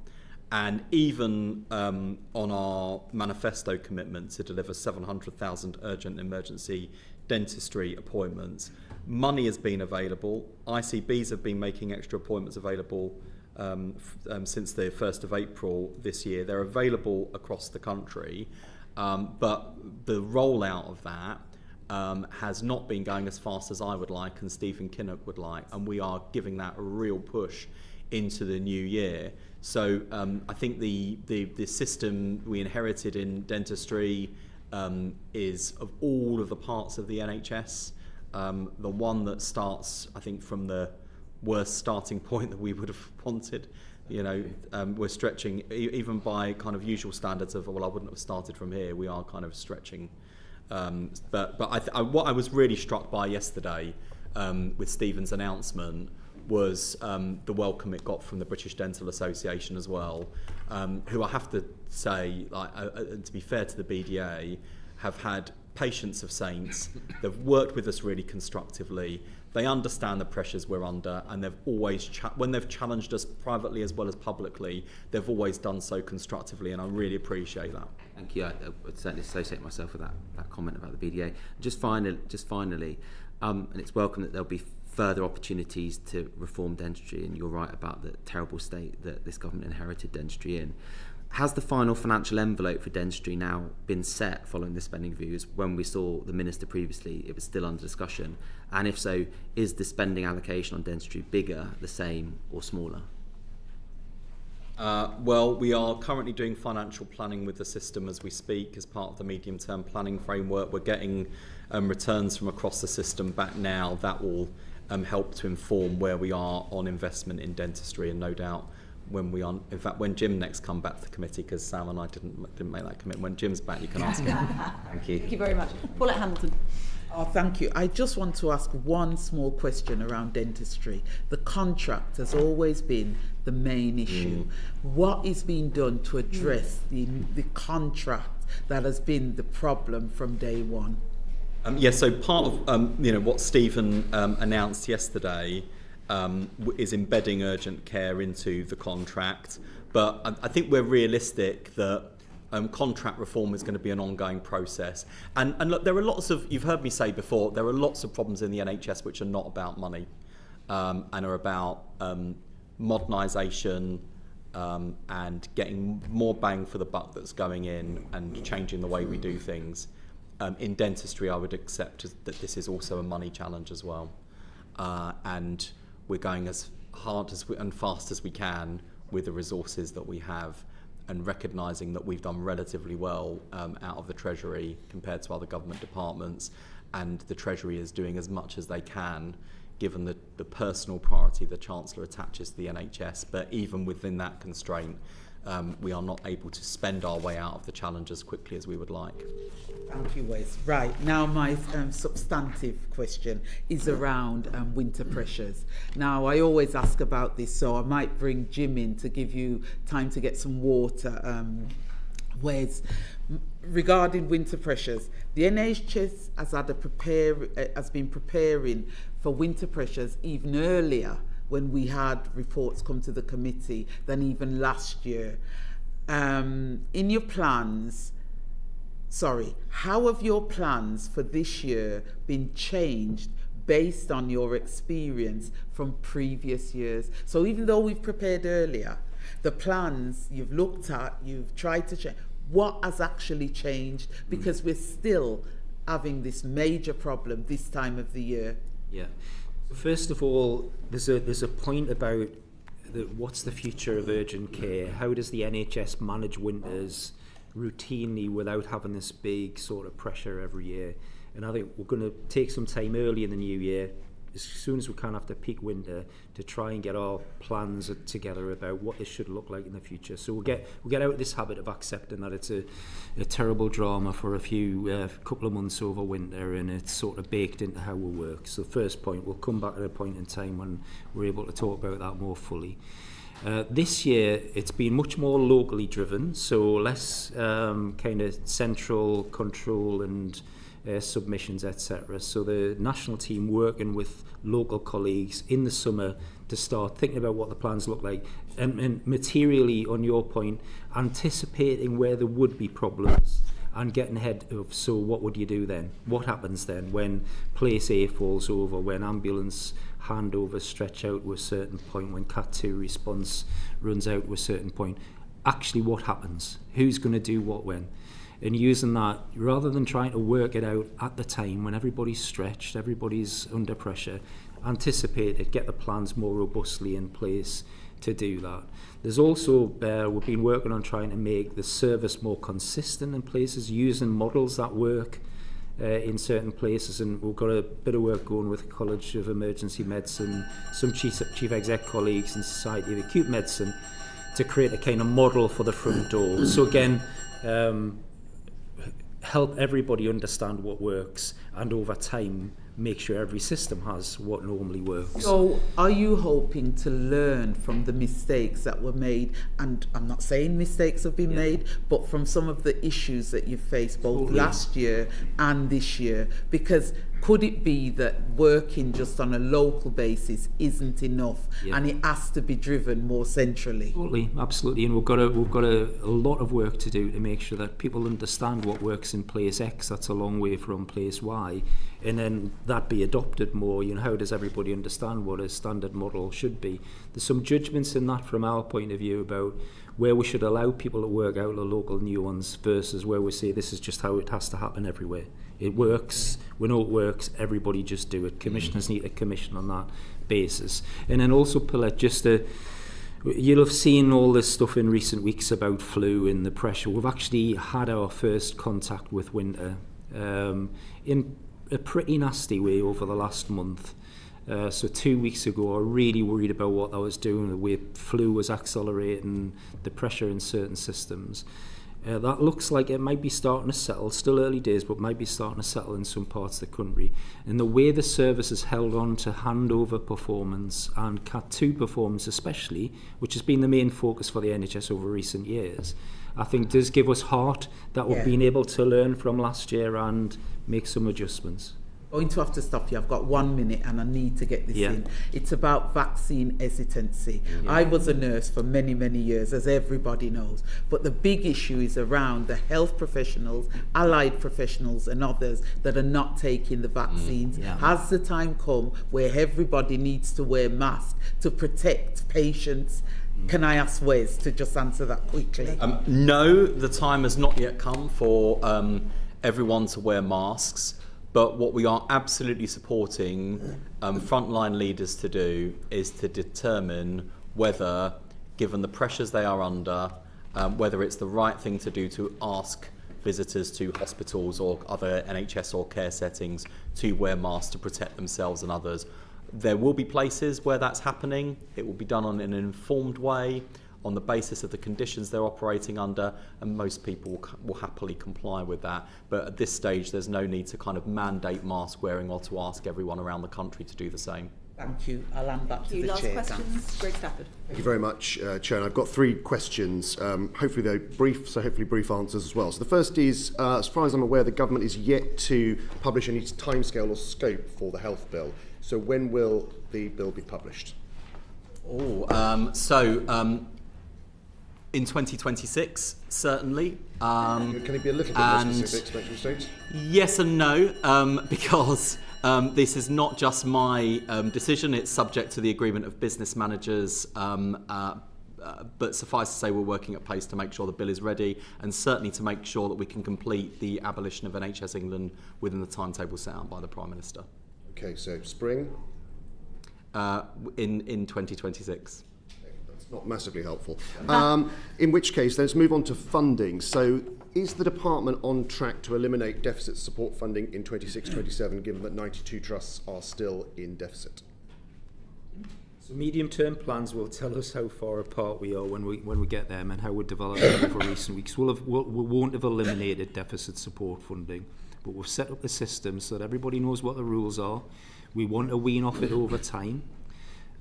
And even on our manifesto commitment to deliver 700,000 urgent and emergency dentistry appointments, money has been available. ICBs have been making extra appointments available since the 1st of April this year. They're available across the country, but the rollout of that has not been going as fast as I would like and Stephen Kinnock would like, and we are giving that a real push into the new year. So I think the system we inherited in dentistry is, of all of the parts of the NHS, the one that starts, I think, from the worst starting point that we would have wanted. You know, we're stretching, even by kind of usual standards of, well, I wouldn't have started from here. We are kind of stretching. But what I was really struck by yesterday with Stephen's announcement was the welcome it got from the British Dental Association as well, who I have to say, to be fair to the BDA, have had patience of saints. They've worked with us really constructively. They understand the pressures we're under, and they've always, when they've challenged us privately as well as publicly, they've always done so constructively, and I really appreciate that. Thank you. I would certainly associate myself with that comment about the BDA. Just finally, and it's welcome that there'll be further opportunities to reform dentistry, and you're right about the terrible state that this government inherited dentistry in. Has the final financial envelope for dentistry now been set following the spending reviews? When we saw the Minister previously, it was still under discussion. And if so, is the spending allocation on dentistry bigger, the same, or smaller? Well, we are currently doing financial planning with the system as we speak as part of the medium-term planning framework. We're getting returns from across the system back now. That will help to inform where we are on investment in dentistry, and no doubt when Jim next come back to the committee, because Sam and I didn't make that commitment. When Jim's back, you can ask him. Thank you. Thank you very much. Paulette Hamilton. Oh, thank you. I just want to ask one small question around dentistry. The contract has always been the main issue. What is being done to address the contract that has been the problem from day one? So part of what Stephen announced yesterday is embedding urgent care into the contract. But I think we're realistic that contract reform is going to be an ongoing process. And look, there are lots of, you've heard me say before, there are lots of problems in the NHS which are not about money and are about modernisation and getting more bang for the buck that's going in and changing the way we do things. In dentistry, I would accept that this is also a money challenge as well. And we're going as hard and fast as we can with the resources that we have, and recognising that we've done relatively well out of the Treasury compared to other government departments, and the Treasury is doing as much as they can given the personal priority the Chancellor attaches to the NHS. But even within that constraint, we are not able to spend our way out of the challenge as quickly as we would like. Thank you, Wes. Right, now my substantive question is around winter pressures. Now, I always ask about this, so I might bring Jim in to give you time to get some water. Wes, regarding winter pressures, the NHS has been preparing for winter pressures even earlier when we had reports come to the committee than even last year. In your plans, how have your plans for this year been changed based on your experience from previous years? So even though we've prepared earlier, the plans you've looked at, you've tried to change, what has actually changed? Because we're still having this major problem this time of the year. Yeah. First of all, there's a point about what's the future of urgent care? How does the NHS manage winters routinely without having this big sort of pressure every year? And I think we're going to take some time early in the new year, as soon as we can after peak winter, to try and get our plans together about what this should look like in the future. So we'll get out of this habit of accepting that it's a terrible drama for a couple of months over winter, and it's sort of baked into how we work. So first point, we'll come back at a point in time when we're able to talk about that more fully. This year it's been much more locally driven, so less kind of central control and submissions, etc. So the national team working with local colleagues in the summer to start thinking about what the plans look like, and materially, on your point, anticipating where there would be problems and getting ahead of, so what would you do then? What happens then when place A falls over, when ambulance handovers stretch out to a certain point, when Cat 2 response runs out to a certain point? Actually, what happens? Who's going to do what when? And using that, rather than trying to work it out at the time when everybody's stretched, everybody's under pressure, anticipate it, get the plans more robustly in place to do that. There's also, we've been working on trying to make the service more consistent in places, using models that work in certain places, and we've got a bit of work going with the College of Emergency Medicine, some chief exec colleagues in Society of Acute Medicine, to create a kind of model for the front door. So again, help everybody understand what works, and over time make sure every system has what normally works. So are you hoping to learn from the mistakes that were made? And I'm not saying mistakes have been made, but from some of the issues that you've faced both last year and this year. Because could it be that working just on a local basis isn't enough, and it has to be driven more centrally? Totally, absolutely, and we've got a lot of work to do to make sure that people understand what works in place X. That's a long way from place Y, and then that be adopted more. You know, how does everybody understand what a standard model should be? There's some judgments in that from our point of view about where we should allow people to work out the local nuance versus where we say this is just how it has to happen everywhere. It works, we know it works, everybody just do it. Commissioners need to commission on that basis. And then also, Paulette, you'll have seen all this stuff in recent weeks about flu and the pressure. We've actually had our first contact with winter in a pretty nasty way over the last month. So 2 weeks ago, I was really worried about what I was doing, the way flu was accelerating, the pressure in certain systems. That looks like it might be starting to settle, still early days, but might be starting to settle in some parts of the country. And the way the service has held on to handover performance and Cat 2 performance especially, which has been the main focus for the NHS over recent years, I think does give us heart that we've been able to learn from last year and make some adjustments. I'm going to have to stop you. I've got 1 minute and I need to get this in. It's about vaccine hesitancy. I was a nurse for many, many years, as everybody knows. But the big issue is around the health professionals, allied professionals and others that are not taking the vaccines. Has the time come where everybody needs to wear masks to protect patients? Can I ask Wes to just answer that quickly? No, the time has not yet come for everyone to wear masks. But what we are absolutely supporting frontline leaders to do is to determine whether, given the pressures they are under, whether it's the right thing to do to ask visitors to hospitals or other NHS or care settings to wear masks to protect themselves and others. There will be places where that's happening. It will be done in an informed way, on the basis of the conditions they're operating under, and most people will happily comply with that. But at this stage, there's no need to kind of mandate mask wearing or to ask everyone around the country to do the same. Thank you. I'll hand back to the Last chair. questions, Greg Stafford. Thank you very much, Chair. And I've got 3 questions, hopefully they're brief, so hopefully brief answers as well. So the first is, as far as I'm aware, the government is yet to publish any timescale or scope for the health bill. So when will the bill be published? In 2026, certainly. Can it be a little bit more specific, Secretary of State? Yes and no, because this is not just my decision, it's subject to the agreement of business managers, but suffice to say we're working at pace to make sure the bill is ready, and certainly to make sure that we can complete the abolition of NHS England within the timetable set out by the Prime Minister. Okay, so spring? In 2026. Not massively helpful. In which case, let's move on to funding. So is the department on track to eliminate deficit support funding in 26-27, given that 92 trusts are still in deficit? So medium-term plans will tell us how far apart we are when we get them and how we're developing over recent weeks. We won't have eliminated deficit support funding, but we've set up a system so that everybody knows what the rules are. We want to wean off it over time.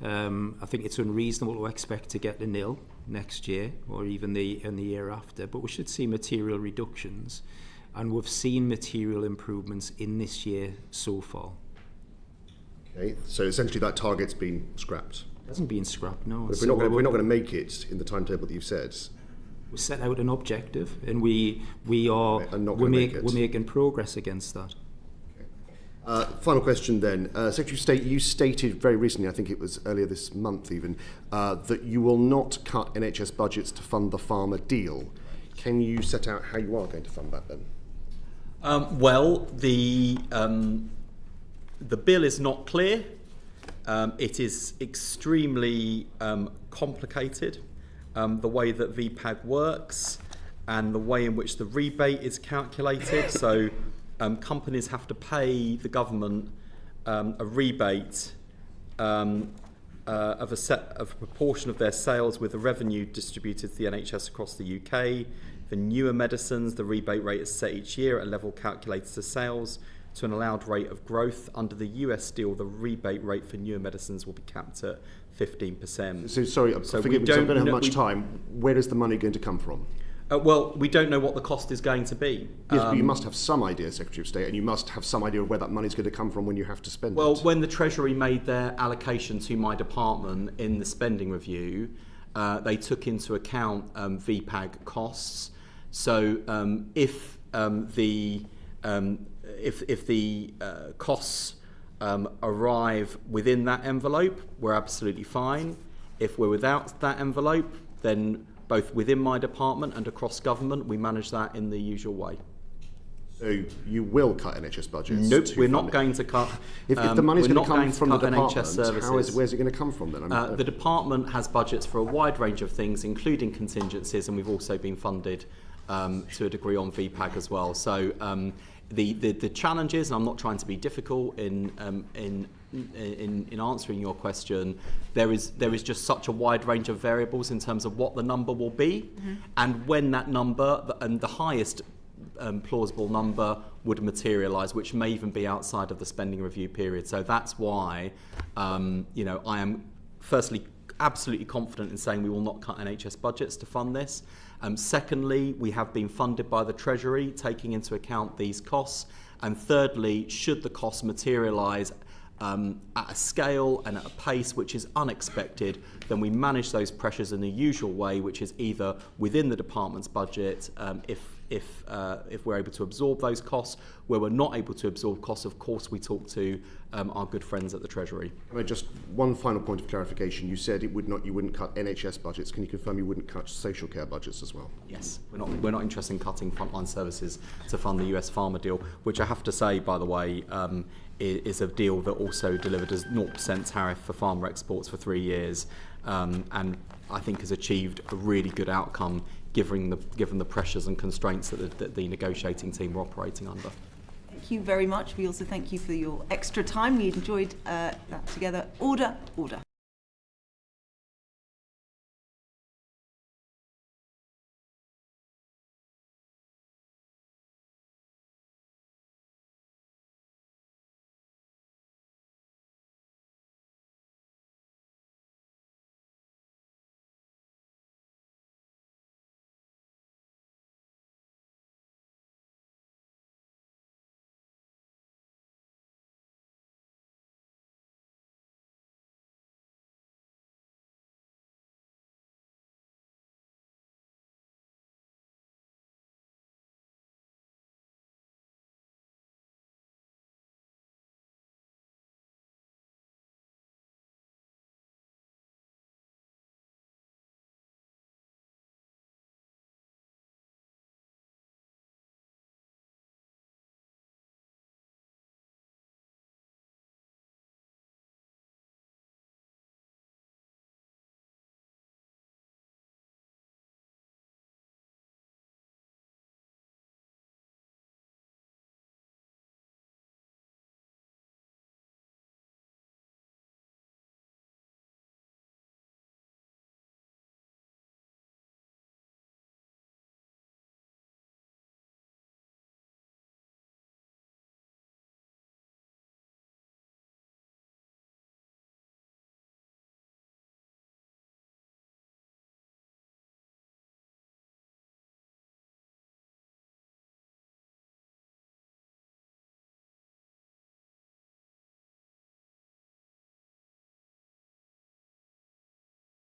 I think it's unreasonable to expect to get to nil next year or even in the year after, but we should see material reductions, and we've seen material improvements in this year so far. Okay, so essentially that target's been scrapped. It hasn't been scrapped, no. But if we're not going to make it in the timetable that you've said. We set out an objective, and we're making progress against that. Final question then. Secretary of State, you stated very recently, I think it was earlier this month even, that you will not cut NHS budgets to fund the farmer deal. Can you set out how you are going to fund that then? The bill is not clear. It is extremely complicated, the way that VPAG works and the way in which the rebate is calculated. So companies have to pay the government a rebate of a proportion of their sales, with the revenue distributed to the NHS across the UK. For newer medicines, the rebate rate is set each year at a level calculated to sales to an allowed rate of growth. Under the US deal, the rebate rate for newer medicines will be capped at 15%. So sorry, forgive me, because I don't have much time. Where is the money going to come from? Well, we don't know what the cost is going to be. Yes, but you must have some idea, Secretary of State, and you must have some idea of where that money is going to come from when you have to spend it. Well, when the Treasury made their allocation to my department in the spending review, they took into account VPAG costs. So if the costs arrive within that envelope, we're absolutely fine. If we're without that envelope, then both within my department and across government, we manage that in the usual way. So you will cut NHS budgets? Nope, we're not going to cut. If the money's going to come from the department, NHS services. Where's it going to come from then? The department has budgets for a wide range of things, including contingencies, and we've also been funded to a degree on VPAG as well. So the challenges, and I'm not trying to be difficult in answering your question, there is just such a wide range of variables in terms of what the number will be, and when that number and the highest plausible number would materialise, which may even be outside of the spending review period. So that's why I am firstly absolutely confident in saying we will not cut NHS budgets to fund this. Secondly, we have been funded by the Treasury, taking into account these costs. And thirdly, should the costs materialise at a scale and at a pace which is unexpected, then we manage those pressures in the usual way, which is either within the department's budget, if we're able to absorb those costs. Where we're not able to absorb costs, of course, we talk to our good friends at the Treasury. Just one final point of clarification. You said you wouldn't cut NHS budgets. Can you confirm you wouldn't cut social care budgets as well? Yes, we're not interested in cutting frontline services to fund the US Pharma deal, which I have to say, by the way, is a deal that also delivered us 0% tariff for pharma exports for 3 years, and I think has achieved a really good outcome given the pressures and constraints that the negotiating team were operating under. Thank you very much. We also thank you for your extra time. We enjoyed that together. Order.